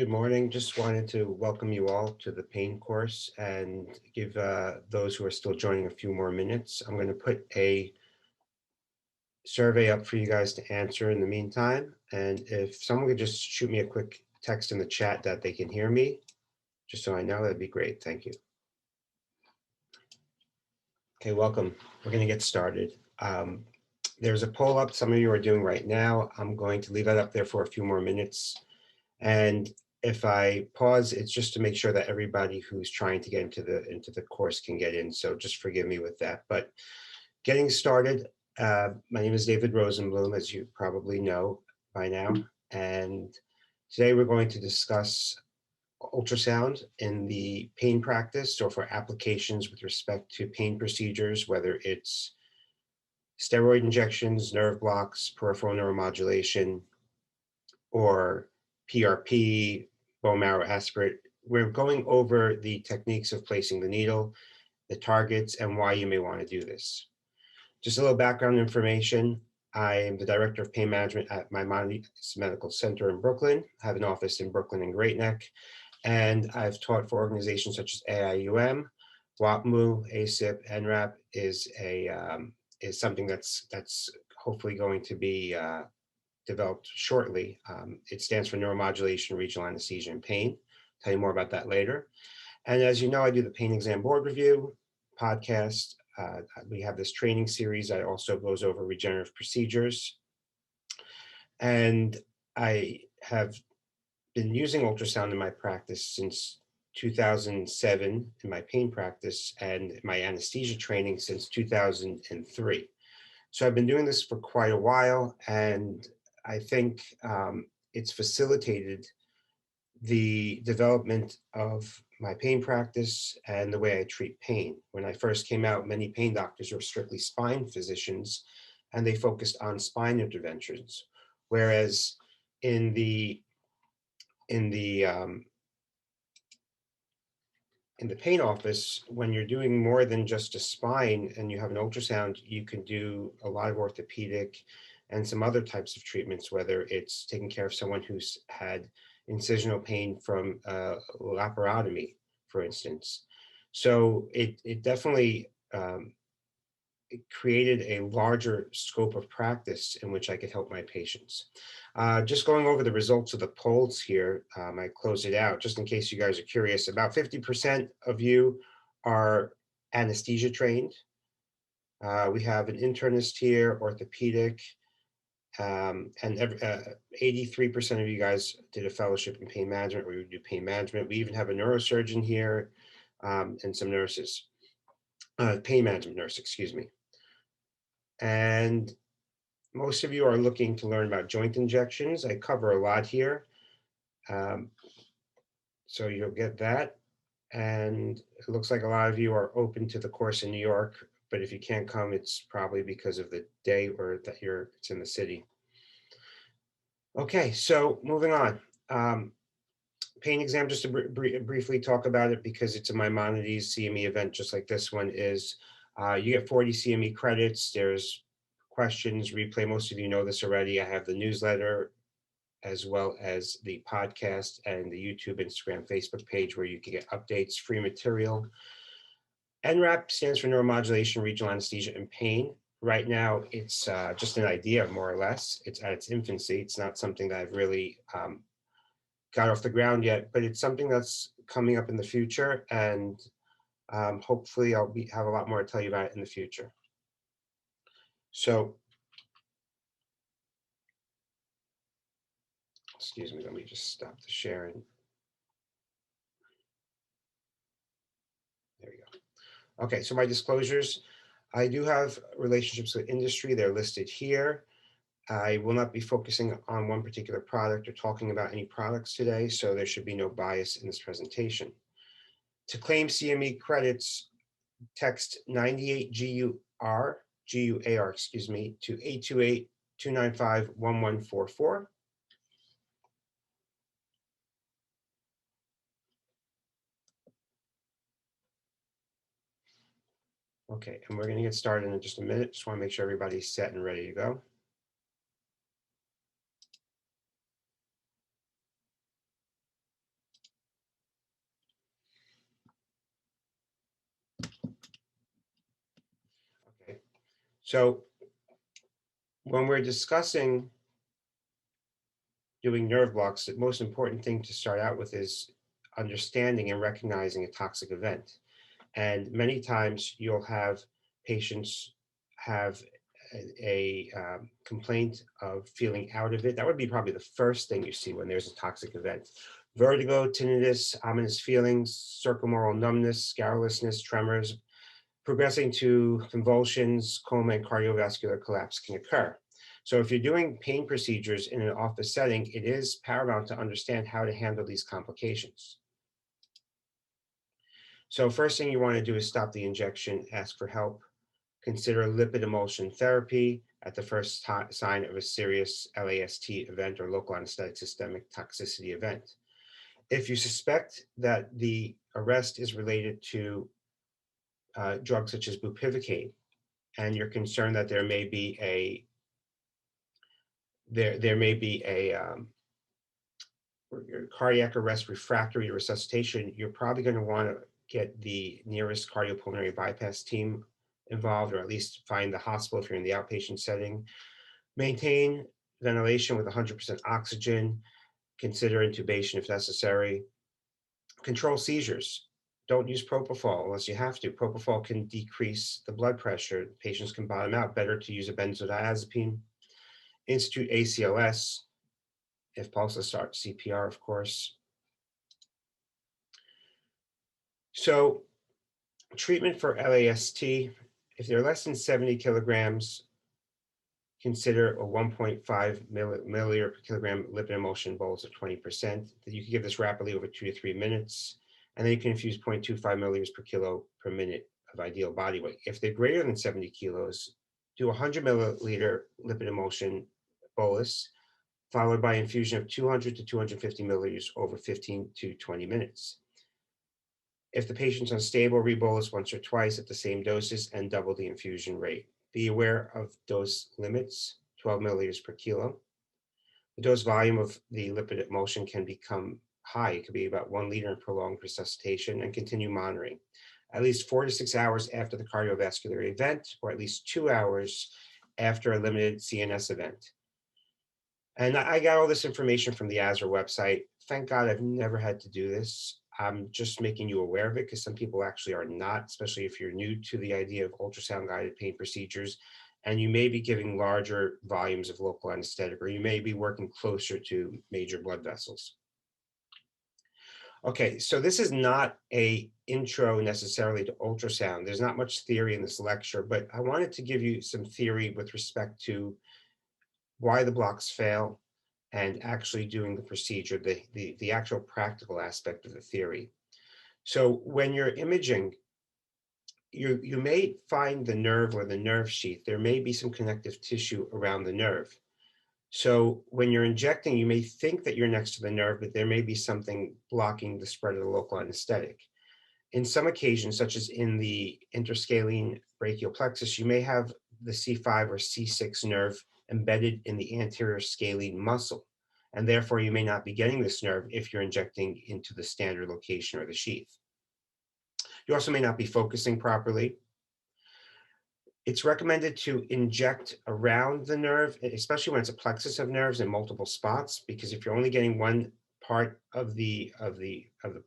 Good morning. Just wanted to welcome you all to the pain course and give those who are still joining a few more minutes. I'm going to put a survey up for you guys to answer in the meantime. And if someone could just shoot me a quick text in the chat that they can hear me, just so I know, that'd be great. Thank you. Okay, welcome. We're going to get started. There's a poll up some of you are doing right now. I'm going to leave that up there for a few more minutes. And if I pause, it's just to make sure that everybody who's trying to get into the course can get in. So just forgive me with that. But getting started, my name is David Rosenblum, as you probably know by now. And today we're going to discuss ultrasound in the pain practice, or for applications with respect to pain procedures, whether it's steroid injections, nerve blocks, peripheral neuromodulation, or PRP, bone marrow aspirate. We're going over the techniques of placing the needle, the targets, and why you may want to do this. Just a little background information. I am the director of pain management at Maimonides Medical Center in Brooklyn. I have an office in Brooklyn and Great Neck, and I've taught for organizations such as AIUM, WAPMU, ASIP, NRAP is something that's hopefully going to be developed shortly. It stands for Neuromodulation, Regional Anesthesia, and Pain. Tell you more about that later. And as you know, I do the PainExam board review podcast. We have this training series that also goes over regenerative procedures. And I have been using ultrasound in my practice since 2007 in my pain practice, and my anesthesia training since 2003. So I've been doing this for quite a while, and I think it's facilitated the development of my pain practice and the way I treat pain. When I first came out, many pain doctors were strictly spine physicians, and they focused on spine interventions. Whereas in the in the in the pain office, when you're doing more than just a spine and you have an ultrasound, you can do a lot of orthopedic and some other types of treatments, whether it's taking care of someone who's had incisional pain from laparotomy, for instance. So it definitely it created a larger scope of practice in which I could help my patients. Just going over the results of the polls here, I close it out just in case you guys are curious. About 50% of you are anesthesia trained. We have an internist here, orthopedic, and 83% of you guys did a fellowship in pain management, or we do pain management. We even have a neurosurgeon here, and some nurses, pain management nurse, excuse me. And most of you are looking to learn about joint injections. I cover a lot here. So you'll get that. And it looks like a lot of you are open to the course in New York, but if you can't come, it's probably because of the day or that it's in the city. Okay, so moving on. PainExam, just to briefly talk about it, because it's a Maimonides CME event, just like this one is. You get 40 CME credits. There's questions, replay. Most of you know this already. I have the newsletter as well as the podcast and the YouTube, Instagram, Facebook page where you can get updates, free material. NRAP stands for Neuromodulation, Regional Anesthesia, and Pain. Right now, it's just an idea, more or less. It's at its infancy. It's not something that I've really got off the ground yet, but it's something that's coming up in the future, and hopefully I'll have a lot more to tell you about it in the future. So, excuse me, let me just stop the sharing. There we go. Okay, so my disclosures. I do have relationships with industry. They're listed here. I will not be focusing on one particular product or talking about any products today, so there should be no bias in this presentation. To claim CME credits, text 98GUR, excuse me, to 828-295-1144. Okay, and we're going to get started in just a minute. Just want to make sure everybody's set and ready to go. So when we're discussing doing nerve blocks, the most important thing to start out with is understanding and recognizing a toxic event. And many times you'll have patients have a complaint of feeling out of it. That would be probably the first thing you see when there's a toxic event. Vertigo, tinnitus, ominous feelings, circumaural numbness, scurrilousness, tremors, progressing to convulsions, coma, and cardiovascular collapse can occur. So if you're doing pain procedures in an office setting, it is paramount to understand how to handle these complications. So first thing you want to do is stop the injection, ask for help, consider lipid emulsion therapy at the first sign of a serious LAST event or local anesthetic systemic toxicity event. If you suspect that the arrest is related to drugs such as bupivacaine, and you're concerned that there may be a cardiac arrest refractory to resuscitation, you're probably going to want to get the nearest cardiopulmonary bypass team involved, or at least find the hospital if you're in the outpatient setting. Maintain ventilation with 100% oxygen. Consider intubation if necessary. Control seizures. Don't use propofol unless you have to. Propofol can decrease the blood pressure. Patients can bottom out. Better to use a benzodiazepine. Institute ACLS if pulses start CPR, of course. So treatment for LAST, if they're less than 70 kilograms, consider a 1.5 milliliter per kilogram lipid emulsion bolus of 20%. You can give this rapidly over 2 to 3 minutes, and then you can infuse 0.25 milliliters per kilo per minute of ideal body weight. If they're greater than 70 kilos, do a 100 milliliter lipid emulsion bolus, followed by infusion of 200 to 250 milliliters over 15 to 20 minutes. If the patient's unstable, rebolus once or twice at the same doses and double the infusion rate. Be aware of dose limits, 12 milliliters per kilo. The dose volume of the lipid emulsion can become high. It could be about 1 liter in prolonged resuscitation, and continue monitoring. At least 4 to 6 hours after the cardiovascular event, or at least 2 hours after a limited CNS event. And I got all this information from the ASR website. Thank God I've never had to do this. I'm just making you aware of it because some people actually are not, especially if you're new to the idea of ultrasound guided pain procedures, and you may be giving larger volumes of local anesthetic, or you may be working closer to major blood vessels. Okay, so this is not a intro necessarily to ultrasound. There's not much theory in this lecture, but I wanted to give you some theory with respect to why the blocks fail and actually doing the procedure, the actual practical aspect of the theory. So when you're imaging, you may find the nerve or the nerve sheath. There may be some connective tissue around the nerve. So when you're injecting, you may think that you're next to the nerve, but there may be something blocking the spread of the local anesthetic. In some occasions, such as in the interscalene brachial plexus, you may have the C5 or C6 nerve embedded in the anterior scalene muscle, and therefore you may not be getting this nerve if you're injecting into the standard location or the sheath. You also may not be focusing properly. It's recommended to inject around the nerve, especially when it's a plexus of nerves in multiple spots, because if you're only getting one part of the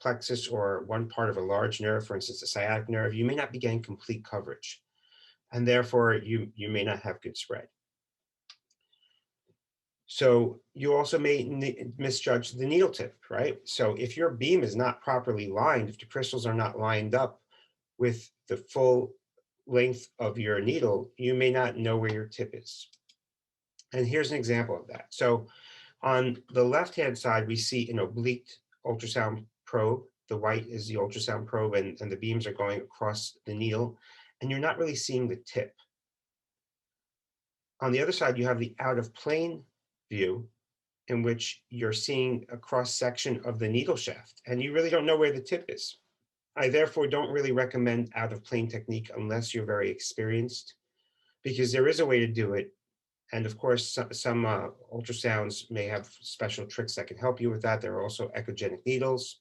plexus or one part of a large nerve, for instance, a sciatic nerve, you may not be getting complete coverage, and therefore you may not have good spread. So you also may misjudge the needle tip, right? So if your beam is not properly lined, if the crystals are not lined up with the full length of your needle, you may not know where your tip is. And here's an example of that. So on the left-hand side, we see an oblique ultrasound probe. The white is the ultrasound probe, and the beams are going across the needle, and you're not really seeing the tip. On the other side, you have the out-of-plane view, in which you're seeing a cross-section of the needle shaft, and you really don't know where the tip is. I therefore don't really recommend out-of-plane technique unless you're very experienced, because there is a way to do it. And of course, some ultrasounds may have special tricks that can help you with that. There are also echogenic needles.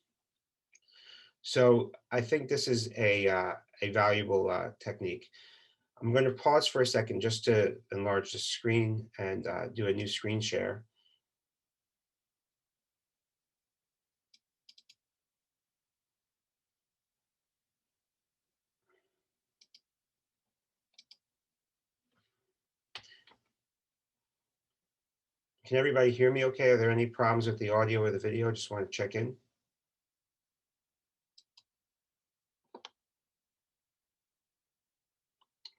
So I think this is a valuable technique. I'm going to pause for a second just to enlarge the screen and do a new screen share. Can everybody hear me okay? Are there any problems with the audio or the video? I just want to check in.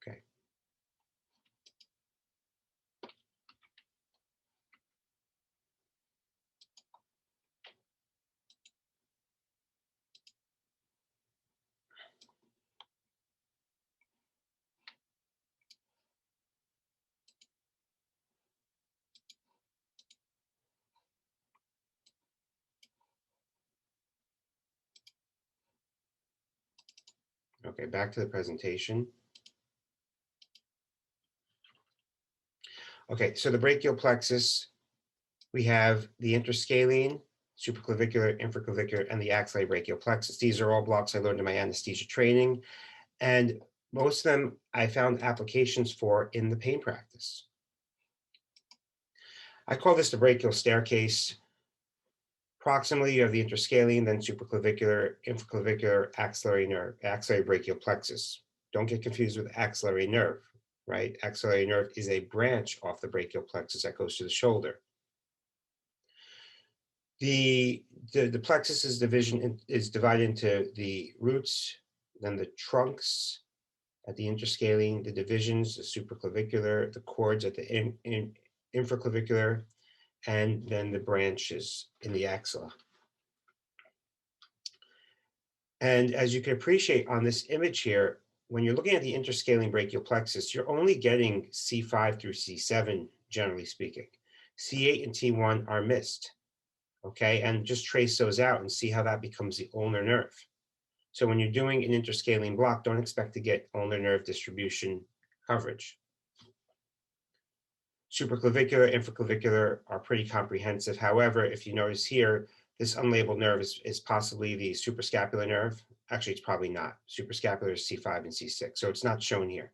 Okay. Okay, back to the presentation. Okay, so the brachial plexus, we have the interscalene, supraclavicular, infraclavicular, and the axillary brachial plexus. These are all blocks I learned in my anesthesia training, and most of them I found applications for in the pain practice. I call this the brachial staircase. Proximally, you have the interscalene, then supraclavicular, infraclavicular, axillary nerve, axillary brachial plexus. Don't get confused with axillary nerve, right? Axillary nerve is a branch off the brachial plexus that goes to the shoulder. The plexus is divided into the roots, then the trunks at the interscalene, the divisions, the supraclavicular, the cords at the infraclavicular, and then the branches in the axilla. And as you can appreciate on this image here, when you're looking at the interscalene brachial plexus, you're only getting C5 through C7, generally speaking. C8 and T1 are missed, okay? And just trace those out and see how that becomes the ulnar nerve. So when you're doing an interscalene block, don't expect to get ulnar nerve distribution coverage. Supraclavicular, infraclavicular are pretty comprehensive. However, if you notice here, this unlabeled nerve is possibly the suprascapular nerve. Actually, it's probably not. Suprascapular is C5 and C6, so it's not shown here.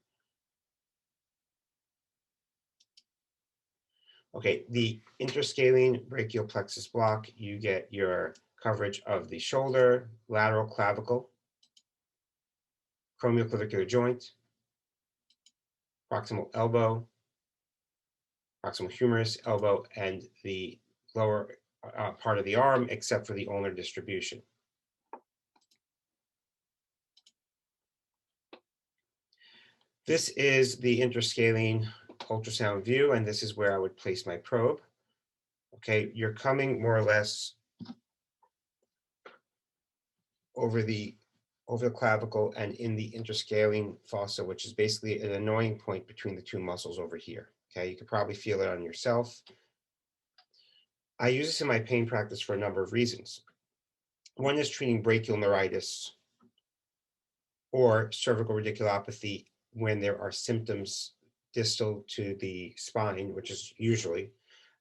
Okay, the interscalene brachial plexus block, you get your coverage of the shoulder, lateral clavicle, acromioclavicular joint, proximal elbow, proximal humerus, elbow, and the lower part of the arm, except for the ulnar distribution. This is the interscalene ultrasound view, and this is where I would place my probe. Okay, you're coming more or less over the clavicle and in the interscalene fossa, which is basically an annoying point between the two muscles over here. Okay, you could probably feel it on yourself. I use this in my pain practice for a number of reasons. One is treating brachial neuritis or cervical radiculopathy when there are symptoms distal to the spine, which is usually,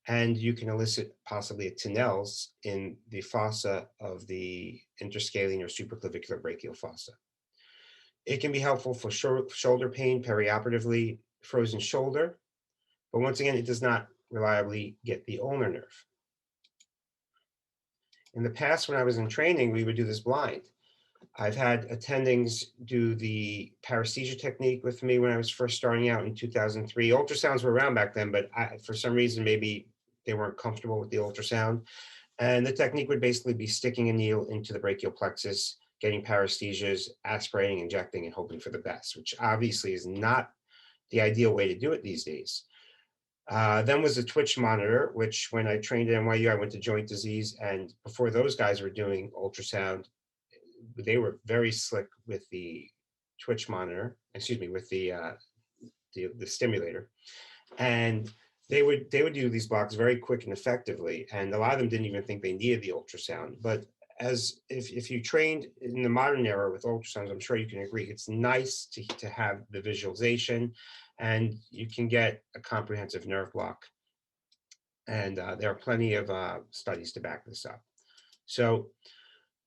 and you can elicit possibly a Tinel's in the fossa of the interscalene or supraclavicular brachial fossa. It can be helpful for shoulder pain perioperatively, frozen shoulder, but once again, it does not reliably get the ulnar nerve. In the past, when I was in training, we would do this blind. I've had attendings do the paresthesia technique with me when I was first starting out in 2003. Ultrasounds were around back then, but for some reason, maybe they weren't comfortable with the ultrasound. And the technique would basically be sticking a needle into the brachial plexus, getting paresthesias, aspirating, injecting, and hoping for the best, which obviously is not the ideal way to do it these days. Then was the twitch monitor, which when I trained at NYU, I went to joint disease. And before those guys were doing ultrasound, they were very slick with the twitch monitor, excuse me, with the stimulator. And they would do these blocks very quick and effectively. And a lot of them didn't even think they needed the ultrasound. But as if you trained in the modern era with ultrasounds, I'm sure you can agree, it's nice to have the visualization and you can get a comprehensive nerve block. And there are plenty of studies to back this up. So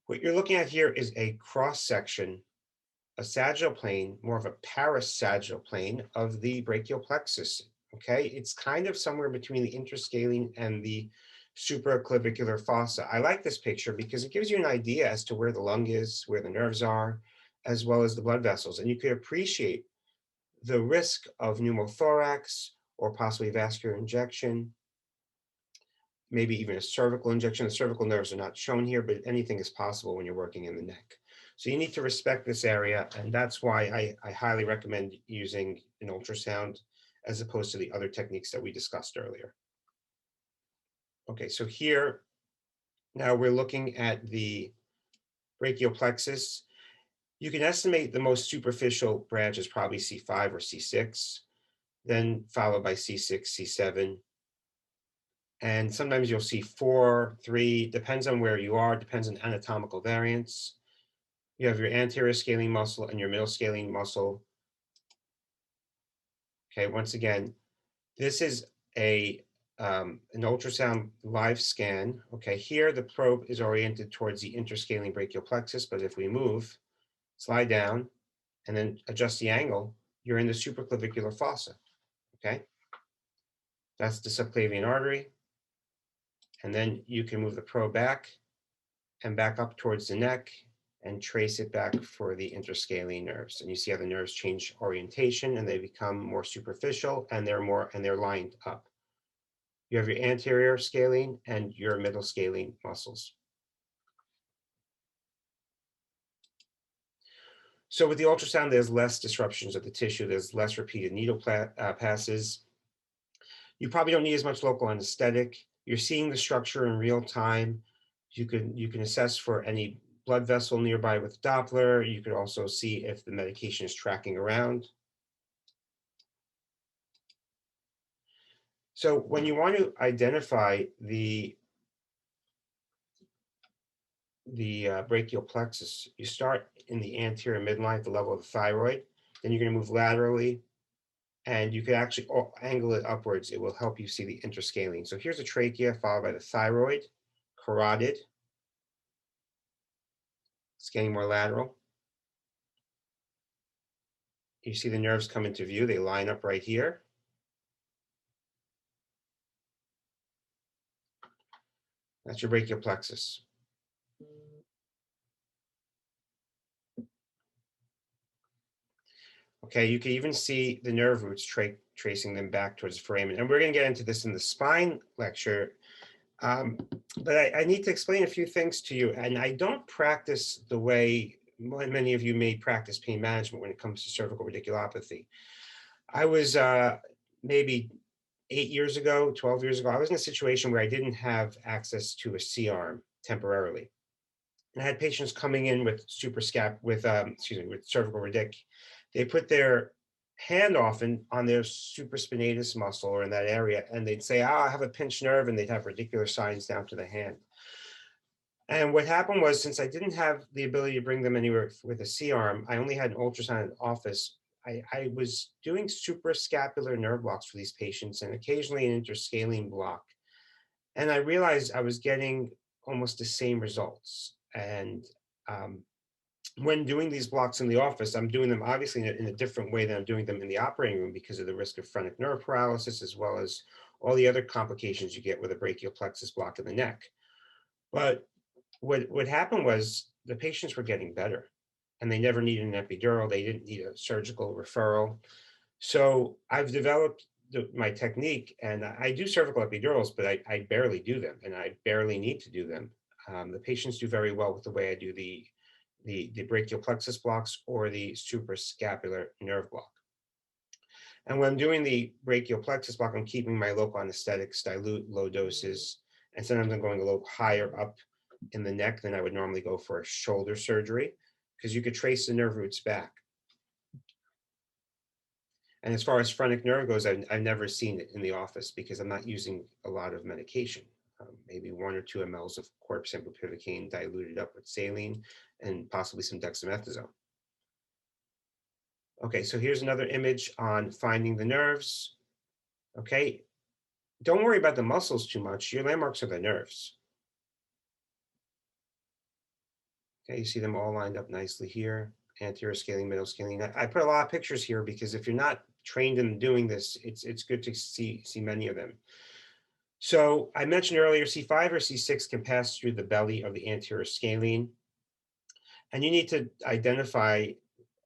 what you're looking at here is a cross section a sagittal plane, more of a parasagittal plane of the brachial plexus. Okay, it's kind of somewhere between the interscalene and the supraclavicular fossa. I like this picture because it gives you an idea as to where the lung is, where the nerves are, as well as the blood vessels. And you could appreciate the risk of pneumothorax or possibly vascular injection, maybe even a cervical injection. The cervical nerves are not shown here, but anything is possible when you're working in the neck. So you need to respect this area, and that's why I highly recommend using an ultrasound as opposed to the other techniques that we discussed earlier. Okay, so here, now we're looking at the brachial plexus. You can estimate the most superficial branch is probably C5 or C6, then followed by C6, C7, and sometimes you'll see 4, 3, depends on where you are, depends on anatomical variance. You have your anterior scalene muscle and your middle scalene muscle. Okay, once again, this is an ultrasound live scan. Okay, here the probe is oriented towards the interscalene brachial plexus, but if we move, slide down, and then adjust the angle, you're in the supraclavicular fossa. Okay, that's the subclavian artery. And then you can move the probe back and back up towards the neck and trace it back for the interscalene nerves. And you see how the nerves change orientation and they become more superficial and they're lined up. You have your anterior scalene and your middle scalene muscles. So with the ultrasound, there's less disruptions of the tissue. There's less repeated needle passes. You probably don't need as much local anesthetic. You're seeing the structure in real time. You can assess for any blood vessel nearby with Doppler. You could also see if the medication is tracking around. So when you want to identify the brachial plexus, you start in the anterior midline at the level of the thyroid. Then you're going to move laterally, and you can actually angle it upwards. It will help you see the interscalene. So here's the trachea followed by the thyroid, carotid. It's getting more lateral. You see the nerves come into view. They line up right here. That's your brachial plexus. Okay, you can even see the nerve roots tracing them back towards the foramen. And we're going to get into this in the spine lecture. But I need to explain a few things to you. And I don't practice the way many of you may practice pain management when it comes to cervical radiculopathy. I was maybe 8 years ago, 12 years ago, I was in a situation where I didn't have access to a C-arm temporarily. And I had patients coming in with with cervical radic. They put their hand often on their supraspinatus muscle or in that area, and they'd say, "Ah, I have a pinched nerve," and they'd have radicular signs down to the hand. And what happened was, since I didn't have the ability to bring them anywhere with a C-arm, I only had an ultrasound in the office. I was doing suprascapular nerve blocks for these patients and occasionally an interscalene block. And I realized I was getting almost the same results. And when doing these blocks in the office, I'm doing them obviously in a different way than I'm doing them in the operating room because of the risk of phrenic nerve paralysis, as well as all the other complications you get with a brachial plexus block in the neck. But what happened was the patients were getting better and they never needed an epidural. They didn't need a surgical referral. So I've developed my technique, and I do cervical epidurals, but I barely do them, and I barely need to do them. The patients do very well with the way I do the brachial plexus blocks or the suprascapular nerve block. And when I'm doing the brachial plexus block, I'm keeping my local anesthetics, dilute, low doses, and sometimes I'm going a little higher up in the neck than I would normally go for a shoulder surgery, because you could trace the nerve roots back. And as far as phrenic nerve goes, I've never seen it in the office because I'm not using a lot of medication. Maybe 1 or 2 mLs of corpus bupivacaine diluted up with saline and possibly some dexamethasone. Okay, so here's another image on finding the nerves. Okay, don't worry about the muscles too much. Your landmarks are the nerves. Okay, you see them all lined up nicely here. anterior scalene, middle scalene. I put a lot of pictures here because if you're not trained in doing this, it's good to see many of them. So I mentioned earlier, C5 or C6 can pass through the belly of the anterior scalene, and you need to identify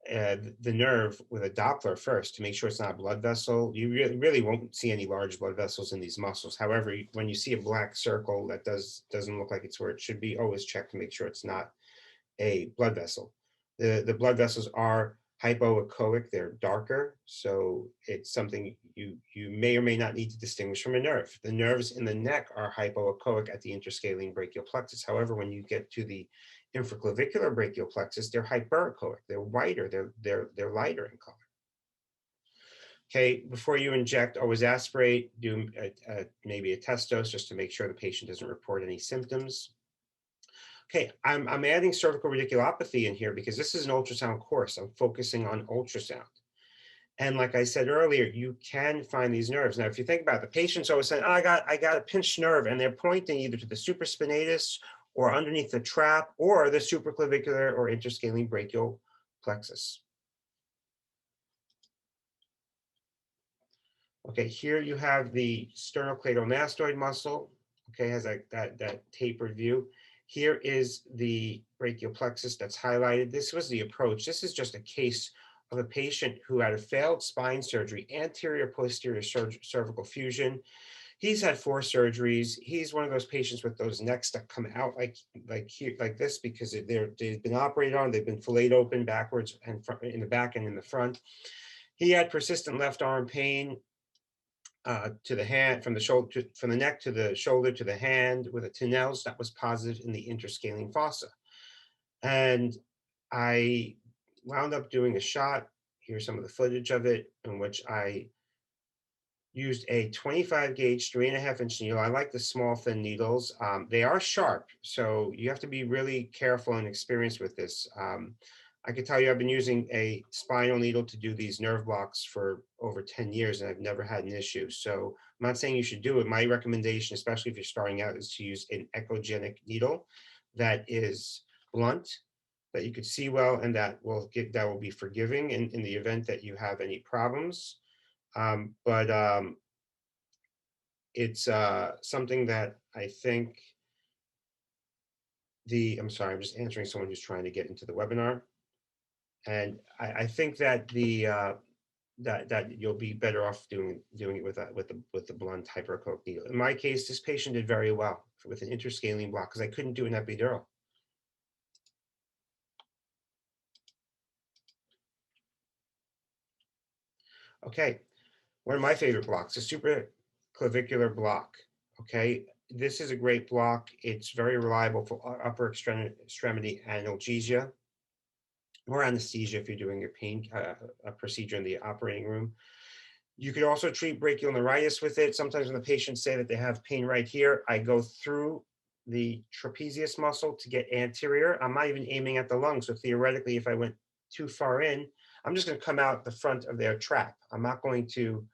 the nerve with a Doppler first to make sure it's not a blood vessel. You really won't see any large blood vessels in these muscles. However, when you see a black circle that doesn't look like it's where it should be, always check to make sure it's not a blood vessel. The blood vessels are hypoechoic, they're darker, so it's something you may or may not need to distinguish from a nerve. The nerves in the neck are hypoechoic at the interscalene brachial plexus. However, when you get to the infraclavicular brachial plexus, they're hyperechoic, they're whiter, they're lighter in color. Okay, before you inject, always aspirate, do maybe a test dose just to make sure the patient doesn't report any symptoms. Okay, I'm adding cervical radiculopathy in here because this is an ultrasound course. I'm focusing on ultrasound. And like I said earlier, you can find these nerves. Now, if you think about it, the patient's always saying, oh, I got a pinched nerve, and they're pointing either to the supraspinatus or underneath the trap or the supraclavicular or interscalene brachial plexus. Okay, here you have the sternocleidomastoid muscle. Okay, has that tapered view. Here is the brachial plexus that's highlighted. This was the approach. This is just a case of a patient who had a failed spine surgery, anterior posterior cervical fusion. He's had 4 surgeries. He's one of those patients with those necks that come out like here, like this, because they've been operated on. They've been filleted open backwards and front, in the back and in the front. He had persistent left arm pain to the hand, from the shoulder, from the neck to the shoulder to the hand, with a Tinel's that was positive in the interscalene fossa. And I wound up doing a shot. Here's some of the footage of it, in which I used a 25 gauge, 3.5-inch needle. I like the small, thin needles. They are sharp, so you have to be really careful and experienced with this. I can tell you I've been using a spinal needle to do these nerve blocks for over 10 years, and I've never had an issue. So I'm not saying you should do it. My recommendation, especially if you're starting out, is to use an echogenic needle that is blunt, that you could see well, and that will be forgiving in the event that you have any problems. It's something that I think I'm sorry, I'm just answering someone who's trying to get into the webinar. And I think that that you'll be better off doing it with the blunt hyperechoic needle. In my case, this patient did very well with an interscalene block because I couldn't do an epidural. Okay, one of my favorite blocks, a supraclavicular block. Okay, this is a great block. It's very reliable for upper extremity analgesia or anesthesia if you're doing a procedure in the operating room. You could also treat brachial neuritis with it. Sometimes when the patients say that they have pain right here, I go through the trapezius muscle to get anterior. I'm not even aiming at the lung. So theoretically, if I went too far in, I'm just going to come out the front of their trap. I'm not going to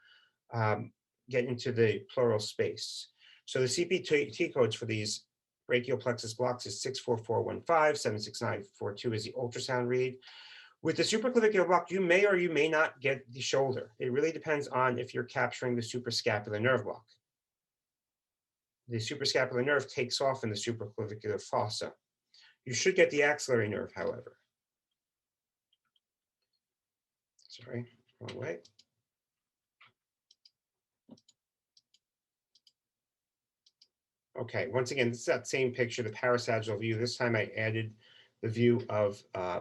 get into the pleural space. So the CPT codes for these brachial plexus blocks is 64415, 76942 is the ultrasound read. With the supraclavicular block, you may or you may not get the shoulder. It really depends on if you're capturing the suprascapular nerve block. The suprascapular nerve takes off in the supraclavicular fossa. You should get the axillary nerve, however. Sorry, wrong way. Okay, once again, this is that same picture, the parasagittal view. This time I added the view of I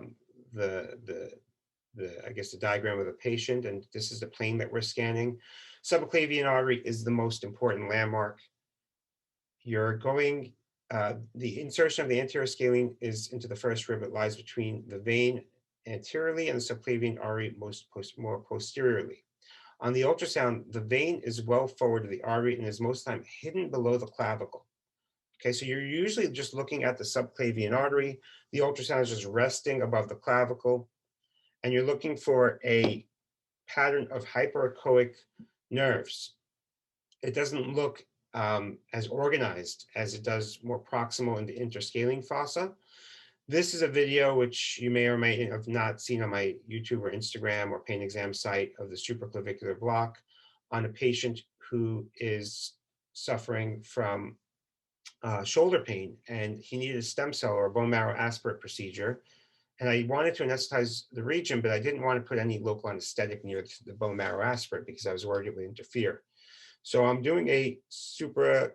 guess the diagram of the patient, and this is the plane that we're scanning. Subclavian artery is the most important landmark. You're going, the insertion of the anterior scalene is into the first rib. It lies between the vein anteriorly and the subclavian artery more posteriorly. On the ultrasound, the vein is well forward of the artery and is most time hidden below the clavicle. Okay, so you're usually just looking at the subclavian artery. The ultrasound is just resting above the clavicle, and you're looking for a pattern of hyperechoic nerves. It doesn't look as organized as it does more proximal in the interscalene fossa. This is a video which you may or may have not seen on my YouTube or Instagram or PainExam site of the supraclavicular block on a patient who is suffering from shoulder pain, and he needed a stem cell or a bone marrow aspirate procedure. And I wanted to anesthetize the region, but I didn't want to put any local anesthetic near the bone marrow aspirate because I was worried it would interfere. So I'm doing a supraclavicular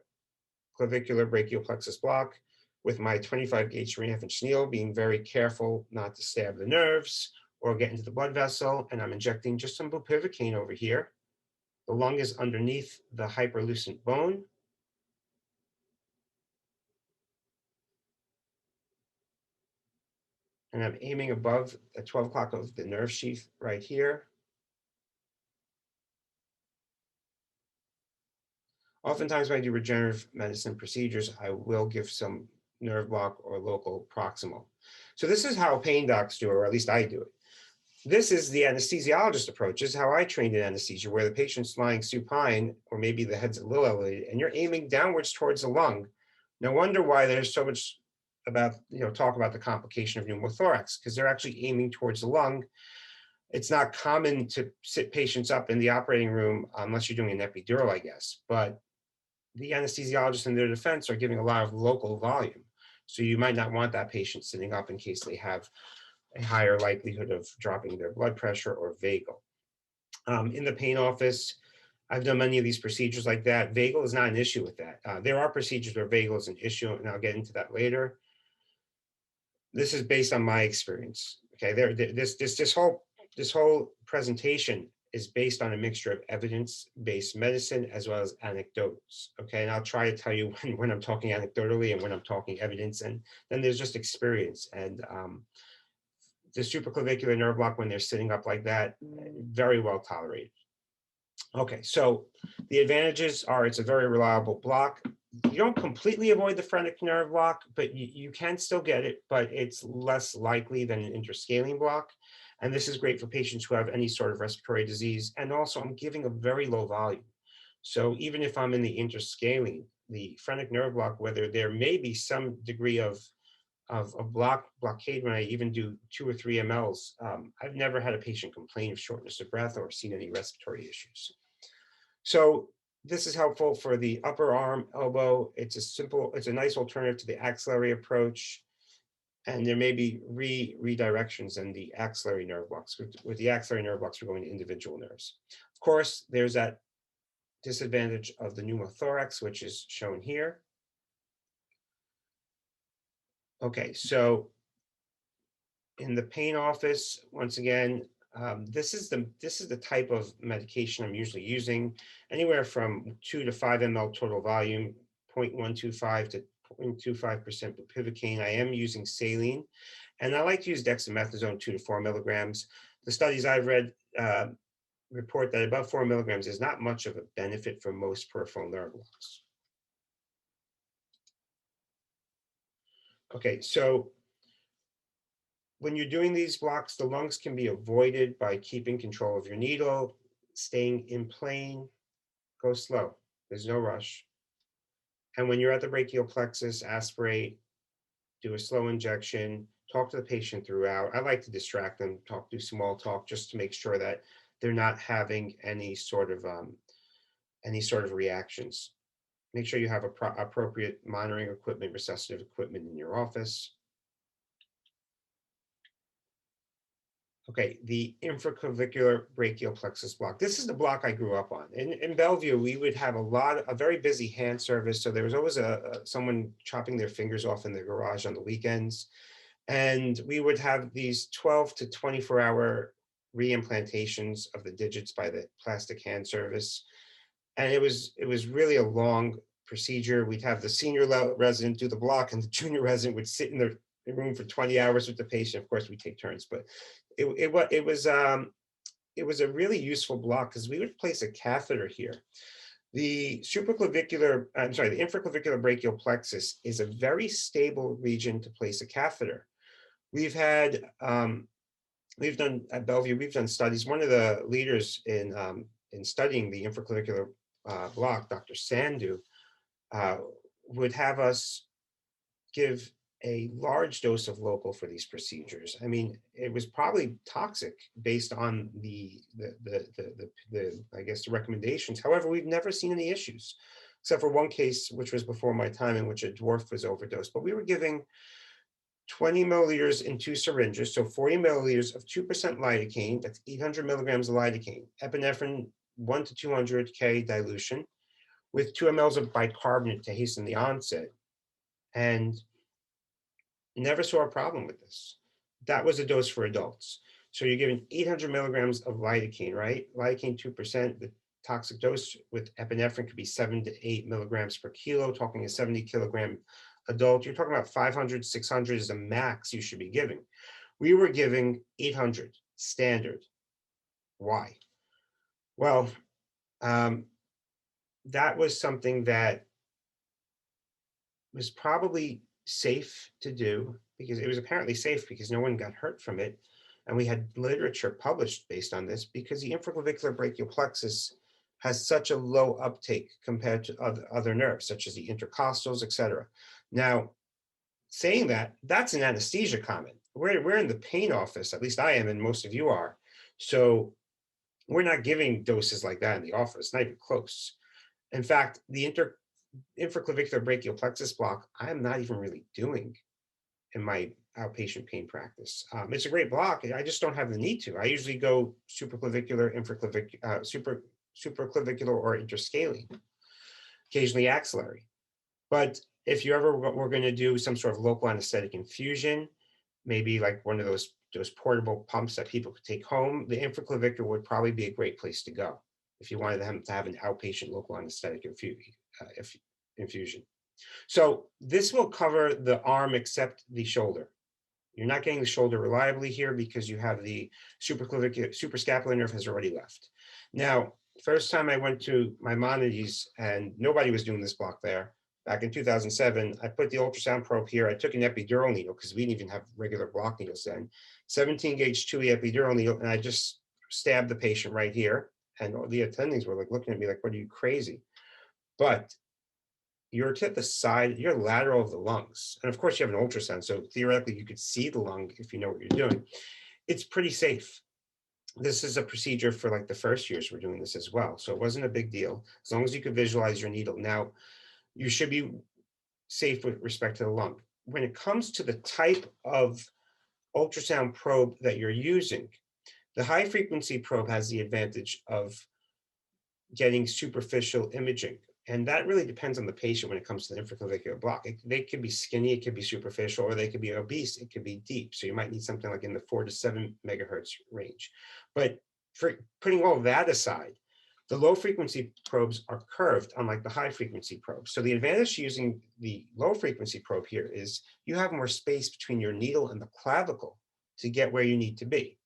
brachial plexus block with my 25 gauge 3.5-inch needle, being very careful not to stab the nerves or get into the blood vessel. And I'm injecting just some bupivacaine over here. The lung is underneath the hyperlucent bone. And I'm aiming above the 12 o'clock of the nerve sheath right here. Oftentimes when I do regenerative medicine procedures, I will give some nerve block or local proximal. So this is how pain docs do it, or at least I do it. This is the anesthesiologist approach. This is how I trained in anesthesia, where the patient's lying supine, or maybe the head's a little elevated, and you're aiming downwards towards the lung. No wonder why there's so much about, talk about the complication of pneumothorax, because they're actually aiming towards the lung. It's not common to sit patients up in the operating room unless you're doing an epidural, I guess. But the anesthesiologists in their defense are giving a lot of local volume. So you might not want that patient sitting up in case they have a higher likelihood of dropping their blood pressure or vagal. In the pain office, I've done many of these procedures like that. Vagal is not an issue with that. There are procedures where vagal is an issue, and I'll get into that later. This is based on my experience. Okay, this whole presentation is based on a mixture of evidence-based medicine as well as anecdotes. Okay, and I'll try to tell you when I'm talking anecdotally and when I'm talking evidence, and then there's just experience. And the supraclavicular nerve block, when they're sitting up like that, very well tolerated. Okay, so the advantages are it's a very reliable block. You don't completely avoid the phrenic nerve block, but you can still get it, but it's less likely than an interscaling block. And this is great for patients who have any sort of respiratory disease. And also I'm giving a very low volume. So even if I'm in the interscaling, the phrenic nerve block, whether there may be some degree of blockade when I even do 2 or 3 mLs, I've never had a patient complain of shortness of breath or seen any respiratory issues. So this is helpful for the upper arm, elbow. It's a nice alternative to the axillary approach. And there may be redirections in the axillary nerve blocks. With the axillary nerve blocks, we're going to individual nerves. Of course, there's that disadvantage of the pneumothorax, which is shown here. Okay, so in the pain office, once again, this is the type of medication I'm usually using, anywhere from 2 to 5 ml total volume, 0.125 to 0.25% bupivacaine. I am using saline, and I like to use dexamethasone 2 to 4 milligrams. The studies I've read report that above 4 milligrams is not much of a benefit for most peripheral nerve blocks. Okay, so when you're doing these blocks, the lungs can be avoided by keeping control of your needle, staying in plane, go slow. There's no rush. And when you're at the brachial plexus, aspirate, do a slow injection, talk to the patient throughout. I like to distract them, do small talk, just to make sure that they're not having any sort of reactions. Make sure you have appropriate monitoring equipment, resuscitative equipment in your office. Okay, the infraclavicular brachial plexus block. This is the block I grew up on. In Bellevue, we would have a very busy hand service. So there was always someone chopping their fingers off in their garage on the weekends. And we would have these 12 to 24-hour reimplantations of the digits by the plastic hand service. And it was really a long procedure. We'd have the senior resident do the block, and the junior resident would sit in the room for 20 hours with the patient. Of course, we take turns, but it was a really useful block because we would place a catheter here. The infraclavicular brachial plexus is a very stable region to place a catheter. We've done at Bellevue, we've done studies. One of the leaders in studying the infraclavicular block, Dr. Sandhu, would have us give a large dose of local for these procedures. I mean, it was probably toxic based on the I guess the recommendations. However, we've never seen any issues, except for one case, which was before my time, in which a dwarf was overdosed. But we were giving 20 milliliters in 2 syringes, so 40 milliliters of 2% lidocaine, that's 800 milligrams of lidocaine, epinephrine 1 to 200 K dilution, with 2 mLs of bicarbonate to hasten the onset, and never saw a problem with this. That was a dose for adults. So you're giving 800 milligrams of lidocaine, right? Lidocaine 2%, the toxic dose with epinephrine could be 7 to 8 milligrams per kilo, talking a 70 kilogram adult. You're talking about 500, 600 is the max you should be giving. We were giving 800 standard. Why? Well, that was something that was probably safe to do, because it was apparently safe because no one got hurt from it. And we had literature published based on this, because the infraclavicular brachial plexus has such a low uptake compared to other nerves, such as the intercostals, et cetera. Now, saying that, that's an anesthesia comment. We're in the pain office, at least I am, and most of you are. So we're not giving doses like that in the office, not even close. In fact, the infraclavicular brachial plexus block, I am not even really doing in my outpatient pain practice. It's a great block. I just don't have the need to. I usually go supraclavicular, supraclavicular or interscalene, occasionally axillary. But if you ever were going to do some sort of local anesthetic infusion, maybe like one of those portable pumps that people could take home, the infraclavicular would probably be a great place to go if you wanted them to have an outpatient local anesthetic infusion. So this will cover the arm except the shoulder. You're not getting the shoulder reliably here because you have the suprascapular nerve has already left. Now, first time I went to Maimonides, and nobody was doing this block there, back in 2007, I put the ultrasound probe here. I took an epidural needle because we didn't even have regular block needles then, 17 gauge 2E epidural needle, and I just stabbed the patient right here. And all the attendings were like looking at me like, what are you, crazy? But you're to the side, you're lateral of the lungs. And of course you have an ultrasound, so theoretically you could see the lung if you know what you're doing. It's pretty safe. This is a procedure for like the first years we're doing this as well. So it wasn't a big deal, as long as you could visualize your needle. Now, you should be safe with respect to the lung. When it comes to the type of ultrasound probe that you're using, the high frequency probe has the advantage of getting superficial imaging. And that really depends on the patient when it comes to the infraclavicular block. They could be skinny, it could be superficial, or they could be obese, it could be deep. So you might need something like in the 4 to 7 megahertz range. But for putting all that aside, the low frequency probes are curved, unlike the high frequency probes. So the advantage to using the low frequency probe here is you have more space between your needle and the clavicle to get where you need to be.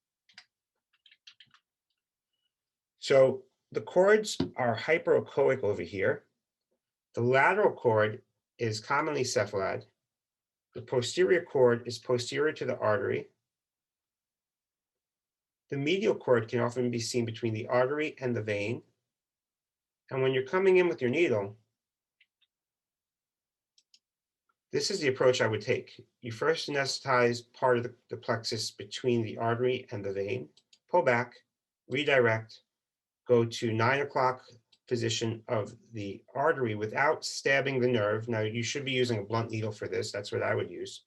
So the chords are hyperechoic over here. The lateral chord is commonly cephalad. The posterior chord is posterior to the artery. The medial chord can often be seen between the artery and the vein. And when you're coming in with your needle, this is the approach I would take. You first anesthetize part of the plexus between the artery and the vein, pull back, redirect, go to 9 o'clock position of the artery without stabbing the nerve. Now, you should be using a blunt needle for this. That's what I would use.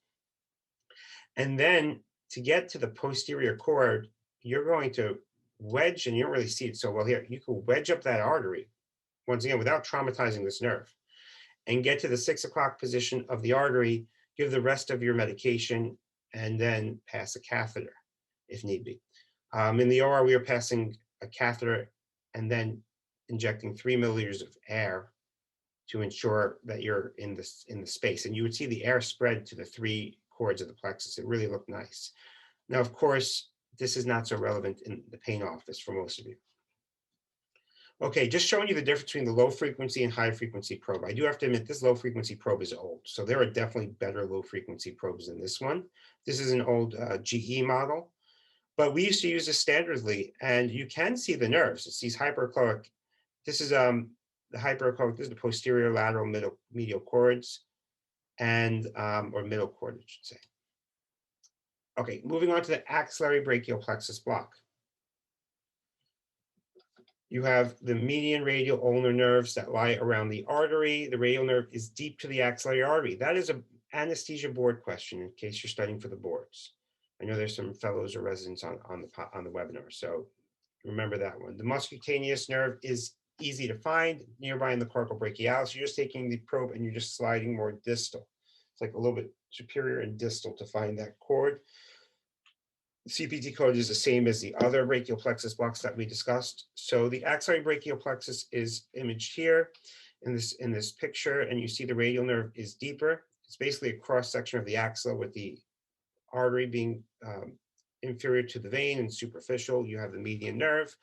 And then to get to the posterior chord, you're going to wedge, and you don't really see it so well here. You can wedge up that artery, once again, without traumatizing this nerve, and get to the 6 o'clock position of the artery, give the rest of your medication, and then pass a catheter if need be. In the OR, we are passing a catheter and then injecting 3 milliliters of air to ensure that you're in the space. And you would see the air spread to the 3 chords of the plexus. It really looked nice. Now, of course, this is not so relevant in the pain office for most of you. Okay, just showing you the difference between the low frequency and high frequency probe. I do have to admit this low frequency probe is old. So there are definitely better low frequency probes than this one. This is an old GE model, but we used to use this standardly, and you can see the nerves. It's these hyperechoic. This is the hyperechoic, this is the posterior lateral medial chords. and or middle cord, I should say. Okay, moving on to the axillary brachial plexus block. You have the median radial ulnar nerves that lie around the artery. The radial nerve is deep to the axillary artery. That is an anesthesia board question in case you're studying for the boards. I know there's some fellows or residents on the webinar, so remember that one. The muscutaneous nerve is easy to find nearby in the cortical brachialis. You're just taking the probe and you're just sliding more distal. It's like a little bit superior and distal to find that cord. CPT code is the same as the other brachial plexus blocks that we discussed. So the axillary brachial plexus is imaged here in this picture, and you see the radial nerve is deeper. It's basically a cross section of the axilla with the artery being inferior to the vein and superficial. You have the median nerve,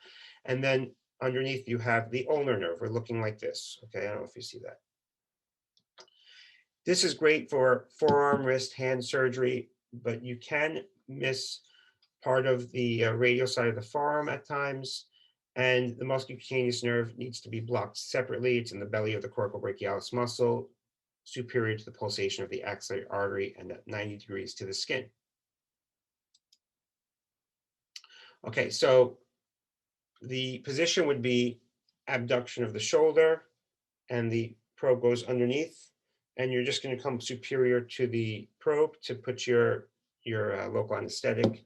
and then underneath you have the ulnar nerve. We're looking like this. Okay, I don't know if you see that. This is great for forearm, wrist, hand surgery, but you can miss part of the radial side of the forearm at times, and the muscocutaneous nerve needs to be blocked separately. It's in the belly of the cortical brachialis muscle, superior to the pulsation of the axillary artery and at 90 degrees to the skin. Okay, so the position would be abduction of the shoulder, and the probe goes underneath, and you're just going to come superior to the probe to put your local anesthetic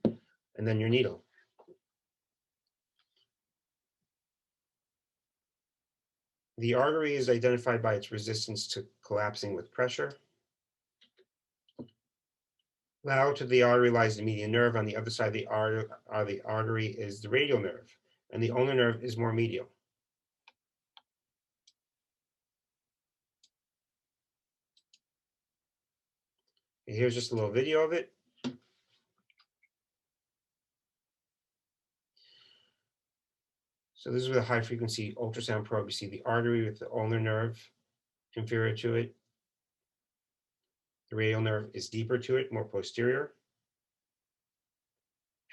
and then your needle. The artery is identified by its resistance to collapsing with pressure. Lateral to the artery lies the median nerve. On the other side of the artery is the radial nerve, and the ulnar nerve is more medial. And here's just a little video of it. So this is with a high frequency ultrasound probe. You see the artery with the ulnar nerve inferior to it. The radial nerve is deeper to it, more posterior.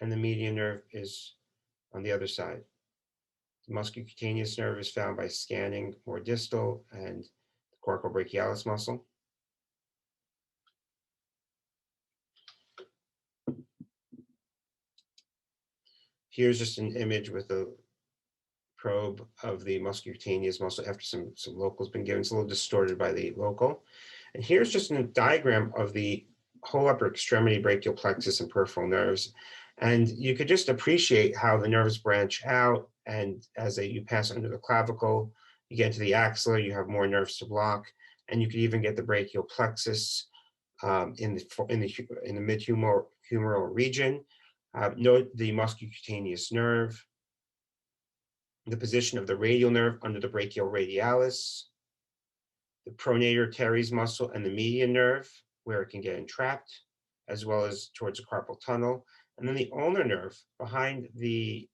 And the median nerve is on the other side. The muscocutaneous nerve is found by scanning more distal and the cortical brachialis muscle. Here's just an image with a probe of the muscocutaneous muscle after some local has been given. It's a little distorted by the local. And here's just a diagram of the whole upper extremity brachial plexus and peripheral nerves. And you could just appreciate how the nerves branch out, and as you pass under the clavicle, you get into the axilla, you have more nerves to block, and you could even get the brachial plexus in the mid-humeral region. Note the muscocutaneous nerve, the position of the radial nerve under the brachial radialis, the pronator teres muscle and the median nerve, where it can get entrapped, as well as towards the carpal tunnel, and then the ulnar nerve behind the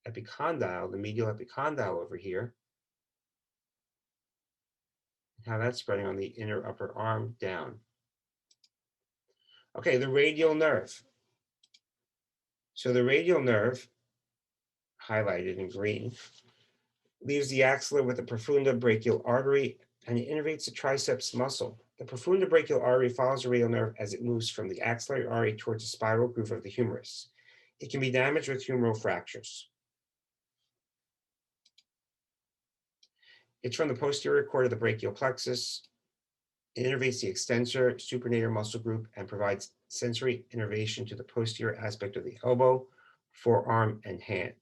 epicondyle, the medial epicondyle over here, how that's spreading on the inner upper arm down. Okay, the radial nerve. So the radial nerve, highlighted in green, leaves the axilla with the profunda brachial artery, and it innervates the triceps muscle. The profunda brachial artery follows the radial nerve as it moves from the axillary artery towards the spiral groove of the humerus. It can be damaged with humeral fractures. It's from the posterior cord of the brachial plexus. It innervates the extensor supinator muscle group and provides sensory innervation to the posterior aspect of the elbow, forearm, and hand.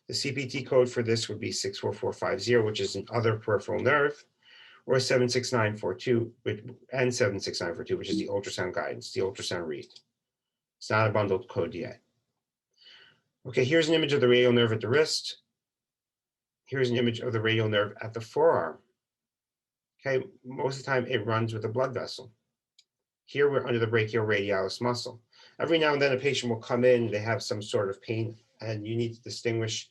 The CPT code for this would be 64450, which is an other peripheral nerve, or 76942 and 76942, which is the ultrasound guidance, the ultrasound read. It's not a bundled code yet. Okay, here's an image of the radial nerve at the wrist. Here's an image of the radial nerve at the forearm. Okay, most of the time it runs with a blood vessel. Here we're under the brachial radialis muscle. Every now and then a patient will come in, they have some sort of pain, and you need to distinguish,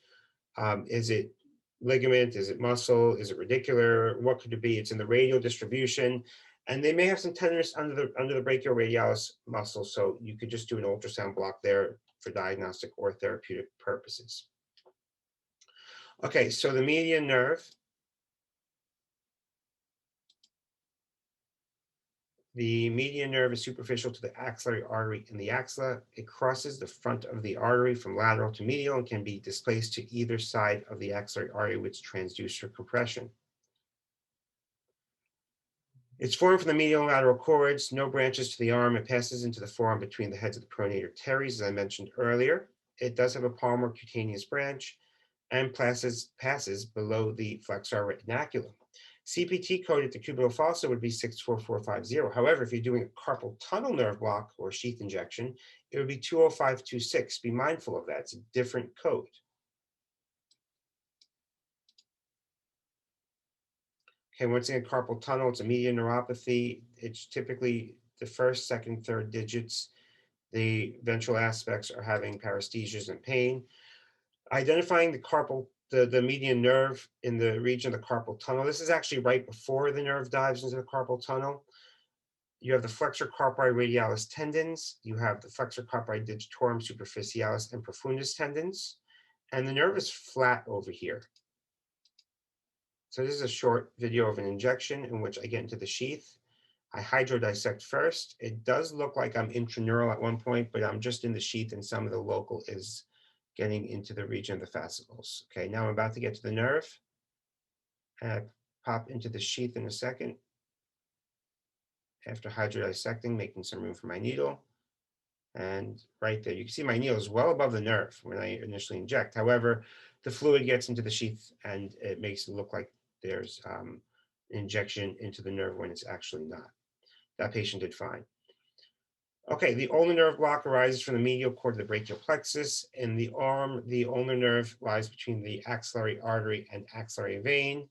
is it ligament, is it muscle, is it radicular, what could it be? It's in the radial distribution, and they may have some tenderness under the brachial radialis muscle, so you could just do an ultrasound block there for diagnostic or therapeutic purposes. Okay, so the median nerve The median nerve is superficial to the axillary artery in the axilla. It crosses the front of the artery from lateral to medial and can be displaced to either side of the axillary artery with transducer compression. It's formed from the medial and lateral cords, no branches to the arm. It passes into the forearm between the heads of the pronator teres, as I mentioned earlier. It does have a palmar cutaneous branch and passes below the flexor retinaculum. CPT code at the cubital fossa would be 64450. However, if you're doing a carpal tunnel nerve block or sheath injection, it would be 20526. Be mindful of that. It's a different code. Okay, once again, carpal tunnel, it's a median neuropathy. It's typically the first, second, third digits. The ventral aspects are having paresthesias and pain. Identifying the median nerve in the region of the carpal tunnel. This is actually right before the nerve dives into the carpal tunnel. You have the flexor carpi radialis tendons. You have the flexor carpi digitorum superficialis and profundus tendons. And the nerve is flat over here. So this is a short video of an injection in which I get into the sheath. I hydrodissect first. It does look like I'm intraneural at one point, but I'm just in the sheath and some of the local is getting into the region of the fascicles. Okay, now I'm about to get to the nerve. And I pop into the sheath in a second. After hydrodissecting, making some room for my needle. And right there, you can see my needle is well above the nerve when I initially inject. However, the fluid gets into the sheath and it makes it look like there's injection into the nerve when it's actually not. That patient did fine. Okay, the ulnar nerve block arises from the medial cord of the brachial plexus. In the arm, the ulnar nerve lies between the axillary artery and axillary vein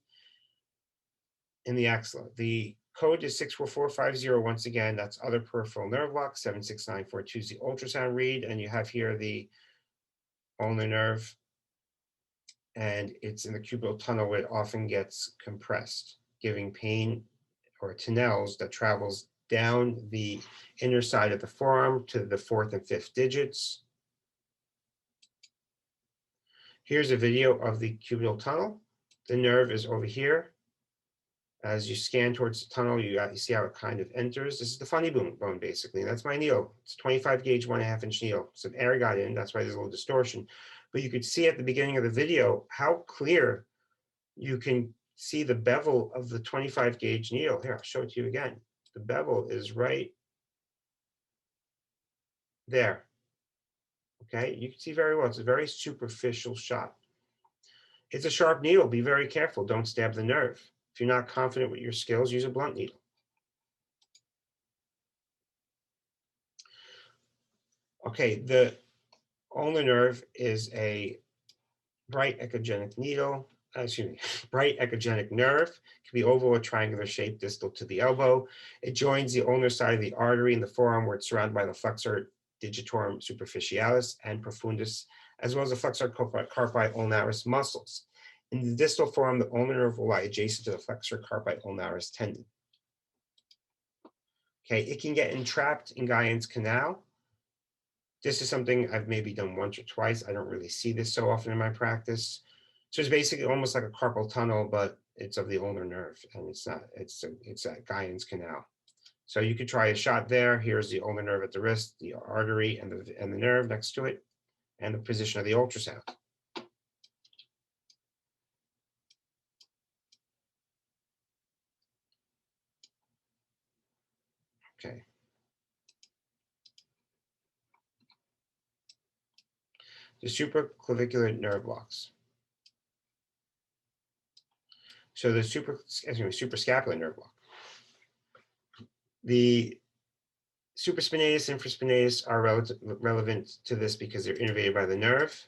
in the axilla. The code is 64450. Once again, that's other peripheral nerve block. 76942 is the ultrasound read. And you have here the ulnar nerve, and it's in the cubital tunnel where it often gets compressed, giving pain or tunnels that travels down the inner side of the forearm to the fourth and fifth digits. Here's a video of the cubital tunnel. The nerve is over here. As you scan towards the tunnel, you see how it kind of enters. This is the funny bone, basically. And that's my needle. It's 25 gauge, 1.5 inch needle. Some air got in. That's why there's a little distortion. But you could see at the beginning of the video how clear you can see the bevel of the 25 gauge needle. Here, I'll show it to you again. The bevel is right there. Okay, you can see very well. It's a very superficial shot. It's a sharp needle. Be very careful. Don't stab the nerve. If you're not confident with your skills, use a blunt needle. Okay, the ulnar nerve is a bright echogenic needle, bright echogenic nerve. It can be oval or triangular shaped distal to the elbow. It joins the ulnar side of the artery in the forearm where it's surrounded by the flexor digitorum superficialis and profundus, as well as the flexor carpi ulnaris muscles. In the distal forearm, the ulnar nerve will lie adjacent to the flexor carpi ulnaris tendon. Okay, it can get entrapped in Guyon's canal. This is something I've maybe done once or twice. I don't really see this so often in my practice. So it's basically almost like a carpal tunnel, but it's of the ulnar nerve, and it's not. It's at Guyon's canal. So you could try a shot there. Here's the ulnar nerve at the wrist, the artery, and the nerve next to it, and the position of the ultrasound. Okay. The supraclavicular nerve blocks. So the suprascapular nerve block. The supraspinatus and infraspinatus are relevant to this because they're innervated by the nerve.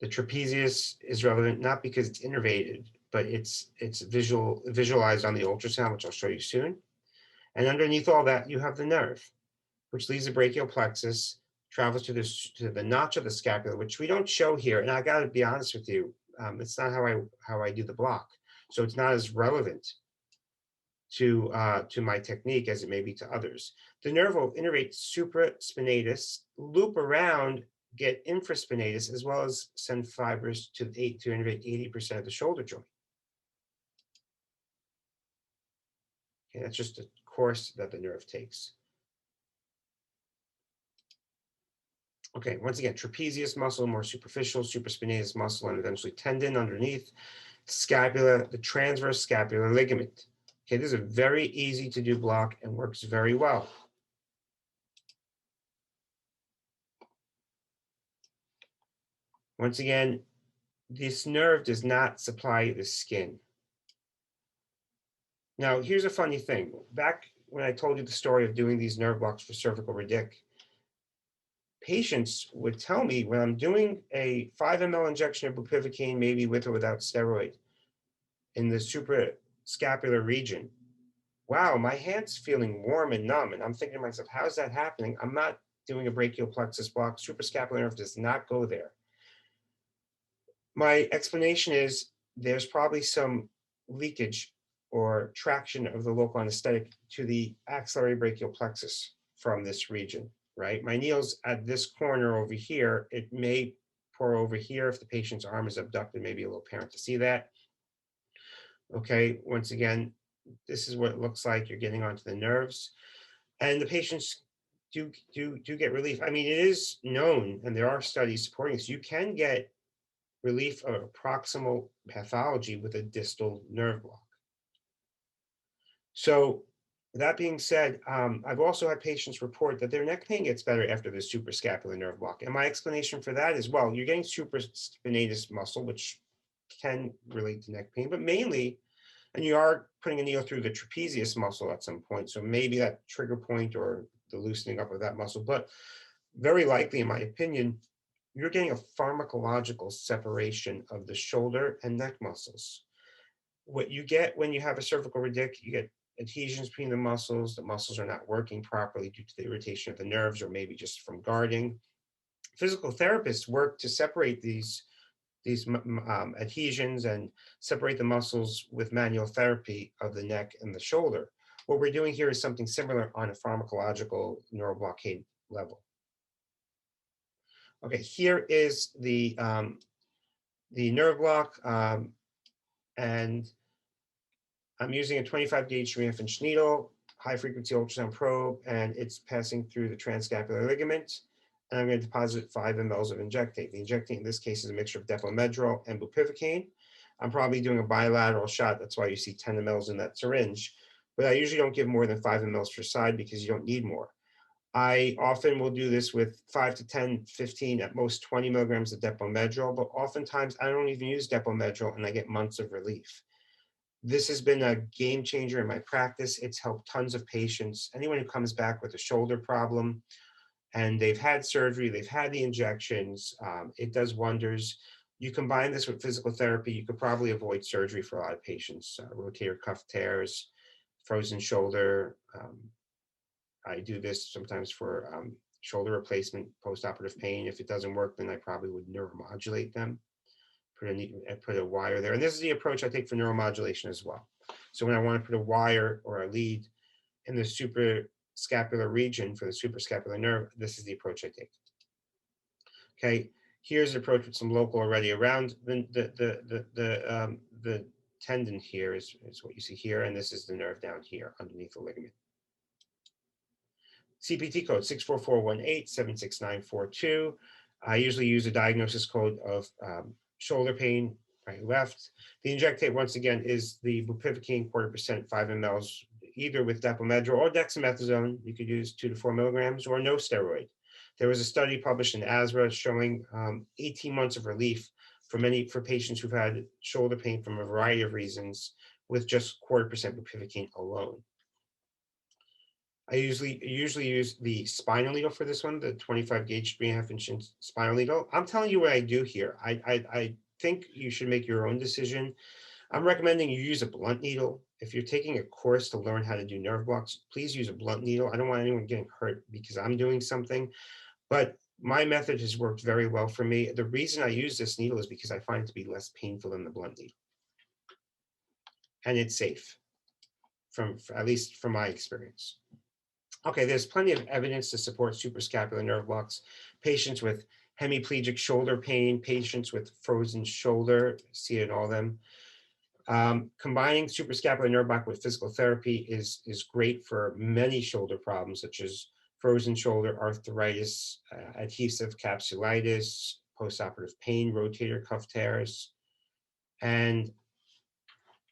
The trapezius is relevant not because it's innervated, but it's visualized on the ultrasound, which I'll show you soon. And underneath all that, you have the nerve, which leaves the brachial plexus, travels to the notch of the scapula, which we don't show here. And I got to be honest with you, it's not how I do the block, so it's not as relevant to my technique as it may be to others. The nerve will innervate supraspinatus, loop around, get infraspinatus, as well as send fibers to innervate 80% of the shoulder joint. Okay, that's just a course that the nerve takes. Okay, once again, trapezius muscle, more superficial, supraspinatus muscle, and eventually tendon underneath, scapula, the transverse scapular ligament. Okay, this is a very easy to do block and works very well. Once again, this nerve does not supply the skin. Now, here's a funny thing. Back when I told you the story of doing these nerve blocks for cervical ridic, patients would tell me when I'm doing a 5 ml injection of bupivacaine, maybe with or without steroid, in the suprascapular region, wow, my hand's feeling warm and numb. And I'm thinking to myself, how's that happening? I'm not doing a brachial plexus block. Suprascapular nerve does not go there. My explanation is there's probably some leakage or traction of the local anesthetic to the axillary brachial plexus from this region, right? My needle's at this corner over here. It may pour over here if the patient's arm is abducted, maybe a little apparent to see that. Okay, once again, this is what it looks like. You're getting onto the nerves, and the patients do get relief. I mean, it is known, and there are studies supporting this. You can get relief of proximal pathology with a distal nerve block. So that being said, I've also had patients report that their neck pain gets better after the suprascapular nerve block. And my explanation for that is, well, you're getting supraspinatus muscle, which can relate to neck pain, but mainly, and you are putting a needle through the trapezius muscle at some point. So maybe that trigger point or the loosening up of that muscle, but very likely, in my opinion, you're getting a pharmacological separation of the shoulder and neck muscles. What you get when you have a cervical ridic, you get adhesions between the muscles are not working properly due to the irritation of the nerves or maybe just from guarding. Physical therapists work to separate these adhesions and separate the muscles with manual therapy of the neck and the shoulder. What we're doing here is something similar on a pharmacological neuroblockade level. Okay, here is the nerve block, and I'm using a 25 gauge 3.5 inch needle, high frequency ultrasound probe, and it's passing through the transscapular ligament. And I'm going to deposit 5 mLs of injectate. The injectate in this case is a mixture of depomedrol and bupivacaine. I'm probably doing a bilateral shot. That's why you see 10 mLs in that syringe. But I usually don't give more than 5 mLs per side because you don't need more. I often will do this with 5 to 10, 15, at most 20 milligrams of depomedrol, but oftentimes I don't even use depomedrol and I get months of relief. This has been a game changer in my practice. It's helped tons of patients. Anyone who comes back with a shoulder problem and they've had surgery, they've had the injections, it does wonders. You combine this with physical therapy, you could probably avoid surgery for a lot of patients. Rotator cuff tears, frozen shoulder. I do this sometimes for shoulder replacement, post-operative pain. If it doesn't work, then I probably would neuromodulate them. Put a wire there. And this is the approach I take for neuromodulation as well. So when I want to put a wire or a lead in the suprascapular region for the suprascapular nerve, this is the approach I take. Okay, here's the approach with some local already around the tendon here is what you see here, and this is the nerve down here underneath the ligament. CPT code 64418-76942. I usually use a diagnosis code of shoulder pain, right, left. The injectate, once again, is the bupivacaine 0.25% 5 mLs, either with depomedrol or dexamethasone. You could use 2 to 4 milligrams or no steroid. There was a study published in ASRA showing 18 months of relief for patients who've had shoulder pain from a variety of reasons with just 0.25% bupivacaine alone. I usually use the spinal needle for this one, the 25 gauge 3.5 inch spinal needle. I'm telling you what I do here. I think you should make your own decision. I'm recommending you use a blunt needle. If you're taking a course to learn how to do nerve blocks, please use a blunt needle. I don't want anyone getting hurt because I'm doing something, but my method has worked very well for me. The reason I use this needle is because I find it to be less painful than the blunt needle. And it's safe, at least from my experience. Okay, there's plenty of evidence to support suprascapular nerve blocks. Patients with hemiplegic shoulder pain, patients with frozen shoulder, see it in all of them. Combining suprascapular nerve block with physical therapy is great for many shoulder problems, such as frozen shoulder, arthritis, adhesive capsulitis, postoperative pain, rotator cuff tears. And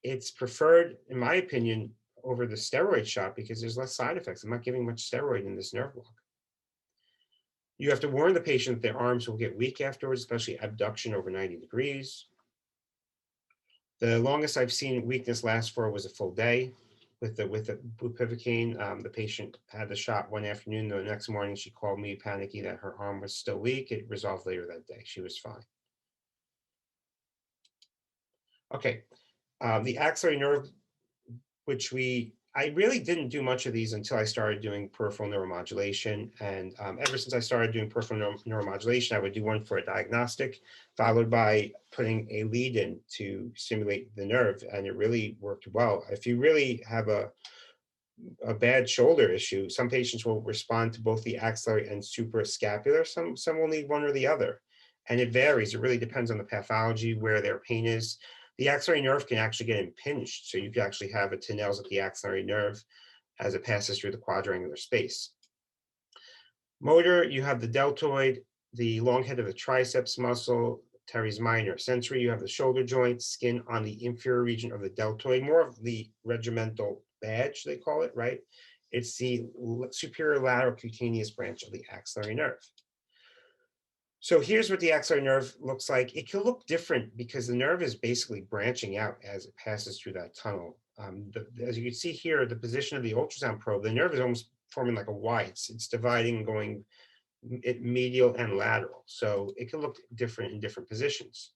it's preferred, in my opinion, over the steroid shot because there's less side effects. I'm not giving much steroid in this nerve block. You have to warn the patient that their arms will get weak afterwards, especially abduction over 90 degrees. The longest I've seen weakness last for was a full day with the bupivacaine. The patient had the shot one afternoon. The next morning, she called me panicky that her arm was still weak. It resolved later that day. She was fine. Okay, the axillary nerve, which I really didn't do much of these until I started doing peripheral neuromodulation. And ever since I started doing peripheral neuromodulation, I would do one for a diagnostic, followed by putting a lead in to stimulate the nerve. And it really worked well. If you really have a bad shoulder issue, some patients will respond to both the axillary and suprascapular. Some will need one or the other. And it varies. It really depends on the pathology, where their pain is. The axillary nerve can actually get impinged. So you can actually have a tunnels at the axillary nerve as it passes through the quadrangular space. Motor, you have the deltoid, the long head of the triceps muscle, teres minor. Sensory, you have the shoulder joint, skin on the inferior region of the deltoid, more of the regimental badge, they call it, right? It's the superior lateral cutaneous branch of the axillary nerve. So here's what the axillary nerve looks like. It can look different because the nerve is basically branching out as it passes through that tunnel. As you can see here, the position of the ultrasound probe, the nerve is almost forming like a Y. It's dividing and going medial and lateral. So it can look different in different positions.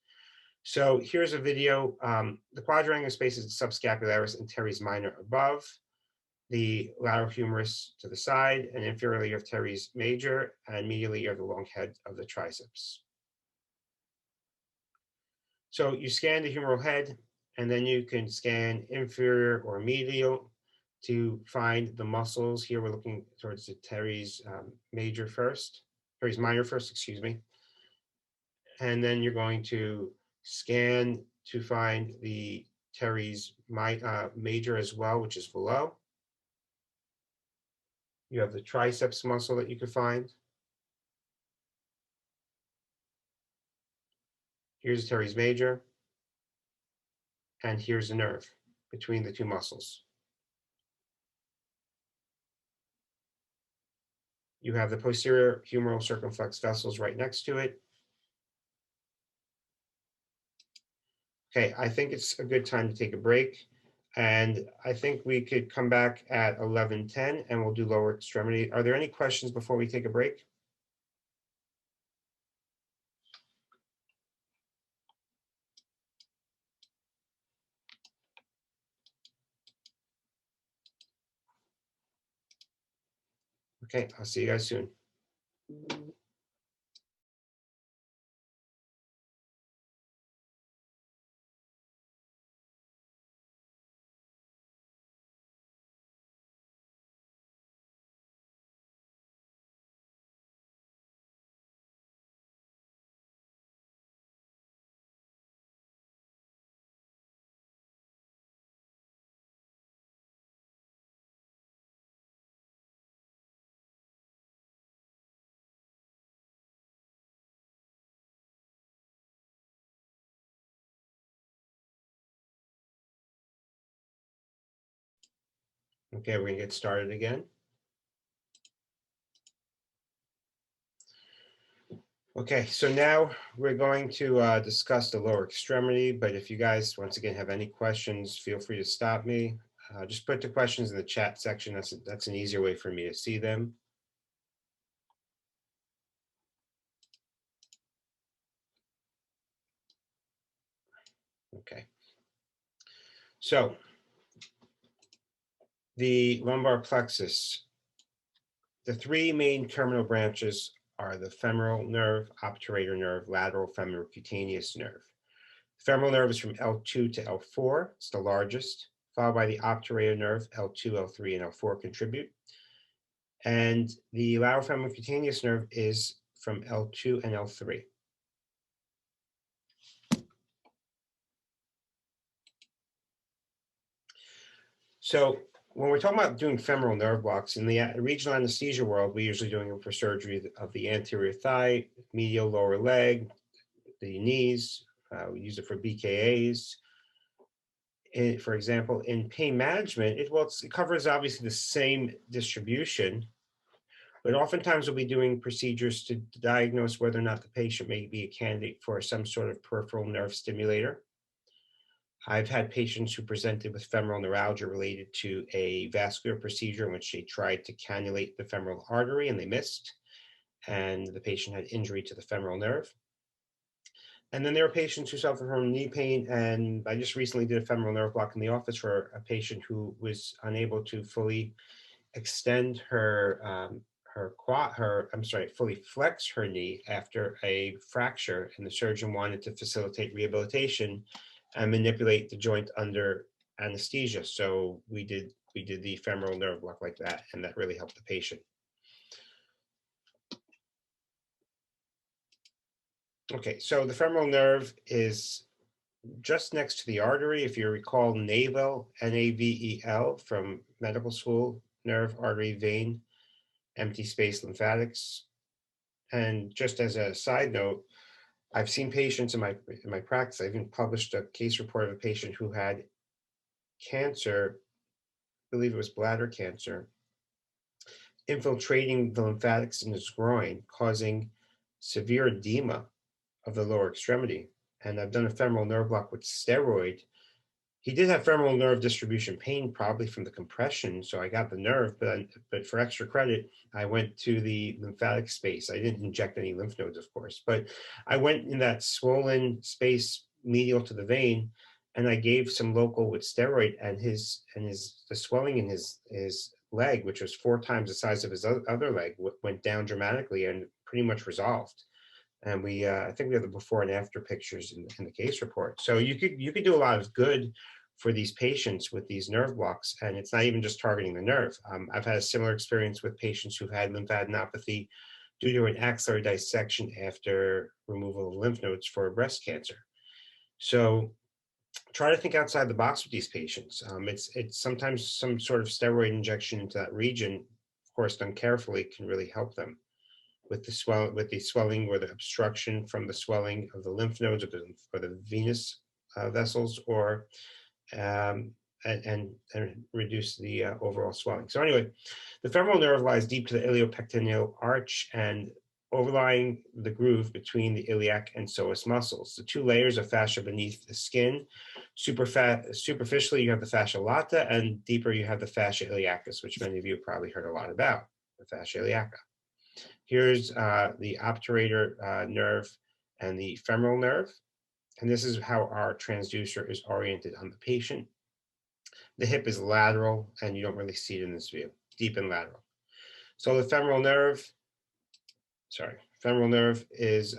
So here's a video. The quadrangular space is subscapularis and teres minor above, the lateral humerus to the side, and inferiorly you have teres major, and medially you have the long head of the triceps. So you scan the humeral head, and then you can scan inferior or medial to find the muscles. Here we're looking towards the teres major first, teres minor first, excuse me. And then you're going to scan to find the teres major as well, which is below. You have the triceps muscle that you could find. Here's teres major, and here's the nerve between the two muscles. You have the posterior humeral circumflex vessels right next to it. Okay, I think it's a good time to take a break. And I think we could come back at 11:10 and we'll do lower extremity. Are there any questions before we take a break? Okay, I'll see you guys soon. Okay, we're gonna get started again. Okay, so now we're going to discuss the lower extremity, but if you guys, once again, have any questions, feel free to stop me. Just put the questions in the chat section. That's an easier way for me to see them. Okay. So the lumbar plexus, the three main terminal branches are the femoral nerve, obturator nerve, lateral femoral cutaneous nerve. Femoral nerve is from L2 to L4. It's the largest, followed by the obturator nerve, L2, L3, and L4 contribute. And the lateral femoral cutaneous nerve is from L2 and L3. So when we're talking about doing femoral nerve blocks in the regional anesthesia world, we're usually doing them for surgery of the anterior thigh, medial lower leg, the knees. We use it for BKAs. For example, in pain management, it covers obviously the same distribution, but oftentimes we'll be doing procedures to diagnose whether or not the patient may be a candidate for some sort of peripheral nerve stimulator. I've had patients who presented with femoral neuralgia related to a vascular procedure in which they tried to cannulate the femoral artery and they missed, and the patient had injury to the femoral nerve. And then there are patients who suffer from knee pain, and I just recently did a femoral nerve block in the office for a patient who was unable to fully extend fully flex her knee after a fracture, and the surgeon wanted to facilitate rehabilitation and manipulate the joint under anesthesia. So we did the femoral nerve block like that, and that really helped the patient. Okay, so the femoral nerve is just next to the artery. If you recall navel, Navel from medical school, nerve, artery, vein, empty space, lymphatics. And just as a side note, I've seen patients in my practice. I even published a case report of a patient who had cancer, I believe it was bladder cancer, infiltrating the lymphatics in his groin, causing severe edema of the lower extremity. And I've done a femoral nerve block with steroid. He did have femoral nerve distribution pain, probably from the compression. So I got the nerve, but for extra credit, I went to the lymphatic space. I didn't inject any lymph nodes, of course, but I went in that swollen space medial to the vein, and I gave some local with steroid, and the swelling in his leg, which was 4 times the size of his other leg, went down dramatically and pretty much resolved. And I think we have the before and after pictures in the case report. So you could do a lot of good for these patients with these nerve blocks, and it's not even just targeting the nerve. I've had a similar experience with patients who've had lymphadenopathy due to an axillary dissection after removal of lymph nodes for breast cancer. So try to think outside the box with these patients. It's sometimes some sort of steroid injection into that region, of course, done carefully, can really help them with the swelling or the obstruction from the swelling of the lymph nodes or the venous vessels, or and reduce the overall swelling. So anyway, the femoral nerve lies deep to the iliopectineal arch and overlying the groove between the iliac and psoas muscles. The 2 layers of fascia beneath the skin. Superficially, you have the fascia lata, and deeper, you have the fascia iliacus, which many of you have probably heard a lot about, the fascia iliaca. Here's the obturator nerve and the femoral nerve. And this is how our transducer is oriented on the patient. The hip is lateral, and you don't really see it in this view, deep and lateral. So the femoral nerve is,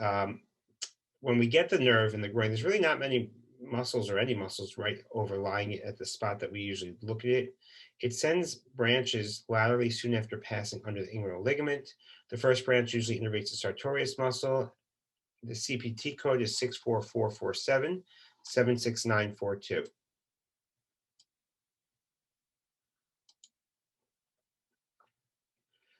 when we get the nerve in the groin, there's really not many muscles or any muscles right overlying it at the spot that we usually look at it. It sends branches laterally soon after passing under the inguinal ligament. The first branch usually innervates the sartorius muscle. The CPT code is 64447 76942.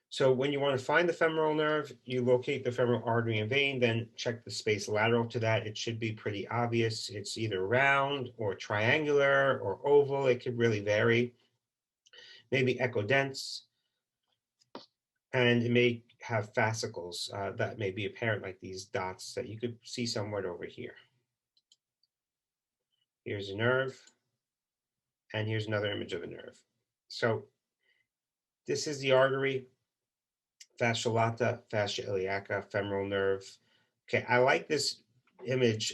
So when you want to find the femoral nerve, you locate the femoral artery and vein, then check the space lateral to that. It should be pretty obvious. It's either round or triangular or oval. It could really vary. Maybe echodense, and it may have fascicles that may be apparent, like these dots that you could see somewhat over here. Here's a nerve, and here's another image of a nerve. So this is the artery, fascia lata, fascia iliaca, femoral nerve. Okay, I like this image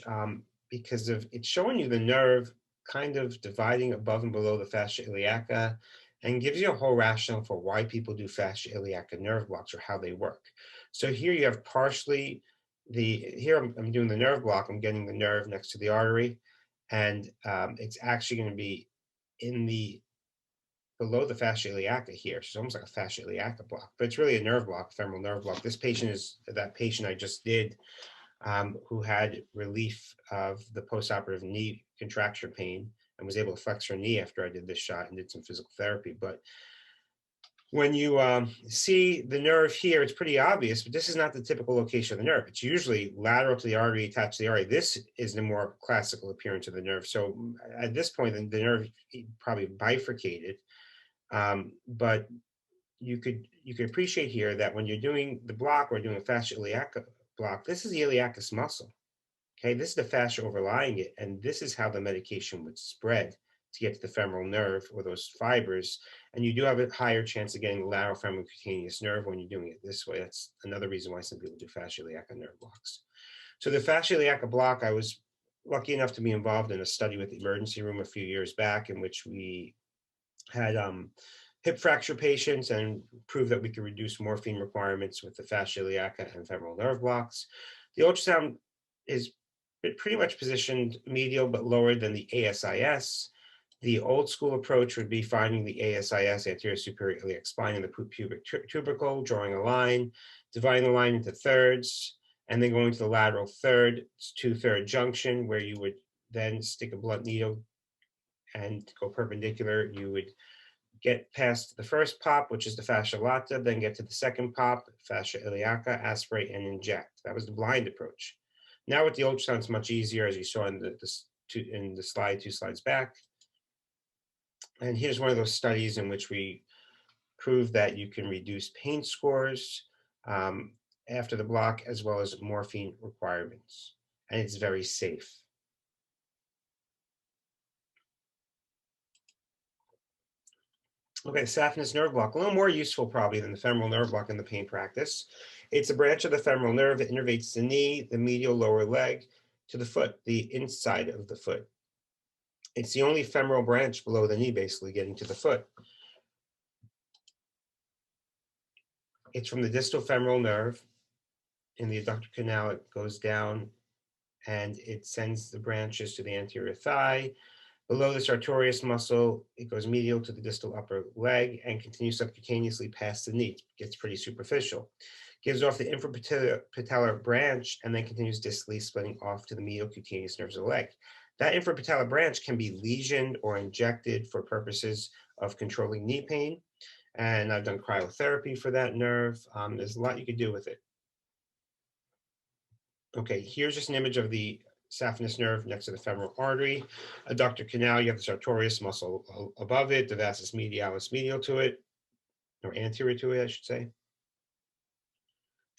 because it's showing you the nerve kind of dividing above and below the fascia iliaca, and gives you a whole rationale for why people do fascia iliaca nerve blocks or how they work. So here you have partially here I'm doing the nerve block, I'm getting the nerve next to the artery, and it's actually going to be in below the fascia iliaca here. So it's almost like a fascia iliaca block, but it's really a nerve block, femoral nerve block. This patient is that patient I just did, who had relief of the postoperative knee contracture pain and was able to flex her knee after I did this shot and did some physical therapy. But when you see the nerve here, it's pretty obvious, but this is not the typical location of the nerve. It's usually lateral to the artery, attached to the artery. This is the more classical appearance of the nerve. So at this point, the nerve probably bifurcated. But you could appreciate here that when you're doing the block or doing a fascia iliaca block, this is the iliacus muscle. Okay, this is the fascia overlying it, and this is how the medication would spread to get to the femoral nerve or those fibers. And you do have a higher chance of getting the lateral femoral cutaneous nerve when you're doing it this way. That's another reason why some people do fascia iliaca nerve blocks. So the fascia iliaca block, I was lucky enough to be involved in a study with the emergency room a few years back in which we had hip fracture patients and proved that we could reduce morphine requirements with the fascia iliaca and femoral nerve blocks. The ultrasound is pretty much positioned medial but lower than the ASIS. The old school approach would be finding the ASIS, anterior superior iliac spine, in the pubic tubercle, drawing a line, dividing the line into thirds, and then going to the lateral third, 2/3 junction, where you would then stick a blunt needle and go perpendicular. You would get past the first pop, which is the fascia lata, then get to the second pop, fascia iliaca, aspirate and inject. That was the blind approach. Now with the ultrasound, it's much easier, as you saw in the slide, 2 slides back. And here's one of those studies in which we proved that you can reduce pain scores after the block, as well as morphine requirements. And it's very safe. Okay, saphenous nerve block, a little more useful probably than the femoral nerve block in the pain practice. It's a branch of the femoral nerve that innervates the knee, the medial lower leg, to the foot, the inside of the foot. It's the only femoral branch below the knee, basically getting to the foot. It's from the distal femoral nerve in the adductor canal. It goes down and it sends the branches to the anterior thigh. Below the sartorius muscle, it goes medial to the distal upper leg and continues subcutaneously past the knee. It gets pretty superficial. Gives off the infrapatellar branch and then continues distally, splitting off to the medial cutaneous nerves of the leg. That infrapatellar branch can be lesioned or injected for purposes of controlling knee pain. And I've done cryotherapy for that nerve. There's a lot you could do with it. Okay, here's just an image of the saphenous nerve next to the femoral artery. Adductor canal, you have the sartorius muscle above it, the vastus medialis medial to it, or anterior to it, I should say.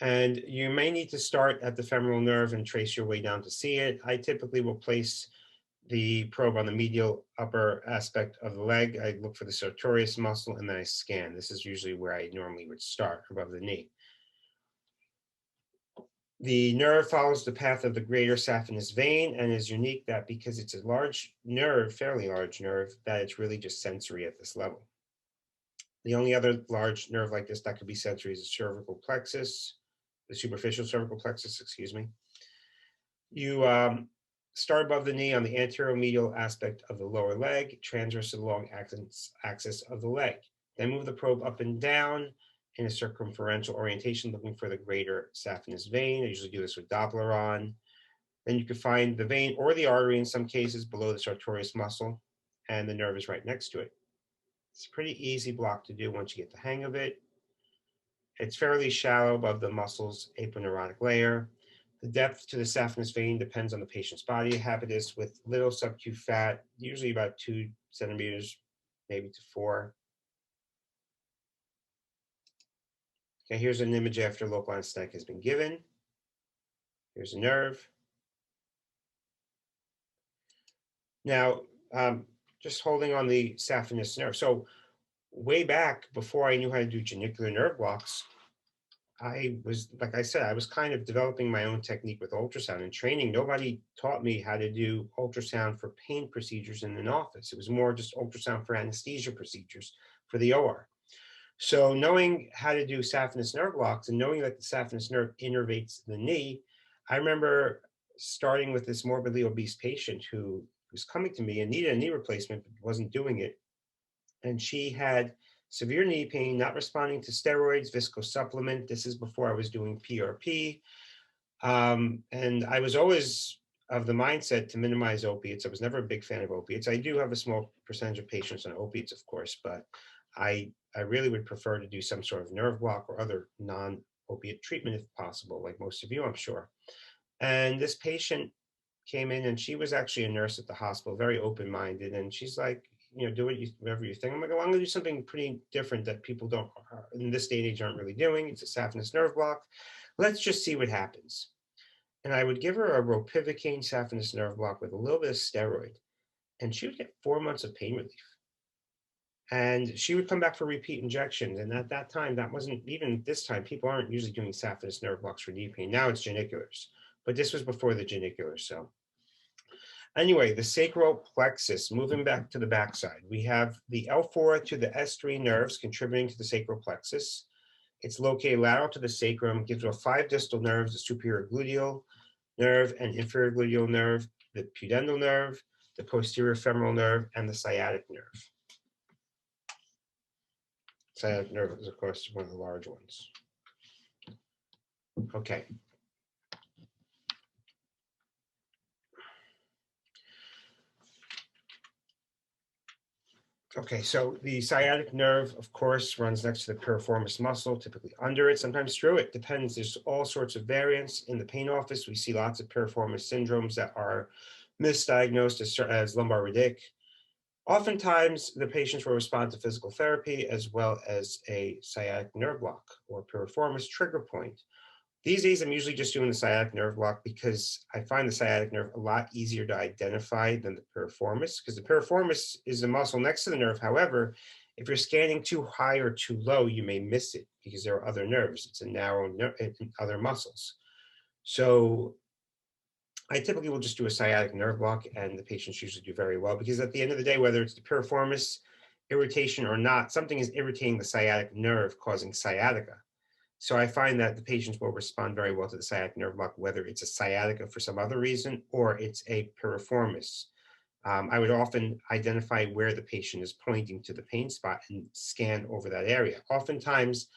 And you may need to start at the femoral nerve and trace your way down to see it. I typically will place the probe on the medial upper aspect of the leg. I look for the sartorius muscle and then I scan. This is usually where I normally would start, above the knee. The nerve follows the path of the greater saphenous vein and is unique that because it's a large nerve, fairly large nerve, that it's really just sensory at this level. The only other large nerve like this that could be sensory is the cervical plexus, the superficial cervical plexus, excuse me. You start above the knee on the anterior medial aspect of the lower leg, transverse to the long axis of the leg. Then move the probe up and down in a circumferential orientation, looking for the greater saphenous vein. I usually do this with Doppler on. Then you can find the vein or the artery in some cases below the sartorius muscle, and the nerve is right next to it. It's a pretty easy block to do once you get the hang of it. It's fairly shallow above the muscle's aponeurotic layer. The depth to the saphenous vein depends on the patient's body habitus, with little subcu fat, usually about 2 centimeters, maybe to 4. Okay, here's an image after local anesthetic has been given. Here's a nerve. Now, just holding on the saphenous nerve. So way back before I knew how to do genicular nerve blocks, I was, like I said, I was kind of developing my own technique with ultrasound and training. Nobody taught me how to do ultrasound for pain procedures in an office. It was more just ultrasound for anesthesia procedures for the OR. So knowing how to do saphenous nerve blocks and knowing that the saphenous nerve innervates the knee, I remember starting with this morbidly obese patient who was coming to me and needed a knee replacement, but wasn't doing it. And she had severe knee pain, not responding to steroids, viscosupplement. This is before I was doing PRP. And I was always of the mindset to minimize opiates. I was never a big fan of opiates. I do have a small percentage of patients on opiates, of course, but I really would prefer to do some sort of nerve block or other non-opiate treatment if possible, like most of you, I'm sure. And this patient came in and she was actually a nurse at the hospital, very open-minded. And she's like, do whatever you think. I'm like, well, I'm going to do something pretty different that people don't, in this day and age, aren't really doing. It's a saphenous nerve block. Let's just see what happens. And I would give her a ropivacaine saphenous nerve block with a little bit of steroid, and she would get 4 months of pain relief. And she would come back for repeat injections. And at that time, that wasn't even this time, people aren't usually doing saphenous nerve blocks for knee pain. Now it's geniculars, but this was before the geniculars. So anyway, the sacral plexus, moving back to the backside, we have the L4 to the S3 nerves contributing to the sacral plexus. It's located lateral to the sacrum, gives off 5 distal nerves, the superior gluteal nerve and inferior gluteal nerve, the pudendal nerve, the posterior femoral nerve, and the sciatic nerve. Sciatic nerve is, of course, one of the large ones. Okay. Okay, so the sciatic nerve, of course, runs next to the piriformis muscle, typically under it, sometimes through it. Depends. There's all sorts of variants. In the pain office, we see lots of piriformis syndromes that are misdiagnosed as lumbar radic. Oftentimes, the patients will respond to physical therapy as well as a sciatic nerve block or piriformis trigger point. These days, I'm usually just doing the sciatic nerve block because I find the sciatic nerve a lot easier to identify than the piriformis, because the piriformis is the muscle next to the nerve. However, if you're scanning too high or too low, you may miss it because there are other nerves. It's a narrow nerve and other muscles. So I typically will just do a sciatic nerve block, and the patients usually do very well because at the end of the day, whether it's the piriformis irritation or not, something is irritating the sciatic nerve, causing sciatica. So I find that the patients will respond very well to the sciatic nerve block, whether it's a sciatica for some other reason or it's a piriformis. I would often identify where the patient is pointing to the pain spot and scan over that area. Oftentimes,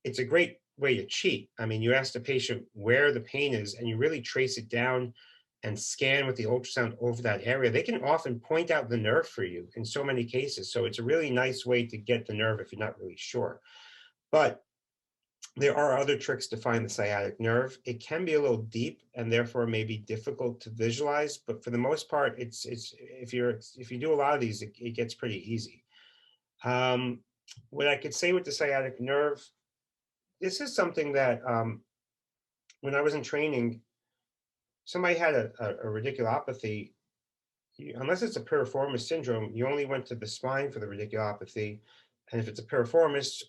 it's a great way to cheat. I mean, you ask the patient where the pain is and you really trace it down and scan with the ultrasound over that area. They can often point out the nerve for you in so many cases. So it's a really nice way to get the nerve if you're not really sure. But there are other tricks to find the sciatic nerve. It can be a little deep and therefore may be difficult to visualize, but for the most part, it's if you do a lot of these, it gets pretty easy. What I could say with the sciatic nerve, this is something that when I was in training, somebody had a radiculopathy. Unless it's a piriformis syndrome, you only went to the spine for the radiculopathy, and if it's a piriformis,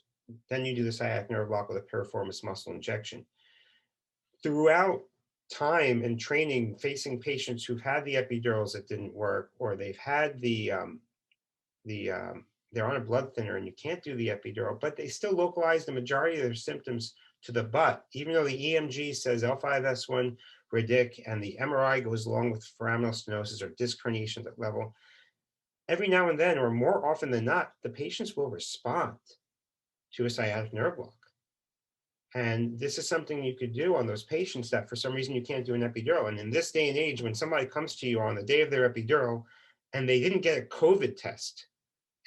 then you do the sciatic nerve block with a piriformis muscle injection. Throughout time and training, facing patients who've had the epidurals that didn't work, or they've had they're on a blood thinner and you can't do the epidural, but they still localize the majority of their symptoms to the butt, even though the EMG says L5S1 radic and the MRI goes along with foraminal stenosis or disc herniation at that level. Every now and then, or more often than not, the patients will respond to a sciatic nerve block. And this is something you could do on those patients that for some reason you can't do an epidural. And in this day and age, when somebody comes to you on the day of their epidural and they didn't get a COVID test,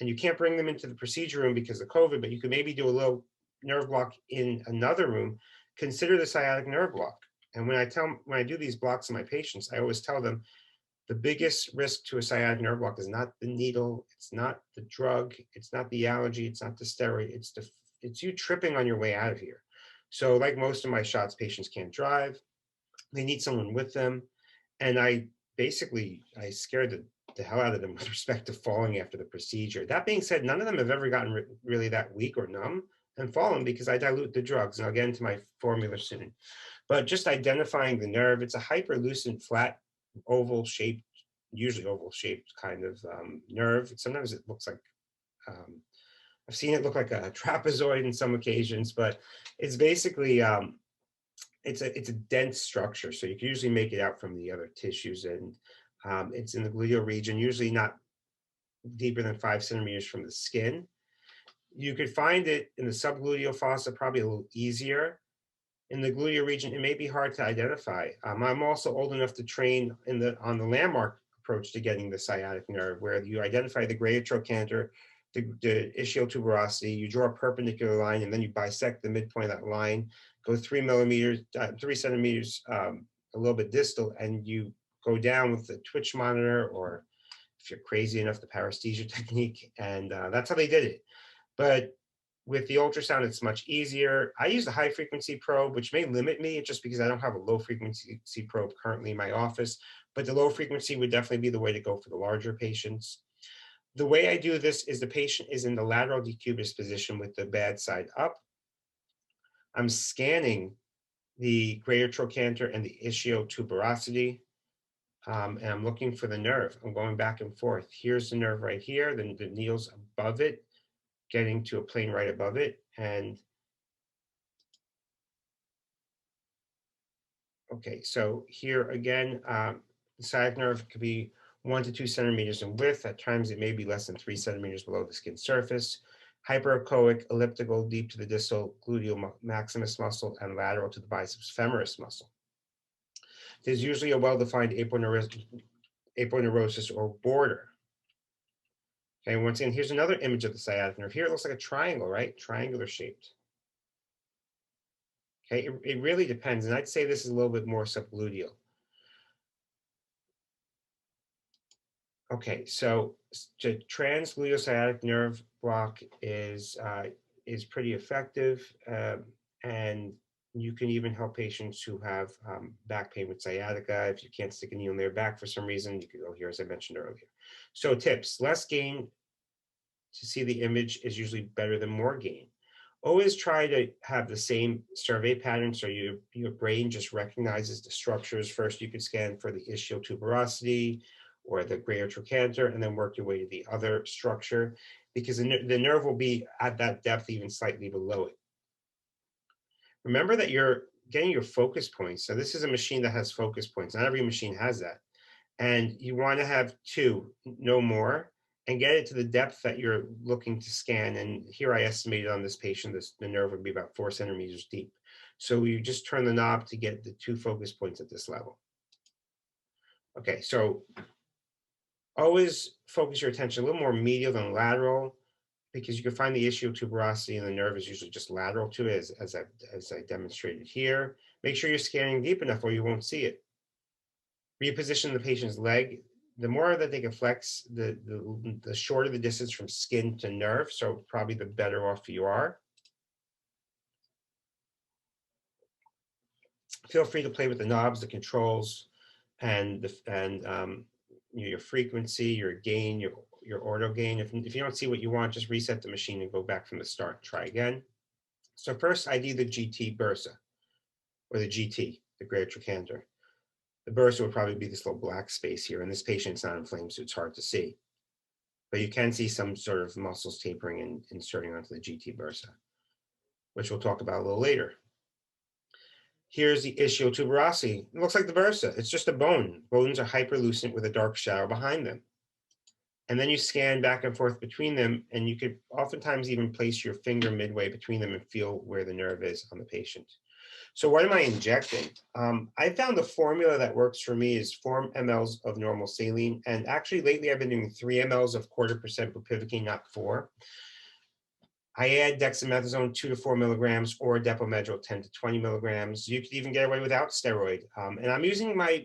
and you can't bring them into the procedure room because of COVID, but you could maybe do a little nerve block in another room, consider the sciatic nerve block. And when I do these blocks in my patients, I always tell them the biggest risk to a sciatic nerve block is not the needle, it's not the drug, it's not the allergy, it's not the steroid, it's you tripping on your way out of here. So like most of my shots, patients can't drive, they need someone with them. And I scared the hell out of them with respect to falling after the procedure. That being said, none of them have ever gotten really that weak or numb and fallen because I dilute the drugs. And I'll get into my formula soon. But just identifying the nerve, it's a hyperlucent, flat, oval shaped, usually oval shaped kind of nerve. Sometimes it looks like, I've seen it look like a trapezoid in some occasions, but it's basically, it's a dense structure. So you can usually make it out from the other tissues, and it's in the gluteal region, usually not deeper than 5 centimeters from the skin. You could find it in the subgluteal fossa, probably a little easier. in the gluteal region, it may be hard to identify. I'm also old enough to train on the landmark approach to getting the sciatic nerve, where you identify the greater trochanter, the ischial tuberosity, you draw a perpendicular line, and then you bisect the midpoint of that line, go 3 millimeters, 3 centimeters, a little bit distal, and you go down with the twitch monitor, or if you're crazy enough, the paresthesia technique, and that's how they did it. But with the ultrasound, it's much easier. I use the high frequency probe, which may limit me just because I don't have a low frequency probe currently in my office, but the low frequency would definitely be the way to go for the larger patients. The way I do this is the patient is in the lateral decubus position with the bad side up. I'm scanning the greater trochanter and the ischial tuberosity, and I'm looking for the nerve. I'm going back and forth. Here's the nerve right here, then the needle's above it, getting to a plane right above it. And okay, so here again, the sciatic nerve could be 1 to 2 centimeters in width. At times it may be less than 3 centimeters below the skin surface. Hyperechoic, elliptical, deep to the distal gluteal maximus muscle and lateral to the biceps femoris muscle. There's usually a well-defined aponeurosis or border. Okay, once again, here's another image of the sciatic nerve. Here it looks like a triangle, right? Triangular shaped. Okay, it really depends. And I'd say this is a little bit more subgluteal. Okay, so the transgluteal sciatic nerve block is pretty effective, and you can even help patients who have back pain with sciatica. If you can't stick a needle in their back for some reason, you can go here, as I mentioned earlier. So tips: less gain to see the image is usually better than more gain. Always try to have the same survey pattern so your brain just recognizes the structures. First, you could scan for the ischial tuberosity or the greater trochanter, and then work your way to the other structure, because the nerve will be at that depth, even slightly below it. Remember that you're getting your focus points. So this is a machine that has focus points. Not every machine has that. And you want to have two, no more, and get it to the depth that you're looking to scan. And here I estimated on this patient, the nerve would be about 4 centimeters deep. So you just turn the knob to get the two focus points at this level. Okay, so always focus your attention a little more medial than lateral, because you can find the ischial tuberosity and the nerve is usually just lateral to it, as I demonstrated here. Make sure you're scanning deep enough or you won't see it. Reposition the patient's leg. The more that they can flex, the shorter the distance from skin to nerve, so probably the better off you are. Feel free to play with the knobs, the controls, and your frequency, your gain, your auto gain. If you don't see what you want, just reset the machine and go back from the start. Try again. So first, ID the GT bursa, or the GT, the greater trochanter. The bursa would probably be this little black space here, and this patient's not inflamed, so it's hard to see. But you can see some sort of muscles tapering and inserting onto the GT bursa, which we'll talk about a little later. Here's the ischial tuberosity. It looks like the bursa. It's just a bone. Bones are hyperlucent with a dark shadow behind them. And then you scan back and forth between them, and you could oftentimes even place your finger midway between them and feel where the nerve is on the patient. So what am I injecting? I found the formula that works for me is 4 mLs of normal saline. And actually lately I've been doing 3 mLs of 0.25% bupivacaine, not 4. I add dexamethasone 2 to 4 milligrams or Depomedrol 10 to 20 milligrams. You could even get away without steroid. And I'm using my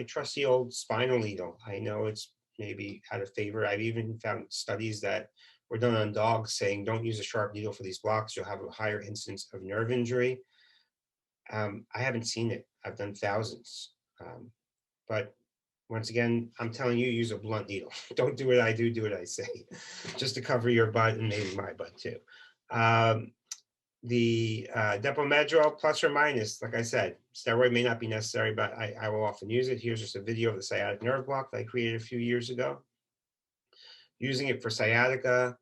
trusty old spinal needle. I know it's maybe out of favor. I've even found studies that were done on dogs saying don't use a sharp needle for these blocks. You'll have a higher incidence of nerve injury. I haven't seen it. I've done thousands. But once again, I'm telling you, use a blunt needle. Don't do what I do, do what I say, just to cover your butt and maybe my butt too. The Depomedrol, plus or minus, like I said, steroid may not be necessary, but I will often use it. Here's just a video of the sciatic nerve block that I created a few years ago. Using it for sciatica,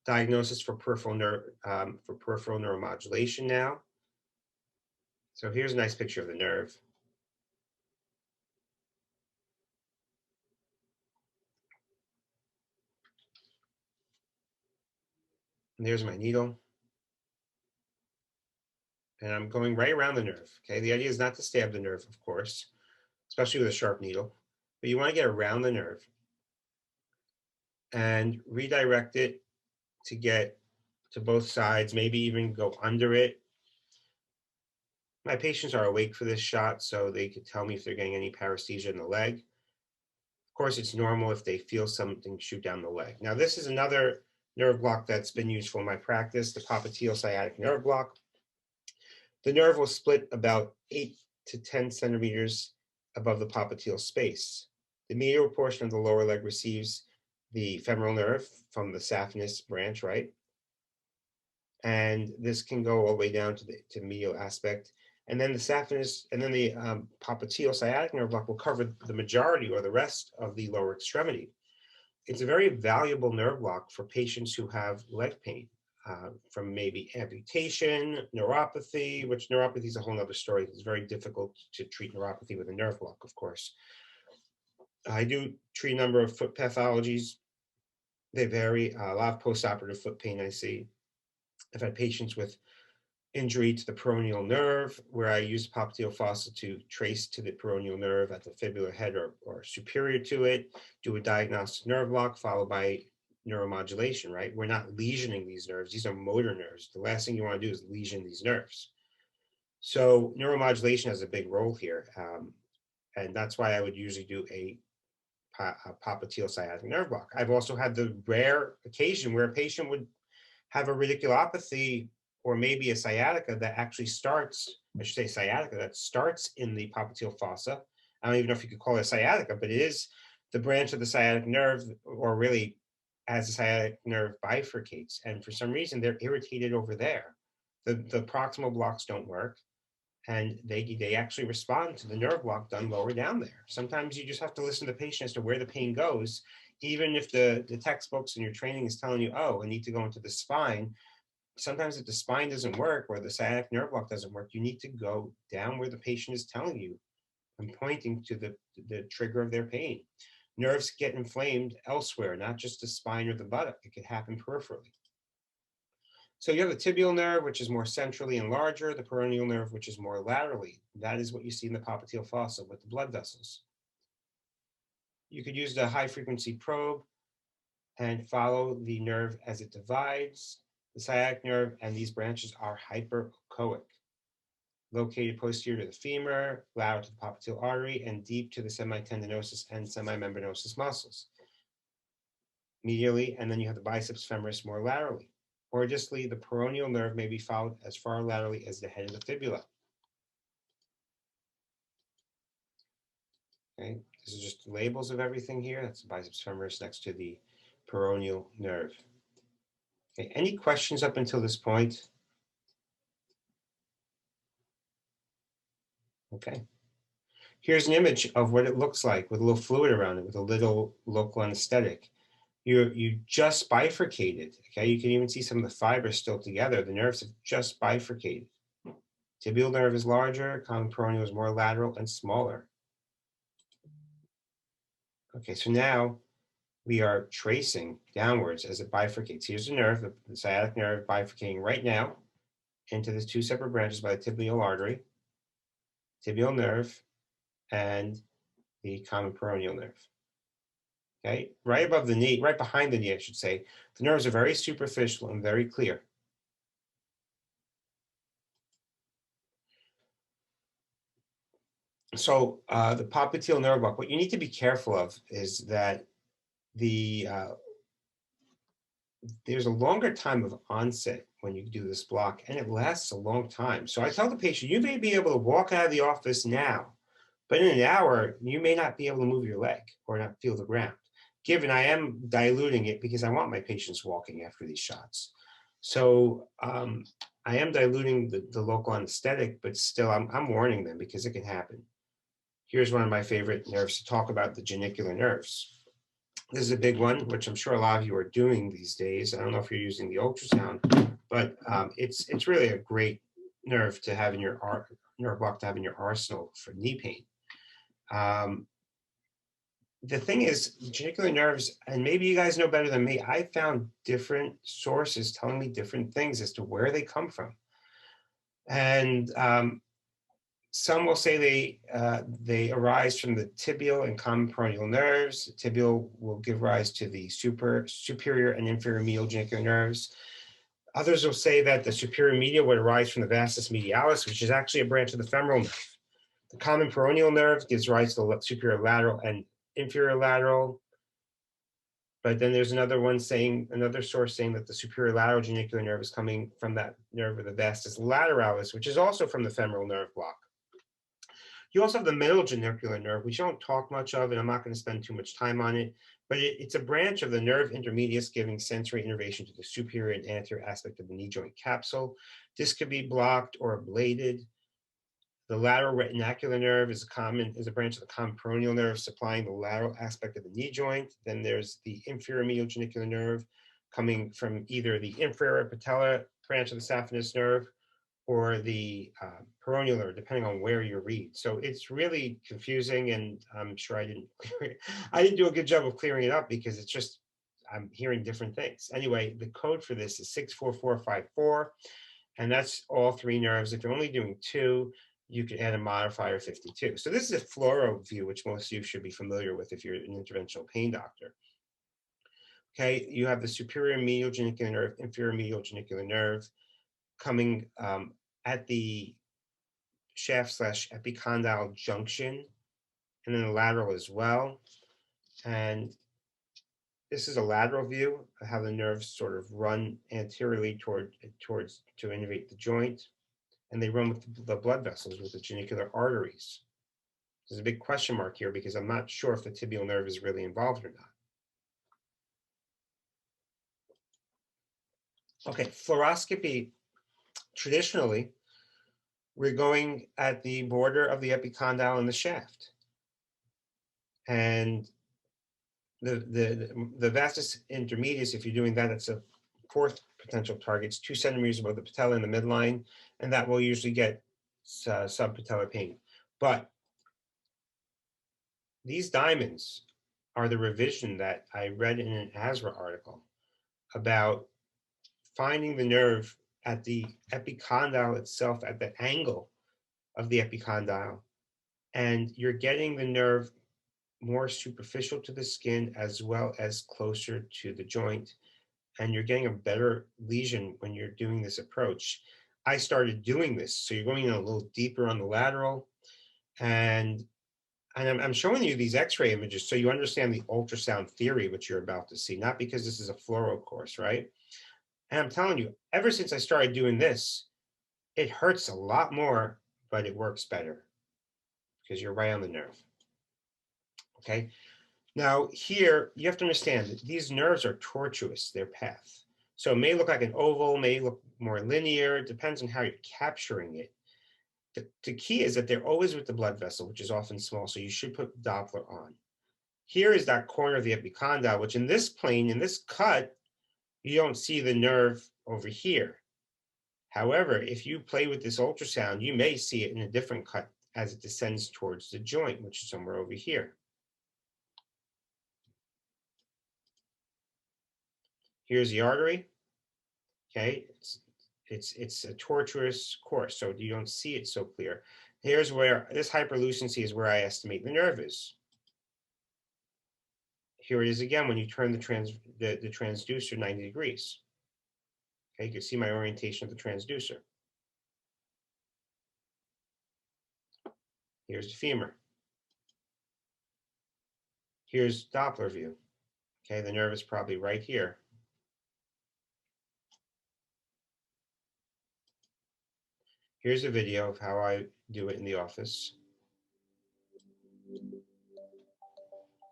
diagnosis for peripheral neuromodulation now. So here's a nice picture of the nerve. And there's my needle. and I'm going right around the nerve. Okay, the idea is not to stab the nerve, of course, especially with a sharp needle, but you want to get around the nerve and redirect it to get to both sides, maybe even go under it. My patients are awake for this shot, so they could tell me if they're getting any paresthesia in the leg. Of course, it's normal if they feel something shoot down the leg. Now, this is another nerve block that's been useful in my practice, the popliteal sciatic nerve block. The nerve will split about 8 to 10 centimeters above the popliteal space. The medial portion of the lower leg receives the femoral nerve from the saphenous branch, right? And this can go all the way down to the medial aspect. And then the saphenous, and then the popliteal sciatic nerve block will cover the majority or the rest of the lower extremity. It's a very valuable nerve block for patients who have leg pain from maybe amputation, neuropathy, which neuropathy is a whole other story. It's very difficult to treat neuropathy with a nerve block, of course. I do treat a number of foot pathologies. They vary. A lot of postoperative foot pain I see. I've had patients with injury to the peroneal nerve, where I use popliteal fossa to trace to the peroneal nerve at the fibular head or superior to it, do a diagnostic nerve block followed by neuromodulation, right? We're not lesioning these nerves. These are motor nerves. The last thing you want to do is lesion these nerves. So neuromodulation has a big role here. And that's why I would usually do a popliteal sciatic nerve block. I've also had the rare occasion where a patient would have a radiculopathy or maybe a sciatica that actually starts, I should say sciatica, that starts in the popliteal fossa. I don't even know if you could call it a sciatica, but it is the branch of the sciatic nerve, or really as the sciatic nerve bifurcates. And for some reason, they're irritated over there. The proximal blocks don't work, and they actually respond to the nerve block done lower down there. Sometimes you just have to listen to the patient as to where the pain goes, even if the textbooks and your training is telling you, oh, I need to go into the spine. Sometimes if the spine doesn't work or the sciatic nerve block doesn't work, you need to go down where the patient is telling you and pointing to the trigger of their pain. Nerves get inflamed elsewhere, not just the spine or the buttock. It could happen peripherally. So you have the tibial nerve, which is more centrally and larger, the peroneal nerve, which is more laterally. That is what you see in the popliteal fossa with the blood vessels. You could use the high frequency probe and follow the nerve as it divides. The sciatic nerve and these branches are hyperechoic, located posterior to the femur, lateral to the popliteal artery, and deep to the semitendinosus and semimembranosus muscles. Medially, and then you have the biceps femoris more laterally. Or distally, the peroneal nerve may be followed as far laterally as the head of the fibula. Okay, this is just labels of everything here. That's the biceps femoris next to the peroneal nerve. Okay, any questions up until this point? Okay. Here's an image of what it looks like with a little fluid around it, with a little local anesthetic. You just bifurcated, okay? You can even see some of the fibers still together. The nerves have just bifurcated. Tibial nerve is larger, common peroneal is more lateral and smaller. Okay, so now we are tracing downwards as it bifurcates. Here's the nerve, the sciatic nerve bifurcating right now into the two separate branches by the tibial artery, tibial nerve, and the common peroneal nerve. Okay, right above the knee, right behind the knee, I should say. The nerves are very superficial and very clear. So the popliteal nerve block, what you need to be careful of is that there's a longer time of onset when you do this block, and it lasts a long time. So I tell the patient, you may be able to walk out of the office now, but in an hour, you may not be able to move your leg or not feel the ground. Given I am diluting it because I want my patients walking after these shots. So I am diluting the local anesthetic, but still I'm warning them because it can happen. Here's one of my favorite nerves to talk about, the genicular nerves. This is a big one, which I'm sure a lot of you are doing these days. I don't know if you're using the ultrasound, but it's really a great nerve to have in your nerve block to have in your arsenal for knee pain. The thing is, genicular nerves, and maybe you guys know better than me, I found different sources telling me different things as to where they come from. And some will say they arise from the tibial and common peroneal nerves. The tibial will give rise to the superior and inferior medial genicular nerves. Others will say that the superior medial would arise from the vastus medialis, which is actually a branch of the femoral nerve. The common peroneal nerve gives rise to the superior lateral and inferior lateral. But then there's another source saying that the superior lateral genicular nerve is coming from that nerve of the vastus lateralis, which is also from the femoral nerve block. You also have the middle genicular nerve, which you don't talk much of, and I'm not going to spend too much time on it, but it's a branch of the nerve intermedius giving sensory innervation to the superior and anterior aspect of the knee joint capsule. This could be blocked or ablated. The lateral retinacular nerve is a branch of the common peroneal nerve supplying the lateral aspect of the knee joint. Then there's the inferior medial genicular nerve coming from either the inferior patellar branch of the saphenous nerve or the peroneal nerve, depending on where you read. So it's really confusing, and I'm sure I didn't do a good job of clearing it up because it's just, I'm hearing different things. Anyway, the code for this is 64454, and that's all three nerves. If you're only doing two, you can add a modifier 52. So this is a fluoro view, which most of you should be familiar with if you're an interventional pain doctor. Okay, you have the superior medial genicular nerve, inferior medial genicular nerve coming at the shaft/epicondyle junction, and then the lateral as well. And this is a lateral view of how the nerves sort of run anteriorly towards to innervate the joint, and they run with the blood vessels, with the genicular arteries. There's a big question mark here because I'm not sure if the tibial nerve is really involved or not. Okay, fluoroscopy, traditionally, we're going at the border of the epicondyle and the shaft. And the vastus intermedius, if you're doing that, it's a fourth potential target. It's 2 centimeters above the patella in the midline, and that will usually get subpatellar pain. But these diamonds are the revision that I read in an ASRA article about finding the nerve at the epicondyle itself, at the angle of the epicondyle, and you're getting the nerve more superficial to the skin as well as closer to the joint, and you're getting a better lesion when you're doing this approach. I started doing this, so you're going in a little deeper on the lateral, and I'm showing you these x-ray images so you understand the ultrasound theory, which you're about to see, not because this is a fluoro course, right? And I'm telling you, ever since I started doing this, it hurts a lot more, but it works better because you're right on the nerve. Okay. Now here, you have to understand that these nerves are tortuous, their path. So it may look like an oval, may look more linear. It depends on how you're capturing it. The key is that they're always with the blood vessel, which is often small, so you should put Doppler on. Here is that corner of the epicondyle, which in this plane, in this cut, you don't see the nerve over here. However, if you play with this ultrasound, you may see it in a different cut as it descends towards the joint, which is somewhere over here. Here's the artery. Okay, it's a tortuous course, so you don't see it so clear. Here's where this hyperlucency is where I estimate the nerve is. Here it is again when you turn the transducer 90 degrees. Okay, you can see my orientation of the transducer. Here's the femur. Here's Doppler view. Okay, the nerve is probably right here. Here's a video of how I do it in the office.